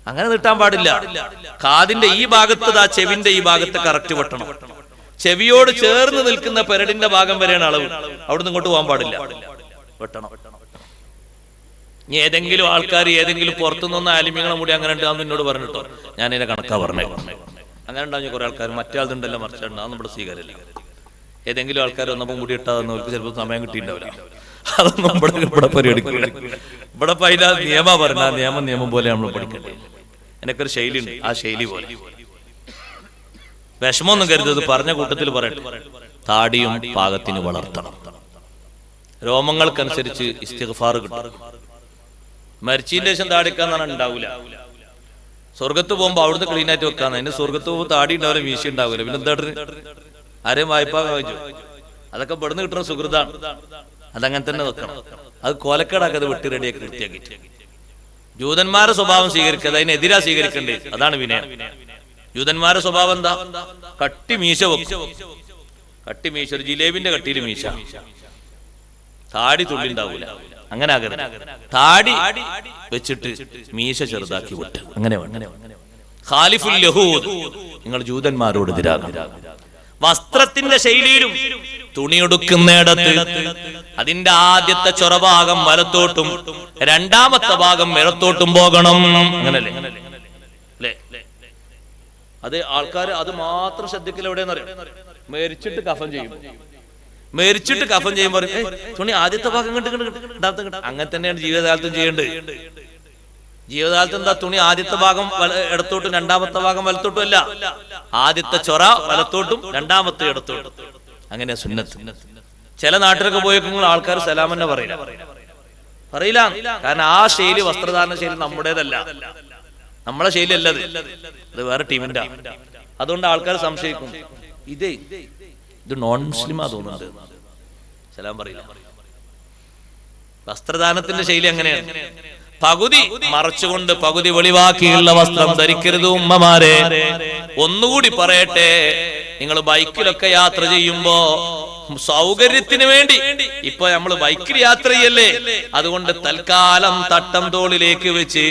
അങ്ങനെ നീട്ടാൻ പാടില്ല. കാതിന്റെ ഈ ഭാഗത്ത്, ചെവിന്റെ ഈ ഭാഗത്ത് കറക്റ്റ് വെട്ടണം. ചെവിയോട് ചേർന്ന് നിൽക്കുന്ന പെരടിന്റെ ഭാഗം വരെയാണ് അളവ്. അവിടുന്ന് ഇങ്ങോട്ട് പോകാൻ പാടില്ല, വെട്ടണം. ഇനി ഏതെങ്കിലും ആൾക്കാർ ഏതെങ്കിലും പുറത്തുനിന്ന് ആലിമ്യങ്ങളെ മുടി അങ്ങനെ ഉണ്ടാകുന്ന എന്നോട് പറഞ്ഞിട്ടോ, ഞാൻ ഇതിനെ കണക്കാ പറഞ്ഞേ. അങ്ങനെ ഉണ്ടാകുന്ന കുറെ ആൾക്കാർ മറ്റേ മറിച്ചുണ്ടാകും. നമ്മുടെ സ്വീകാര്യല്ല. ഏതെങ്കിലും ആൾക്കാർ വന്നപ്പോൾ മുടി ഇട്ടാന്നവർക്ക് ചിലപ്പോൾ സമയം കിട്ടിയിട്ടുണ്ടാവില്ല. അതൊന്നും ഇവിടെ പരിഗണിക്കില്ല. ഇവിടെ പൈല നിയമ പറഞ്ഞ നിയമം പോലെ നമ്മൾ പഠിക്കേണ്ടത്. എനിക്കൊരു ശൈലി ഉണ്ട്, ആ ശൈലി പോലെ. വിഷമമൊന്നും കരുതത്, പറഞ്ഞ കൂട്ടത്തിൽ പറയട്ടെ. താടിയും പാകത്തിന് വളർത്തണം. രോമങ്ങൾക്കനുസരിച്ച് ഇസ്തിഗ്ഫാർ കിട്ടും. മരിച്ചതിന്റെ ശേഷം താടിക്കാന്നാണ് ഉണ്ടാവൂല. സ്വർഗത്ത് പോകുമ്പോ അവിടുന്ന് ക്ലീൻ ആയിട്ട് വെക്കാന്ന്. അതിന് സ്വർഗത്ത് പോകുമ്പോൾ താടി ഉണ്ടാവില്ല, വീശി ഉണ്ടാവില്ല. പിന്നെ എന്താ ആരെയും വായ്പ വായിച്ചു, അതൊക്കെ പെടുന്ന് കിട്ടുന്ന സുഹൃതാണ്. അതങ്ങനെ തന്നെ വെക്കണം. അത് കോലക്കേടാക്കത് വെട്ടി റെഡിയാക്കി വൃത്തിയാക്കിയിട്ട്. ജൂതന്മാരുടെ സ്വഭാവം സ്വീകരിക്കാതെ അതിനെതിരാ സ്വീകരിക്കണ്ടേ. അതാണ് വിനയം. ജൂതന്മാരുടെ സ്വഭാവം എന്താ? കട്ടി മീശ വെക്കും. കട്ടി മീശ, ഒരു ജിലേബിന്റെ കട്ടിയിൽ മീശ. താടി തുള്ളി ഉണ്ടാവൂല. അങ്ങനെ ആകരുത്. താടി വെച്ചിട്ട് മീശ ചെറുതാക്കി വിട്ട് അങ്ങനെ ഖാലിഫുൽ യഹൂദ്, നിങ്ങൾ ജൂതന്മാരോട് എതിരാകും. വസ്ത്രത്തിന്റെ ശൈലിയിലും തുണിയൊടുക്കുന്നിടത്ത് അതിന്റെ ആദ്യത്തെ ചൊറഭാഗം വലത്തോട്ടും രണ്ടാമത്തെ ഭാഗം ഇടത്തോട്ടും പോകണം. അങ്ങനല്ലേ അല്ലേ? അത് ആൾക്കാർ അത് മാത്രം ശ്രദ്ധിക്കൽ എവിടെയെന്നറിയാം. മരിച്ചിട്ട് കഫൻ ചെയ്യും. മരിച്ചിട്ട് കഫൻ ചെയ്യുമ്പോൾ തുണി ആദ്യത്തെ ഭാഗം കണ്ട് അങ്ങനെ തന്നെയാണ് ജീവിതകാലത്തും ചെയ്യേണ്ടത്. ജീവിതകാലത്ത് എന്താ? തുണി ആദ്യത്തെ ഭാഗം ഇടത്തോട്ടും രണ്ടാമത്തെ ഭാഗം വലത്തോട്ടും അല്ല. ആദ്യത്തെ ചൊറ വലത്തോട്ടും രണ്ടാമത്തെ ഇടത്തോട്ടും. അങ്ങനെ സുന്നത്ത്. ചില നാട്ടിലൊക്കെ പോയേക്കുമ്പോൾ ആൾക്കാർ സലാം തന്നെ പറയില്ല. കാരണം ആ ശൈലി, വസ്ത്രധാരണ ശൈലി നമ്മുടേതല്ല, നമ്മളെ ശൈലി അല്ലത്, അത് വേറെ ടീമിന്റെ. അതുകൊണ്ട് ആൾക്കാർ സംശയിക്കും, ഇത് നോൺ മുസ്ലിമാ തോന്നുന്നുണ്ട്, സലാം പറയില്ല. വസ്ത്രദാനത്തിന്റെ ശൈലി അങ്ങനെയാണ്. പകുതി മറച്ചുകൊണ്ട് പകുതി വെളിവാക്കിയുള്ള വസ്ത്രം ധരിക്കരുത് ഉമ്മമാരെ. ഒന്നുകൂടി പറയട്ടെ, നിങ്ങൾ ബൈക്കിലൊക്കെ യാത്ര ചെയ്യുമ്പോ സൗകര്യത്തിന് വേണ്ടി, ഇപ്പൊ നമ്മള് ബൈക്കിൽ യാത്ര ചെയ്യല്ലേ, അതുകൊണ്ട് തൽക്കാലം തട്ടം തോളിലേക്ക് വെച്ച്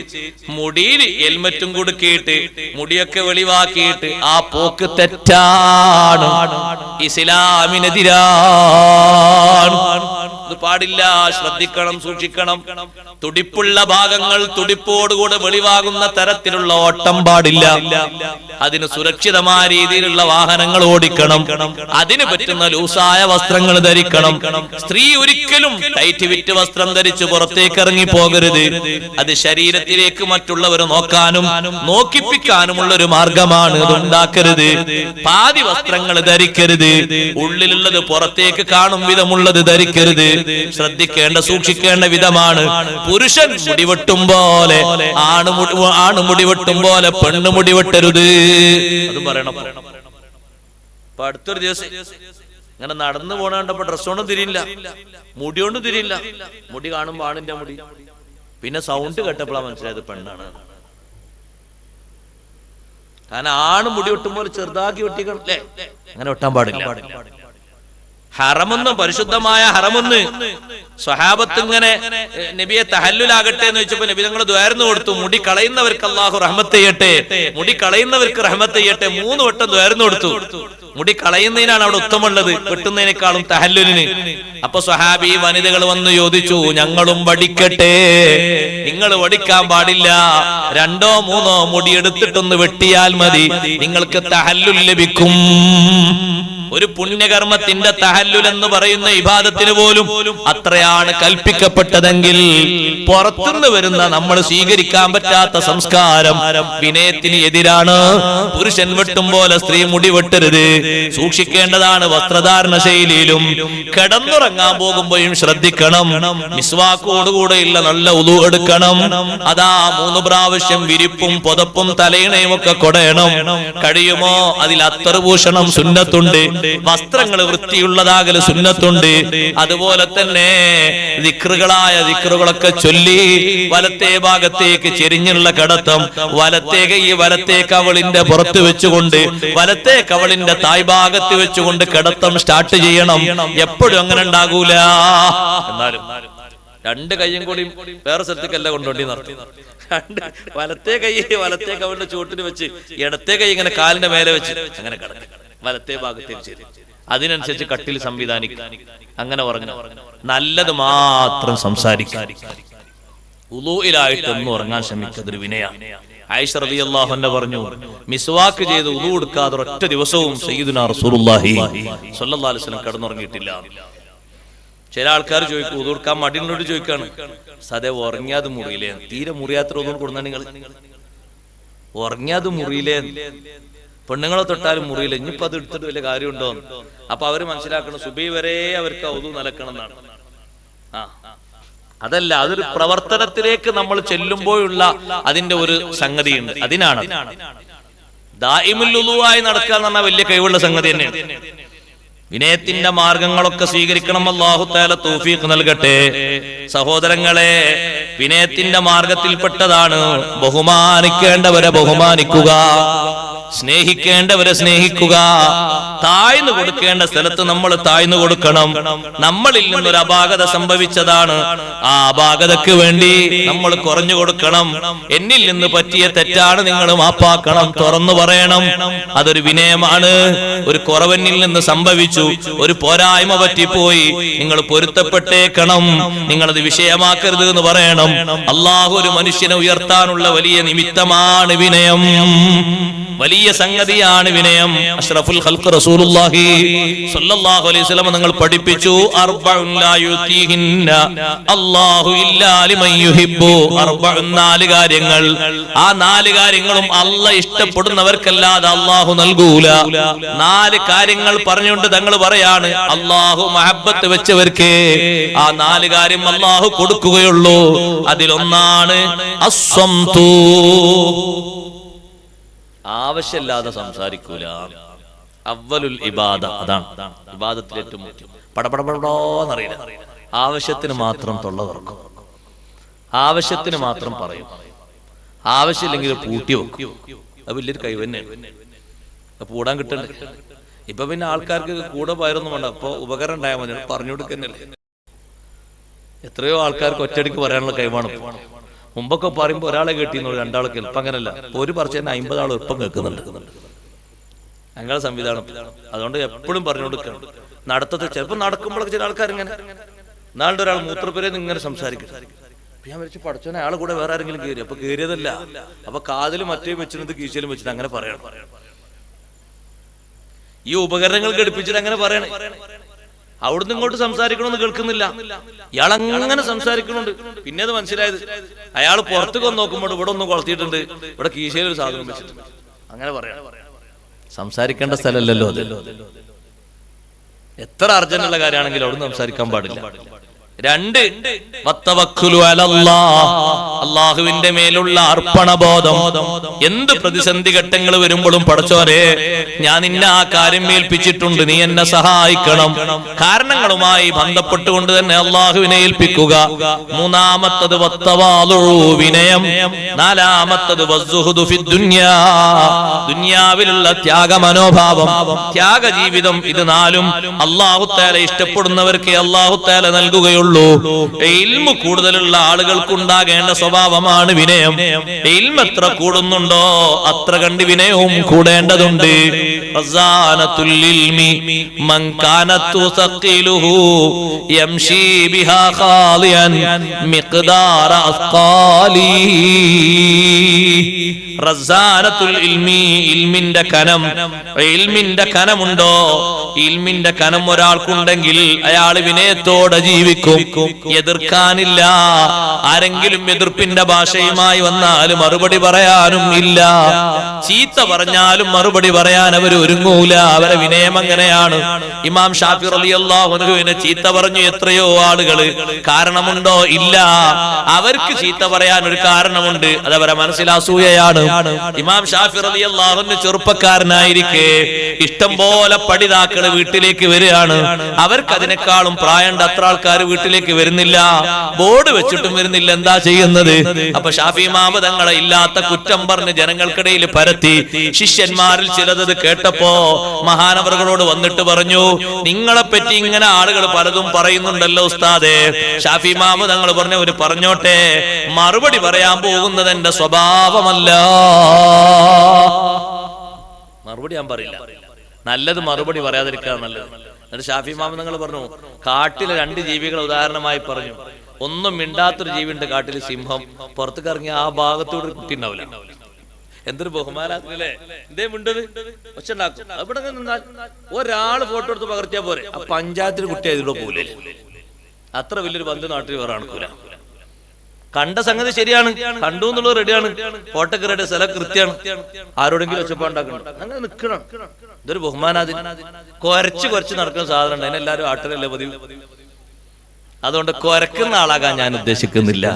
മുടിയിൽ ഹെൽമറ്റും കൊടുക്കിയിട്ട് മുടിയൊക്കെ വെളിവാക്കിയിട്ട് ആ പോക്ക് തെറ്റാണ്, ഇസ്ലാമിനെതിരാണ്. അത് പാടില്ല. ശ്രദ്ധിക്കണം, സൂക്ഷിക്കണം. തുടിപ്പുള്ള ഭാഗങ്ങൾ തുടിപ്പോടുകൂടെ വെളിവാകുന്ന തരത്തിലുള്ള ഓട്ടം പാടില്ല. അതിന് സുരക്ഷിതമായ രീതിയിലുള്ള വാഹനങ്ങൾ ഓടിക്കണം. അതിന് പറ്റുന്ന ലൂസായ വസ്ത്രങ്ങൾ ധരിക്കണം. സ്ത്രീ ഒരിക്കലും ടൈറ്റ് ഫിറ്റ് വസ്ത്രം ധരിച്ച് പുറത്തേക്ക് ഇറങ്ങി പോകരുത്. അത് ശരീരത്തിലേക്ക് മറ്റുള്ളവർ നോക്കാനും നോക്കിപ്പിക്കാനുമുള്ള ഒരു മാർഗമാണ്. അതുണ്ടാക്കരുത്. പാതി വസ്ത്രങ്ങൾ ധരിക്കരുത്. ഉള്ളിലുള്ളത് പുറത്തേക്ക് കാണും വിധമുള്ളത് ധരിക്കരുത്. ശ്രദ്ധിക്കേണ്ട, സൂക്ഷിക്കേണ്ട വിധമാണ്. പുരുഷൻ മുടിവെട്ടും പോലെ ആണ് മുടിവെട്ടും പോലെ പെണ്ണ് മുടിവെട്ടരുത്. അത് പറയണം. ഇപ്പൊ അടുത്തൊരു ദിവസം ഇങ്ങനെ നടന്നു പോണ കണ്ടപ്പോ ഡ്രസ് കൊണ്ടും തിരിയില്ല, മുടിയോണ്ടും തിരിയില്ല. മുടി കാണുമ്പോ ആണിന്റെ മുടി. പിന്നെ സൗണ്ട് കേട്ടപ്പോഴാണ് മനസ്സിലായത് പെണ്ണാണ്. കാരണം ആണ് മുടി വെട്ടുമ്പോൾ ചെറുതാക്കി വെട്ടിക്കണം അല്ലേ, അങ്ങനെ വെട്ടാൻ പാടില്ല. ഹറമൊന്ന്, പരിശുദ്ധമായ ഹറമൊന്ന് സ്വഹാബത്ത് ഇങ്ങനെ നബിയെ തഹല്ലുലാകട്ടെ എന്ന് വെച്ചപ്പോ നബി തങ്ങൾ ദ്വാരന്ന് കൊടുത്തു. മുടി കളയുന്നവർക്ക് അല്ലാഹു റഹ്മത്ത് ചെയ്യട്ടെ, മുടി കളയുന്നവർക്ക് റഹ്മത്ത് ചെയ്യട്ടെ. 3 വട്ടം ദ്വാരന്ന് കൊടുത്തു. മുടി കളയുന്നതിനാണ് അവിടെ ഉത്തമമുള്ളത്, വെട്ടുന്നതിനേക്കാളും തഹല്ലുലിന്. അപ്പൊ സ്വഹാബി വനിതകൾ വന്ന് ചോദിച്ചു, ഞങ്ങളും വടിക്കട്ടെ? നിങ്ങൾ വടിക്കാൻ പാടില്ല, 2ഓ 3ഓ മുടി എടുത്തിട്ടൊന്ന് വെട്ടിയാൽ മതി, നിങ്ങൾക്ക് തഹല്ലുൽ ലഭിക്കും. ഒരു പുണ്യകർമ്മത്തിന്റെ തഹല്ലുൽ എന്ന് പറയുന്ന ഇബാദത്തിന് പോലും അത്രയാണ് കൽപ്പിക്കപ്പെട്ടതെങ്കിൽ പുറത്തുനിന്ന് വരുന്ന നമ്മൾ സ്വീകരിക്കാൻ പറ്റാത്ത സംസ്കാരം വിനയത്തിന് എതിരാണ്. പുരുഷൻ വെട്ടും പോലെ സ്ത്രീ മുടി വെട്ടരുത്. സൂക്ഷിക്കേണ്ടതാണ് വസ്ത്രധാരണ ശൈലിയിലും. കിടന്നുറങ്ങാൻ പോകുമ്പോഴും ശ്രദ്ധിക്കണം. മിസ്വാക്കോടുകൂടെയുള്ള നല്ല ഉളു എടുക്കണം. അതാ 3 പ്രാവശ്യം വിരിപ്പും പുതപ്പും തലയിണയും ഒക്കെ കൊടയണം. കഴിയുമോ അതിൽ അത്തറുഭൂഷണം സുന്നത്തുണ്ട്. വസ്ത്രങ്ങൾ വൃത്തിയുള്ളതാകൽ സുന്നത്തുണ്ട്. അതുപോലെ തന്നെ ദിക്റുകളായ ദിക്റുകളൊക്കെ ചൊല്ലി വലത്തെ ഭാഗത്തേക്ക് ചെരിഞ്ഞുള്ള കിടത്തം, വലത്തെ കൈ വലത്തെ കവളിന്റെ പുറത്ത് വെച്ചുകൊണ്ട് വലത്തെ കവളിന്റെ തായ്ഭാഗത്ത് വെച്ചുകൊണ്ട് കിടത്തം സ്റ്റാർട്ട് ചെയ്യണം. എപ്പോഴും അങ്ങനെ ഉണ്ടാകൂല. എന്നാലും 2 കൈയും കൂടി വേറെ സ്ഥലത്തേക്കല്ല കൊണ്ടുപോണ്ടി നടത്തി. വലത്തെ കൈ വലത്തെ കവളിന്റെ ചുവട്ടിന് വെച്ച് ഇടത്തെ കൈ ഇങ്ങനെ കാലിന്റെ മേലെ വെച്ച് അങ്ങനെ കിടക്കും. വലത്തെ ഭാഗത്തേക്ക് ചെയ്തു. അതിനനുസരിച്ച് കട്ടിൽ സംവിധാനിക്കുക. അങ്ങനെ പറഞ്ഞു നല്ലത് മാത്രം സംസാരിക്കുക. ഉളൂഇലായിട്ടൊന്നും ഉറങ്ങാൻ ശ്രമിക്കതൊരു വിനയാണ്. ആയിഷ റളിയല്ലാഹു അൻഹ പറഞ്ഞു, മിസ്വാക്ക് ചെയ്ത് ഉളൂ എടുക്കാതെ ഒറ്റ ദിവസവും സയ്യിദുനാ റസൂലുള്ളാഹി സ്വല്ലല്ലാഹു അലൈഹി വസല്ലം കിടന്നുറങ്ങിയിട്ടില്ല. ചില ആൾക്കാർ ചോദിക്കും, ഉളൂ എടുക്കാൻ മടിയോട് ചോദിക്കാണ്, സദേ ഉറങ്ങിയാത് മുറിയില്ലേ? തീരെ മുറിയാത്ര ഒന്നും കൊടുന്നാ നിങ്ങൾ ഉറങ്ങിയാത് മുറിയില്ലേ? പെണ്ണുങ്ങളെ തൊട്ടാലും മുറിയില്ല. ഇനിയിപ്പോ അത് എടുത്തിട്ട് വലിയ കാര്യമുണ്ടോ? അപ്പൊ അവര് മനസ്സിലാക്കണം സുബഹി വരെ അവർക്ക് ഔദു നലക്കണം എന്നാണ്. അതല്ല, അതൊരു പ്രവർത്തനത്തിലേക്ക് നമ്മൾ ചെല്ലുമ്പോഴുള്ള അതിന്റെ ഒരു സംഗതിയുണ്ട്. അതിനാണ് ദായിമുൽ ഉളൂആയി നടക്കുക എന്ന് പറഞ്ഞാൽ വലിയ കഴിവുള്ള സംഗതി തന്നെയാണ്. വിനയത്തിന്റെ മാർഗങ്ങളൊക്കെ സ്വീകരിക്കണം. അല്ലാഹു തആല തൗഫീഖ് നൽകട്ടെ. സഹോദരങ്ങളെ, വിനയത്തിന്റെ മാർഗത്തിൽപ്പെട്ടതാണ് ബഹുമാനിക്കേണ്ടവരെ ബഹുമാനിക്കുക, സ്നേഹിക്കേണ്ടവരെ സ്നേഹിക്കുക. താഴ്ന്നു കൊടുക്കേണ്ട സ്ഥലത്ത് നമ്മൾ താഴ്ന്നു കൊടുക്കണം. നമ്മളിൽ നിന്നൊരു അപാകത സംഭവിച്ചതാണ്, ആ അപാകതയ്ക്ക് വേണ്ടി നമ്മൾ കുറഞ്ഞു കൊടുക്കണം. എന്നിൽ നിന്ന് പറ്റിയ തെറ്റാണ്, നിങ്ങൾ മാപ്പാക്കണം, തുറന്നു പറയണം. അതൊരു വിനയമാണ്. ഒരു കുറവെന്നിൽ നിന്ന് സംഭവിച്ചു, ഒരു പോരായ്മ പറ്റിപ്പോയി, നിങ്ങൾ പൊരുത്തപ്പെട്ടേക്കണം, നിങ്ങളത് വിഷയമാക്കരുത് എന്ന് പറയണം. അള്ളാഹു ഒരു മനുഷ്യനെ ഉയർത്താനുള്ള വലിയ നിമിത്തമാണ് വിനയം, വലിയ സംഗതിയാണ് വിനയം. അഷ്റഫുൽ ഖൽഖ് റസൂലുള്ളാഹി സ്വല്ലല്ലാഹു അലൈഹി വസല്ലം നിങ്ങൾ പഠിപ്പിച്ചു, അർബഉൻ ലാ യുതീഹിന്ന അല്ലാഹു ഇല്ലാ ലിമൻ യുഹിബ്ബു. അർബഉൻ, 4 കാര്യങ്ങൾ. ആ 4 കാര്യങ്ങളും അല്ലാഹ് ഇഷ്ടപ്പെടുന്നവർക്കല്ലാതെ അല്ലാഹു നൽകൂല. 4 കാര്യങ്ങൾ പറഞ്ഞുകൊണ്ട് തങ്ങൾ പറയാണ്, അല്ലാഹു മഹബ്ബത്ത് വെച്ചവർക്ക് ആ 4 കാര്യം അല്ലാഹു കൊടുക്കുകയുള്ളൂ. അതിലൊന്നാണ് അസ്സംതു, ആവശ്യമില്ലാതെ സംസാരിക്കൂല. അവ്വലുൽ ഇബാദ, അതാണ് ഇബാദത്തിൽ ഏറ്റവും മുഖ്യം. പടപടപടോന്നറിയില്ല, ആവശ്യത്തിന് മാത്രം തൊള്ള തുറക്കും, ആവശ്യത്തിന് മാത്രം പറയും, ആവശ്യമില്ലെങ്കിൽ പൂട്ടി വെക്കും. അത് വലിയൊരു കൈവന്നെയാണ്. പൂടാൻ കിട്ടണ്ടേ? ഇപ്പൊ പിന്നെ ആൾക്കാർക്ക് കൂടെ പോയൊന്നും വേണ്ട, അപ്പൊ ഉപകരണം ഉണ്ടായാൽ മതി, പറഞ്ഞു കൊടുക്കുന്നല്ലേ. എത്രയോ ആൾക്കാർക്ക് ഒറ്റയടിക്ക് പറയാനുള്ള കഴിവാണ്. മുമ്പൊക്കെ പറയുമ്പോൾ ഒരാളെ കേട്ടിരുന്നു, 2 ആൾ കേൾപ്പം. അങ്ങനല്ല, ഒരു പറച്ച് തന്നെ 50 ആൾ എളുപ്പം കേൾക്കുന്നുണ്ട്. ഞങ്ങളുടെ സംവിധാനം അതുകൊണ്ട് എപ്പോഴും പറഞ്ഞു കൊടുക്കണം. നടത്തത്തെ ചിലപ്പോൾ നടക്കുമ്പോഴൊക്കെ ചില ആൾക്കാർ ഇങ്ങനെ, നാളുടെ ഒരാൾ മൂത്രപ്പുരയിൽ ഇങ്ങനെ സംസാരിക്കും. ഞാൻ വിളിച്ച് പഠിച്ചോനെ അയാളെ കൂടെ വേറെ ആരെങ്കിലും കയറി, അപ്പൊ കയറിയതല്ല, അപ്പൊ കാതിലും മറ്റേ വെച്ചിട്ട് കീശയിലും വെച്ചിട്ട് അങ്ങനെ പറയണം. ഈ ഉപകരണങ്ങൾ ഘടിപ്പിച്ചിട്ട് അങ്ങനെ പറയണേ. അവിടുന്ന് ഇങ്ങോട്ട് സംസാരിക്കണമെന്ന് കേൾക്കുന്നില്ല, ഇയാൾ അങ്ങനെ സംസാരിക്കണുണ്ട്. പിന്നെ അത് മനസ്സിലായത്, അയാൾ പുറത്തേക്ക് വന്ന് നോക്കുമ്പോൾ ഇവിടെ ഒന്ന് കൊളത്തിയിട്ടുണ്ട്, ഇവിടെ കീശയിൽ ഒരു സാധനം വെച്ചിട്ടുണ്ട്. അങ്ങനെ പറയാം. സംസാരിക്കേണ്ട സ്ഥലമല്ലല്ലോ അത്. എത്ര അർജന്റുള്ള കാര്യമാണെങ്കിലും അവിടുന്ന് സംസാരിക്കാൻ പാടില്ല. 2, വത്തവക്കുലു അലല്ലാഹ്, അല്ലാഹുവിന്റെ മേലുള്ള അർപ്പണബോധം. എന്ത് പ്രതിസന്ധി ഘട്ടങ്ങൾ വരുമ്പോഴും പടച്ചോനെ ഞാൻ നിന്നെ ആ കാര്യം ഏൽപ്പിച്ചിട്ടുണ്ട്, നീ എന്നെ സഹായിക്കണം. കാരണങ്ങളുമായി ബന്ധപ്പെട്ടുകൊണ്ട് തന്നെ അല്ലാഹുവിനെ ഏൽപ്പിക്കുക. 3-മത്തത് വത്തവാദു, വിനയം. 4-മത്തത് വസ്സുഹുദു ഫിദ്ദുനിയാ, ദുനിയാവിലുള്ള ത്യാഗ മനോഭാവം, ത്യാഗ ജീവിതം. ഇത് 4ഉം അല്ലാഹു തആല ഇഷ്ടപ്പെടുന്നവർക്ക് അല്ലാഹു തആല നൽകുകയുള്ളൂ. ഇൽമു കൂടുതലുള്ള ആളുകൾക്കുണ്ടാകേണ്ട സ്വഭാവമാണ് വിനയം. ഇൽമു എത്ര കൂടുന്നുണ്ടോ അത്ര കണ്ട് വിനയവും കൂടേണ്ടതുണ്ട്. റസാനത്തുൽ ഇൽമി മൻ കാനതു സഖീലുഹു യംശി ബിഹാ ഖാലിയൻ മിഖ്ദാറ അസ്ഖാലി. റസാനത്തുൽ ഇൽമി, ഇൽമിന്റെ കനം. ഇൽമിന്റെ കനമുണ്ടോ? ഇൽമിന്റെ കനം ഒരാൾക്കുണ്ടെങ്കിൽ അയാൾ വിനയത്തോടെ ജീവിക്കും, എതിർക്കാനില്ല. ആരെങ്കിലും എതിർപ്പിന്റെ ഭാഷയുമായി വന്നാൽ മറുപടി പറയാനും ഇല്ല. ചീത്ത പറഞ്ഞാലും മറുപടി പറയാൻ അവർ ഒരുങ്ങൂല. അവരെ വിനയം അങ്ങനെയാണ്. ഇമാം ഷാഫി റളിയല്ലാഹു അൻഹുവിനെ ചീത്ത പറഞ്ഞു എത്രയോ ആളുകൾ. കാരണമുണ്ടോ? ഇല്ല. അവർക്ക് ചീത്ത പറയാൻ ഒരു കാരണമുണ്ട്, അത് അവരെ മനസ്സിൽ അസൂയയാണ്. ഇമാം ഷാഫി റളിയല്ലാഹു അൻഹു ചെറുപ്പക്കാരനായിരിക്കെ ഇഷ്ടം പോലെ പഠിതാക്കൾ വീട്ടിലേക്ക് വരികയാണ്. അവർക്ക് അതിനേക്കാളും പ്രായമുണ്ട് അത്ര ആൾക്കാർ വീട്ടിലേക്ക് വരുന്നില്ല, ബോർഡ് വെച്ചിട്ടും വരുന്നില്ല. എന്താ ചെയ്യുന്നത്? അപ്പൊ ഷാഫി ഇമാം തങ്ങളെ ഇല്ലാത്ത കുറ്റം പറഞ്ഞ് ജനങ്ങൾക്കിടയിൽ പരത്തി. ശിഷ്യന്മാരിൽ ചിലത് കേട്ടപ്പോ മഹാനവറുകളോട് വന്നിട്ട് പറഞ്ഞു, നിങ്ങളെ പറ്റി ഇങ്ങനെ ആളുകൾ പലതും പറയുന്നുണ്ടല്ലോ ഉസ്താദേ. ഷാഫി ഇമാം തങ്ങൾ പറഞ്ഞു, ഒരു പറഞ്ഞോട്ടെ, മറുപടി പറയാൻ പോകുന്നത് എന്റെ സ്വഭാവമല്ല. മറുപടി ഞാൻ പറയില്ല, നല്ലത് മറുപടി പറയാതിരിക്കുക നല്ലത്. എന്നിട്ട് ഷാഫി ഇമാം തങ്ങൾ പറഞ്ഞു, കാട്ടിലെ 2 ജീവികളെ ഉദാഹരണമായി പറഞ്ഞു. ഒന്നും മിണ്ടാത്തൊരു ജീവിയുണ്ട് കാട്ടിൽ, സിംഹം. പുറത്തേക്ക് ഇറങ്ങിയ ആ ഭാഗത്തോട് ഒരു കുട്ടി ഉണ്ടാവില്ല. എന്തൊരു ബഹുമാനല്ലേ, എന്തേ മിണ്ടത് ഒച്ച ഉണ്ടാക്കും. അവിടെ നിന്നാൽ ഒരാള് ഫോട്ടോ എടുത്ത് പകർത്തിയാ പോരെ, ആ പഞ്ചായത്തിൽ കുട്ടി അതിലൂടെ പോലേ. അത്ര വലിയൊരു ബന്ധു നാട്ടിൽ വേറെ ആൾക്കൂല. കണ്ട സംഗതി ശരിയാണ്, കണ്ടു എന്നുള്ളത് റെഡിയാണ്, ഫോട്ടോക്ക് റെഡി, സ്ഥലം കൃത്യമാണ്, ആരോടെങ്കിലും ഒച്ചപ്പാണ്ടാക്കണം, അങ്ങനെ നിൽക്കണം. ഇതൊരു ബഹുമാനാദി. കുറച്ച് നടക്കുന്ന സാധനം ഉണ്ട്, അതിനെല്ലാരും ആട്ടലല്ലേ പതിവ്. അതുകൊണ്ട് കുരക്കുന്ന ആളാകാൻ ഞാൻ ഉദ്ദേശിക്കുന്നില്ല,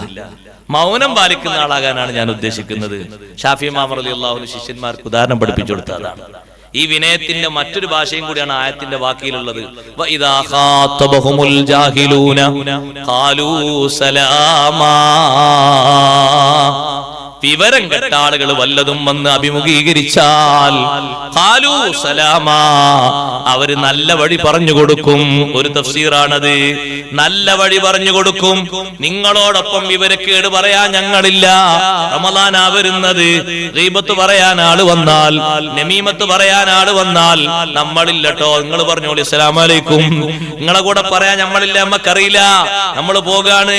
മൗനം പാലിക്കുന്ന ആളാകാനാണ് ഞാൻ ഉദ്ദേശിക്കുന്നത്. ഷാഫി ഇമാം റളിയല്ലാഹു അൻഹു ശിഷ്യന്മാർക്ക് ഉദാഹരണം പഠിപ്പിച്ചു കൊടുത്തതാണ്. ഈ വിനയത്തിന്റെ മറ്റൊരു ഭാഷയും കൂടിയാണ് ആയത്തിന്റെ വാക്കിലുള്ളത്. വഇദാ ഖാതബഹുമുൽ ജാഹിലൂന ഖാലൂ സലാമാ. വിവരം കെട്ട ആളുകൾ വല്ലതും വന്ന് അഭിമുഖീകരിച്ചാൽ ഖാലൂ സലാമാ, അവര് നല്ല വഴി പറഞ്ഞു കൊടുക്കും. ഒരു തഫ്സീറാണത്. നല്ല വഴി പറഞ്ഞു കൊടുക്കും. നിങ്ങളോടൊപ്പം വിവരക്കേട് പറയാൻ ഞങ്ങളില്ല. റമളാനാ വരുന്നത്, ഗീബത്ത് പറയാൻ ആള് വന്നാൽ, നമീമത്ത് പറയാൻ ആള് വന്നാൽ നമ്മളില്ലട്ടോ. നിങ്ങൾ പറഞ്ഞോളി അസ്സലാമു അലൈക്കും, നിങ്ങളെ കൂടെ പറയാൻ നമ്മളില്ല, നമ്മക്കറിയില്ല, നമ്മൾ പോകാണ്.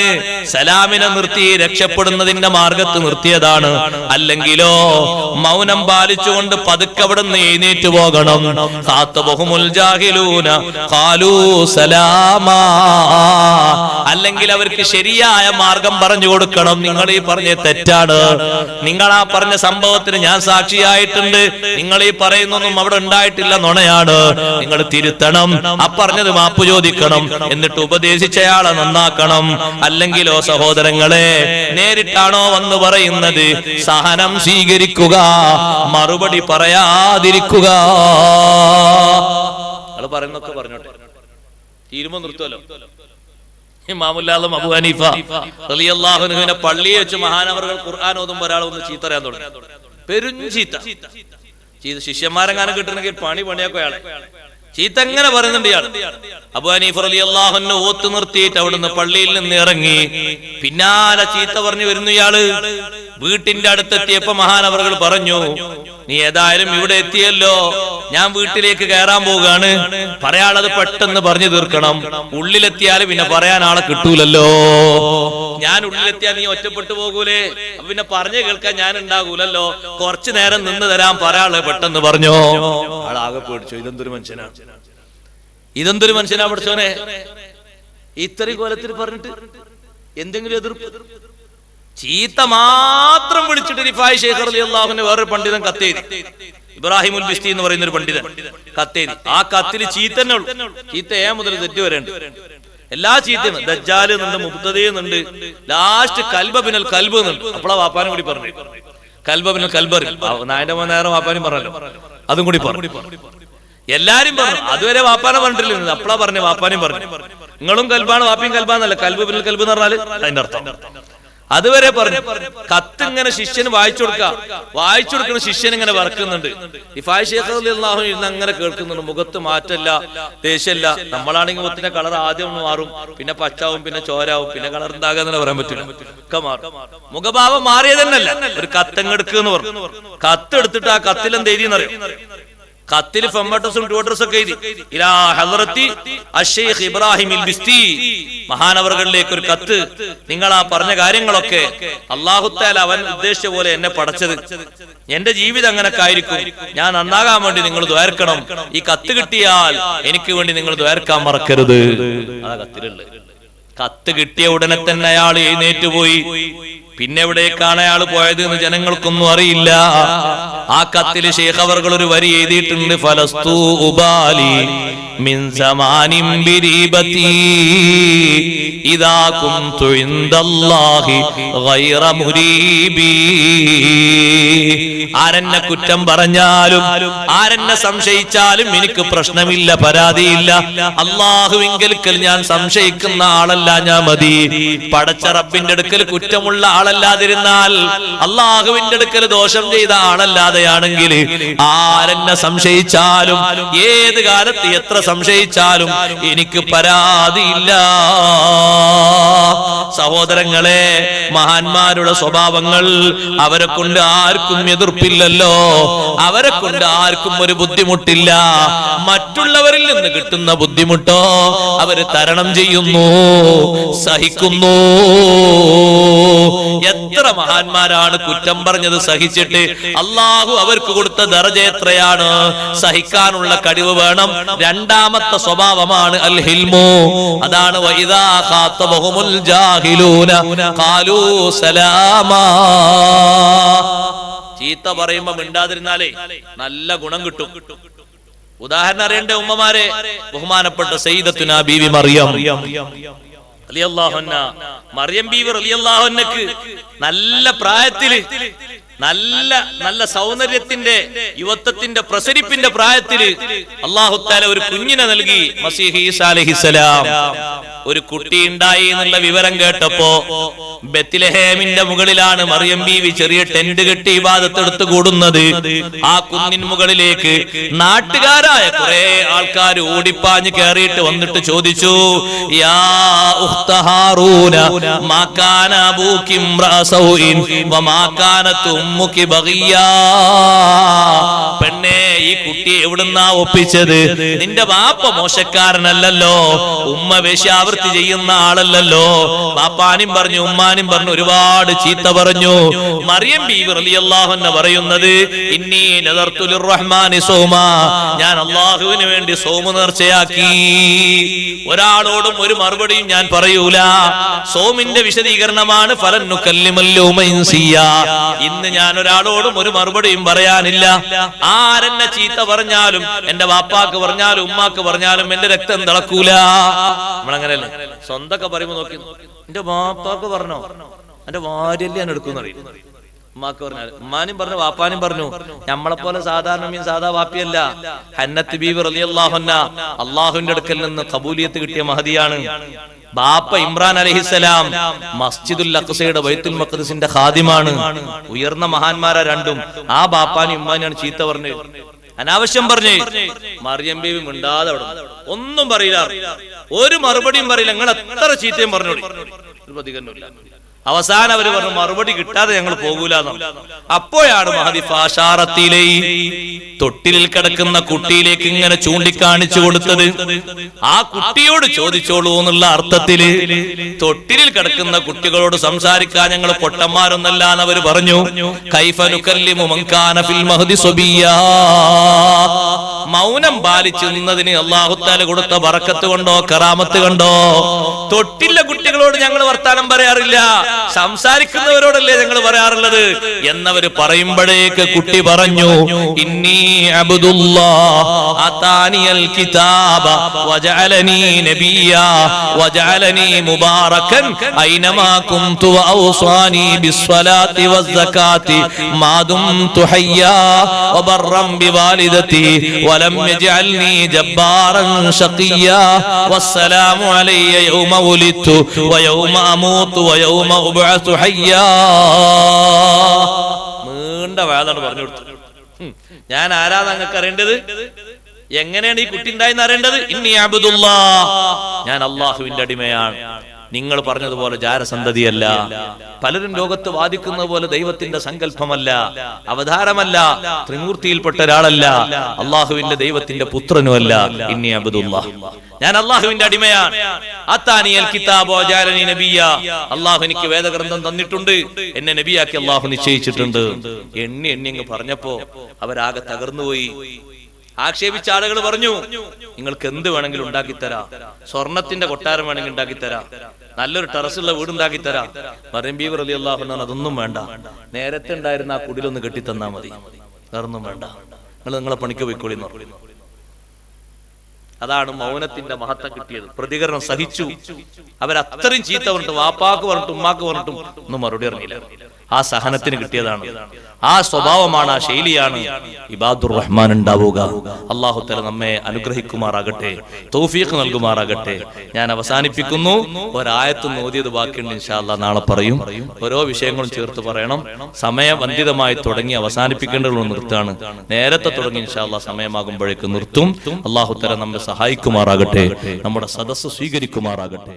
സലാമിനെ നിർത്തി രക്ഷപ്പെടുന്നതിന്റെ മാർഗത്ത് നിർത്തിയതാണ്. അല്ലെങ്കിലോ മൗനം പാലിച്ചുകൊണ്ട് പതുക്കെ അവിടെ നിന്ന് എഴുന്നേറ്റ് പോകണം. അല്ലെങ്കിൽ അവർക്ക് ശരിയായ മാർഗം പറഞ്ഞു കൊടുക്കണം. നിങ്ങൾ ഈ പറഞ്ഞ തെറ്റാണ്, നിങ്ങൾ ആ പറഞ്ഞ സംഭവത്തിന് ഞാൻ സാക്ഷിയായിട്ടുണ്ട്, നിങ്ങൾ ഈ പറയുന്നൊന്നും അവിടെ ഉണ്ടായിട്ടില്ല, നുണയാണ്, നിങ്ങൾ തിരുത്തണം, ആ പറഞ്ഞത് മാപ്പ് ചോദിക്കണം, എന്നിട്ട് ഉപദേശിച്ചയാളെ നന്നാക്കണം. അല്ലെങ്കിലോ സഹോദരങ്ങളെ, നേരിട്ടാണോ വന്ന് പറയുന്നത്, സഹനം സ്വീകരിക്കുക, മറുപടി പറയാതിരിക്കുക. അത് പറയുന്നൊക്കെ പറഞ്ഞോട്ടെ, തീരുമാനം നിർത്തുമല്ലോ. ഇമാമുൽ അബൂ ഹനീഫ റളിയല്ലാഹു അൻഹുവിനെ പള്ളിയിൽ വെച്ച് മഹാനവറുകൾ ഖുർആൻ ഓതുമ്പോൾ ഒരാൾ ഒന്ന് ചീത്ത പറയാൻ തുടങ്ങി. പെരുഞ്ചീത്ത. ശിഷ്യന്മാരെങ്ങാനും കിട്ടണമെങ്കിൽ പണിയാക്കോ അയാളെ. ചീത്ത എങ്ങനെ പറയുന്നുണ്ട് ഇയാൾ. അബൂ ഹനീഫ റളിയല്ലാഹു അൻഹു ഓത്ത് നിർത്തിയിട്ട് അവിടുന്ന് പള്ളിയിൽ നിന്ന് ഇറങ്ങി. പിന്നാലെ ചീത്ത പറഞ്ഞു വരുന്നു ഇയാള്. വീട്ടിന്റെ അടുത്തെത്തിയപ്പോ മഹാനവറുകൾ പറഞ്ഞു, നീ ഏതായാലും ഇവിടെ എത്തിയല്ലോ, ഞാൻ വീട്ടിലേക്ക് കയറാൻ പോവുകയാണ്, പറയാനുള്ളത് പെട്ടെന്ന് പറഞ്ഞു തീർക്കണം. ഉള്ളിലെത്തിയാൽ പിന്നെ പറയാൻ ആളെ കിട്ടൂലല്ലോ. ഞാൻ ഉള്ളിലെത്തിയാൽ നീ ഒറ്റപ്പെട്ടു പോകൂലേ, പിന്നെ പറഞ്ഞു കേൾക്കാൻ ഞാൻ ഉണ്ടാകൂലല്ലോ, കുറച്ചു നേരം നിന്ന് തരാൻ പറയാനുള്ളത് പെട്ടെന്ന് പറഞ്ഞോ. ആളാകെ പേടിച്ചു. ഇതെന്തൊരു മനുഷ്യനാണ്, ഇതെന്തൊരു മനുഷ്യനാ പഠിച്ചോനെ, ഇത്രയും കൊലത്തിൽ പറഞ്ഞിട്ട് എന്തെങ്കിലും എതിർപ്പ്. ചീത്ത മാത്രം വിളിച്ചിട്ട് റിഫായി ശൈഖ് റളിയല്ലാഹു അൻഹു വേറൊരു പണ്ഡിതൻ കത്തെഴുതി. ഇബ്രാഹിമുൽ ബിസ്തി എന്ന് പറയുന്ന ഒരു പണ്ഡിതൻ കത്തെഴുതി. ആ കത്തിൽ ചീത്ത തന്നെ ഉള്ളു. ചീത്ത ഏ മുതൽ തെറ്റ് വരെ ഉണ്ട്. എല്ലാ ചീത്തയും ദജ്ജാൽ എന്നുണ്ട്, മുബ്തദി എന്നുണ്ട്, ലാസ്റ്റ് കൽബ ബിനൽ കൽബ് എന്നുണ്ട്. അപ്പോഴാ വാപ്പാനും കൂടി പറഞ്ഞു, കൽബ ബിനൽ കൽബ്. നായന്റെ നേരം വാപ്പാനും പറഞ്ഞല്ലോ, അതും കൂടി പറഞ്ഞു. എല്ലാരും പറഞ്ഞു. അതുവരെ വാപ്പാനെ പറഞ്ഞിട്ടില്ല, അപ്പളാ പറഞ്ഞു വാപ്പാനും പറഞ്ഞു. നിങ്ങളും കൽബാണ്, വാപ്പിയും കൽബാന്നല്ല, കൽബ് ബിനൽ കൽബ് എന്ന് പറഞ്ഞാല് അതിന്റെ അർത്ഥം. അതുവരെ പറഞ്ഞു. കത്ത് ഇങ്ങനെ ശിഷ്യന് വായിച്ചു കൊടുക്കുന്ന ശിഷ്യൻ ഇങ്ങനെ വറക്കുന്നുണ്ട്. റിഫായി ശൈഖ് റളിയല്ലാഹു അൻഹു ഇരുന്ന് അങ്ങനെ കേൾക്കുന്നുണ്ട്. മുഖത്ത് മാറ്റല്ല, ദേഷ്യല്ല. നമ്മളാണെങ്കിൽ മുഖത്തിന്റെ കളർ ആദ്യം മാറും, പിന്നെ പച്ചാവും, പിന്നെ ചോരാവും, പിന്നെ കളർ ഉണ്ടാകാന്ന് പറയാൻ പറ്റില്ല, ഒക്കെ മാറും. മുഖഭാവം മാറിയതന്നല്ല. ഒരു കത്തെടുക്കുന്നു പറഞ്ഞു. കത്ത് എടുത്തിട്ട് ആ കത്തിൽ എന്ത് എഴുതിയെന്നറിയോ? കത്തിൽ ഫമ്മട്ടസും ട്യൂട്ടർസ് ഒക്കെ എഴുതി. ഇലാ ഹദ്റത്തി അശ്ശൈഖ് ഇബ്രാഹിമുൽ ബിസ്തി, മഹാനവറുകളിലേക്ക് ഒരു കത്ത്. നിങ്ങൾ ആ പറഞ്ഞ കാര്യങ്ങളൊക്കെ അല്ലാഹു തആല അവൻ ഉദ്ദേശിച്ച പോലെ എന്നെ പടച്ചത്, എന്റെ ജീവിതം അങ്ങനൊക്കെ ആയിരിക്കും, ഞാൻ നന്നാകാൻ വേണ്ടി നിങ്ങൾ ദ്വാരക്കണം. ഈ കത്ത് കിട്ടിയാൽ എനിക്ക് വേണ്ടി നിങ്ങൾ ദ്വാരക്കാൻ മറക്കരുത്. അതാ കത്തിലുള്ളത്. കത്ത് കിട്ടിയ ഉടനെ തന്നെ അയാൾ എഴുന്നേറ്റ് പോയി. പിന്നെ എവിടേക്കാണ് അയാൾ പോയത് എന്ന് ജനങ്ങൾക്കൊന്നും അറിയില്ല. ആ കത്തില് ശൈഖ് അവർകൾ ഒരു വരി എഴുതിയിട്ടുണ്ട്. ഫലസ്തു ഉബാലി മിൻ സമാനിൻ ബിരീബതി ഇദാ കുന്തു ഇൻദല്ലാഹി ഗൈറ മുരീബി. ആരെന്നെ കുറ്റം പറഞ്ഞാലും ആരെന്നെ സംശയിച്ചാലും എനിക്ക് പ്രശ്നമില്ല, പരാതിയില്ല. അല്ലാഹുവിങ്കൽ ഞാൻ സംശയിക്കുന്ന ആളല്ല ഞാൻ മതി. പടച്ച റബ്ബിന്റെ അടുക്കൽ കുറ്റമുള്ള ആളല്ലാതിരുന്നാൽ, അല്ലാഹുവിന്റെ അടുക്കൽ ദോഷം ചെയ്ത ആളല്ലാതെയാണെങ്കിൽ ആരെന്നെ സംശയിച്ചാലും ഏത് കാലത്ത് എത്ര സംശയിച്ചാലും എനിക്ക് പരാതിയില്ല. സഹോദരങ്ങളെ, മഹാന്മാരുടെ സ്വഭാവങ്ങൾ, അവരെ കൊണ്ട് ആർക്കും എതിർപ്പില്ലല്ലോ, അവരെ കൊണ്ട് ആർക്കും ഒരു ബുദ്ധിമുട്ടില്ല. മറ്റുള്ളവരിൽ നിന്ന് കിട്ടുന്ന ബുദ്ധിമുട്ടോ അവര് തരണം ചെയ്യുന്നു, സഹിക്കുന്നു. എത്ര മഹാന്മാരാണ് കുറ്റം പറഞ്ഞത് സഹിച്ചിട്ട് അള്ളാഹു അവർക്ക് കൊടുത്ത ദറജ എത്രയാണ്. സഹിക്കാനുള്ള കഴിവ് വേണം. രണ്ടാമത്തെ സ്വഭാവമാണ് അൽ ഹിൽമു. അതാണ് വഇദാ ഖാതബഹുമുൽ ജാഹിലൂന ഖാലൂ സലാമാ. ചീത്ത പറയുമ്പോ മിണ്ടാതിരുന്നാലേ നല്ല ഗുണം കിട്ടും. ഉദാഹരണം അറിയണ്ടേ ഉമ്മമാരെ? ബഹുമാനപ്പെട്ട സയ്യിദത്തുനാ ബീവി മറിയം റളിയല്ലാഹു അൻഹ, മറിയം ബീവി റളിയല്ലാഹു അൻഹക്ക് നല്ല പ്രായത്തില് നല്ല നല്ല സൗന്ദര്യത്തിന്റെ യുവത്വത്തിന്റെ പ്രസരിപ്പിന്റെ പ്രായത്തില് അല്ലാഹു തആല ഒരു കുഞ്ഞിനെ നൽകി. മസീഹ് ഈസാ അലൈഹിസ്സലാം ഒരു കുട്ടി ഉണ്ടായി എന്നുള്ള വിവരം കേട്ടപ്പോ ബെത്ലഹേമിന്റെ മുകളിലാണ് മറിയം ബീവി ചെറിയ ടെന്റ് കെട്ടി ഇബാദത്ത് എടുത്തു കൂടുന്നത്. ആ കുന്നിൻ മുകളിലേക്ക് നാട്ടുകാരായ കുറെ ആൾക്കാർ ഓടിപ്പാഞ്ഞ് കയറിയിട്ട് വന്നിട്ട് ചോദിച്ചു, യാ ഉഖ്ത ഹാറൂന മാ കാന അബൂകി ഇംറഅ സൗഇൻ വമാ കാനത് ഉമ്മുകി ബഗിയാ. പെണ്ണേ, ഈ കുട്ടിയെ എവിടുന്നാ ഒപ്പിച്ചത്? നിന്റെ വാപ്പ മോശക്കാരനല്ലല്ലോ, ഉമ്മ വേശ്യാവൃത്തി ചെയ്യുന്ന ആളല്ലല്ലോ. വാപ്പാനും പറഞ്ഞു ഉമ്മാനും പറഞ്ഞു ഒരുപാട് ചീത്ത പറഞ്ഞു. മറിയം ബീവി റളിയല്ലാഹു അൻഹ പറയുന്നത്, ഇന്നി നദർതു ലിർറഹ്മാനി സൗമാ, ഞാൻ അല്ലാഹുവിന് വേണ്ടി സൗമ് നേർച്ചയാക്കി. ഒരാളോടും ഒരു മറുപടിയും ഞാൻ പറയൂല. സൗമിന്റെ വിശദീകരണമാണ് ഫലൻ നുകല്ലിമൽ യൗമ ഇൻസിയാ. ഇന്ന് ഞാൻ ഒരാളോടും ഒരു മറുപടിയും പറയാനില്ല. ആരെന്നെ ചീത്ത പറഞ്ഞാലും, എന്റെ വാപ്പാക്ക് പറഞ്ഞാലും ഉമ്മാക്ക് പറഞ്ഞാലും എന്റെ രക്തം തിളക്കൂല. നമ്മളങ്ങനെയല്ലേ സ്വന്തമൊക്കെ പറയുമ്പോ നോക്കി, എന്റെ വാപ്പാക്ക് പറഞ്ഞോ, എന്റെ ഭാര്യല്ലേ ഞാൻ എടുക്കുന്ന ഉമ്മാക്ക് പറഞ്ഞാൽ ഉമ്മാനും പറഞ്ഞു വാപ്പാനും പറഞ്ഞു. നമ്മളെപ്പോലെ സാധാരണ സാധാ വാപ്പിയല്ല. ഹന്നത്ത് ബീവി റളിയല്ലാഹു അൻഹ അള്ളാഹുവിന്റെ അടുക്കൽ നിന്ന് ഖബൂലിയത്ത് കിട്ടിയ മഹദിയാണ്. ബാപ്പ ഇമ്രാൻ അലൈഹിസ്സലാം മസ്ജിദുൽ അഖ്സയുടെ ബൈത്തുൽ മഖ്ദിസിന്റെ ഖാദിമാണ്. ഉയർന്ന മഹാന്മാരാ രണ്ടും. ആ ബാപ്പാനും ഉമ്മാനാണ് ചീത്ത പറഞ്ഞു, അനാവശ്യം പറഞ്ഞു. മറിയം ബീവി മിണ്ടാതെ അവിടെ ഒന്നും പറയില്ല, ഒരു മറുപടിയും പറയില്ല. നിങ്ങൾ എത്ര ചീത്തയും പറഞ്ഞോളി, ഒരു പ്രതികരണമില്ല. അവസാനം അവര് പറഞ്ഞു മറുപടി കിട്ടാതെ ഞങ്ങൾ പോകൂലെന്ന്. അപ്പോഴാണ് മഹദി ഫാശാറത്തിലെ തൊട്ടിലിൽ കിടക്കുന്ന കുട്ടിയിലേക്ക് ഇങ്ങനെ ചൂണ്ടിക്കാണിച്ചു കൊടുത്തത്. ആ കുട്ടിയോട് ചോദിച്ചോളൂ എന്നുള്ള അർത്ഥത്തില് തൊട്ടിലിൽ കിടക്കുന്ന കുട്ടികളോട് സംസാരിക്കാൻ ഞങ്ങൾ പൊട്ടന്മാരൊന്നല്ല എന്ന് അവര് പറഞ്ഞു. കൈഫ നുകല്ലിമു മൻ കാന ഫിൽ മഹദി സബിയ്യാ. മൗനം പാലിച്ചു നിന്നതിന് അല്ലാഹു തആല കൊടുത്ത ബറക്കത്ത് കൊണ്ടോ കറാമത്ത് കൊണ്ടോ തൊട്ടിലെ കുട്ടികളോട് ഞങ്ങൾ വർത്താനം പറയാറില്ല, സംസാരിക്കുന്നവരോടല്ലേ ഞങ്ങൾ പറയാറുള്ളത് എന്നവര് പറയുമ്പോഴേക്ക് കുട്ടി പറഞ്ഞു, ഇന്നി അബ്ദുല്ലാഹ് അതാനിയൽ കിതാബ വജഅലനി നബിയ്യാ വജഅലനി മുബാറകൻ ഐനമാ കുന്തു വഔസാനി ബിസ്സലാത്തി വസ്സകാത്തി മാ ദുംതു ഹയ്യാ വബർറൻ ബിവാലിദതി വലം യജഅൽനി ജബ്ബാറൻ ശഖിയ്യാ വസ്സലാമു അലയ്യ യൗമ ഉലിതു വയൗമ അമൂതു വയൗമ ഉബ്അസു ഹയ്യാ. നീണ്ട വാദാണ് പറഞ്ഞു കൊടുത്തത്. ഞാൻ ആരാ നിങ്ങൾക്ക് അറിയേണ്ടത്? എങ്ങനെയാണ് ഈ കുട്ടി ഉണ്ടായെന്ന് അറിയേണ്ടത്? ഇന്നി അബ്ദുല്ലാഹ്, ഞാൻ അല്ലാഹുവിന്റെ അടിമയാണ്. നിങ്ങൾ പറഞ്ഞതുപോലെ ജാരസന്തതിയല്ല. പലരും ലോകത്ത് വാദിക്കുന്നത് പോലെ ദൈവത്തിന്റെ സങ്കല്പമല്ല, അവതാരമല്ല, ത്രിമൂർത്തിയിൽപ്പെട്ട ഒരാളല്ല, അള്ളാഹുവിന്റെ ദൈവത്തിന്റെ പുത്രനുമല്ല. ഇന്നി അബ്ദുല്ലാഹ്, ഞാൻ അള്ളാഹുവിന്റെ അടിമയാണ്. അത്താനിയൽ കിതാബ് വജഅലനി നബിയ്യാ, അള്ളാഹു എനിക്ക് വേദഗ്രന്ഥം തന്നിട്ടുണ്ട്, എന്നെ നബിയാക്കി അള്ളാഹു നിശ്ചയിച്ചിട്ടുണ്ട്. എണ്ണി അങ്ങ് പറഞ്ഞപ്പോ അവരാകെ തകർന്നുപോയി. ആക്ഷേപിച്ച ആളുകൾ പറഞ്ഞു, നിങ്ങൾക്ക് എന്ത് വേണമെങ്കിലും ഉണ്ടാക്കിത്തരാം, സ്വർണത്തിന്റെ കൊട്ടാരം വേണമെങ്കിൽ ഉണ്ടാക്കിത്തരാം, നല്ലൊരു ടെറസുള്ള വീടുണ്ടാക്കി തരാം. മറിയം ബീവി റളിയല്ലാഹു അൻഹ അതൊന്നും വേണ്ട, നേരത്തെ ഉണ്ടായിരുന്ന ആ കുടിലൊന്ന് കെട്ടിത്തന്നാ മതി, വേറൊന്നും വേണ്ട, നിങ്ങളെ പണിക്ക് പോയിക്കോളി എന്ന് പറഞ്ഞു. അതാണ് മൗനത്തിന്റെ മഹത്വം കിട്ടിയത്. പ്രതികരണം സഹിച്ചു. അവരത്രയും ചീത്ത പറഞ്ഞിട്ട്, വാപ്പാക്ക് പറഞ്ഞിട്ട് ഉമ്മാക്ക് പറഞ്ഞിട്ടും ഒന്നും മറുപടി അറിഞ്ഞില്ല. ആ സഹനത്തിന് കിട്ടിയതാണ്, ആ സ്വഭാവമാണ്, ആ ശൈലിയാണ് ഇബാദുർ റഹ്മാൻ ഉണ്ടാവുക. അല്ലാഹു തആല നമ്മെ അനുഗ്രഹിക്കുമാറാകട്ടെ, തൗഫീഖ് നൽകുമാറാകട്ടെ. ഞാൻ അവസാനിപ്പിക്കുന്നു. ഒരായത്ത് ഓതിയത് ബാക്കിയുണ്ട്, ഇൻഷാ അല്ലാഹ് നാളെ പറയും. ഓരോ വിഷയങ്ങളും ചേർത്ത് പറയണം. സമയബന്ധിതമായി തുടങ്ങി അവസാനിപ്പിക്കേണ്ടതുള്ള നിർത്താണ്. നേരത്തെ തുടങ്ങി ഇൻഷാ അല്ലാഹ് സമയമാകുമ്പോഴേക്ക് നിർത്തും. അല്ലാഹു തആല നമ്മെ സഹായിക്കുമാറാകട്ടെ, നമ്മുടെ സദസ്സ് സ്വീകരിക്കുമാറാകട്ടെ.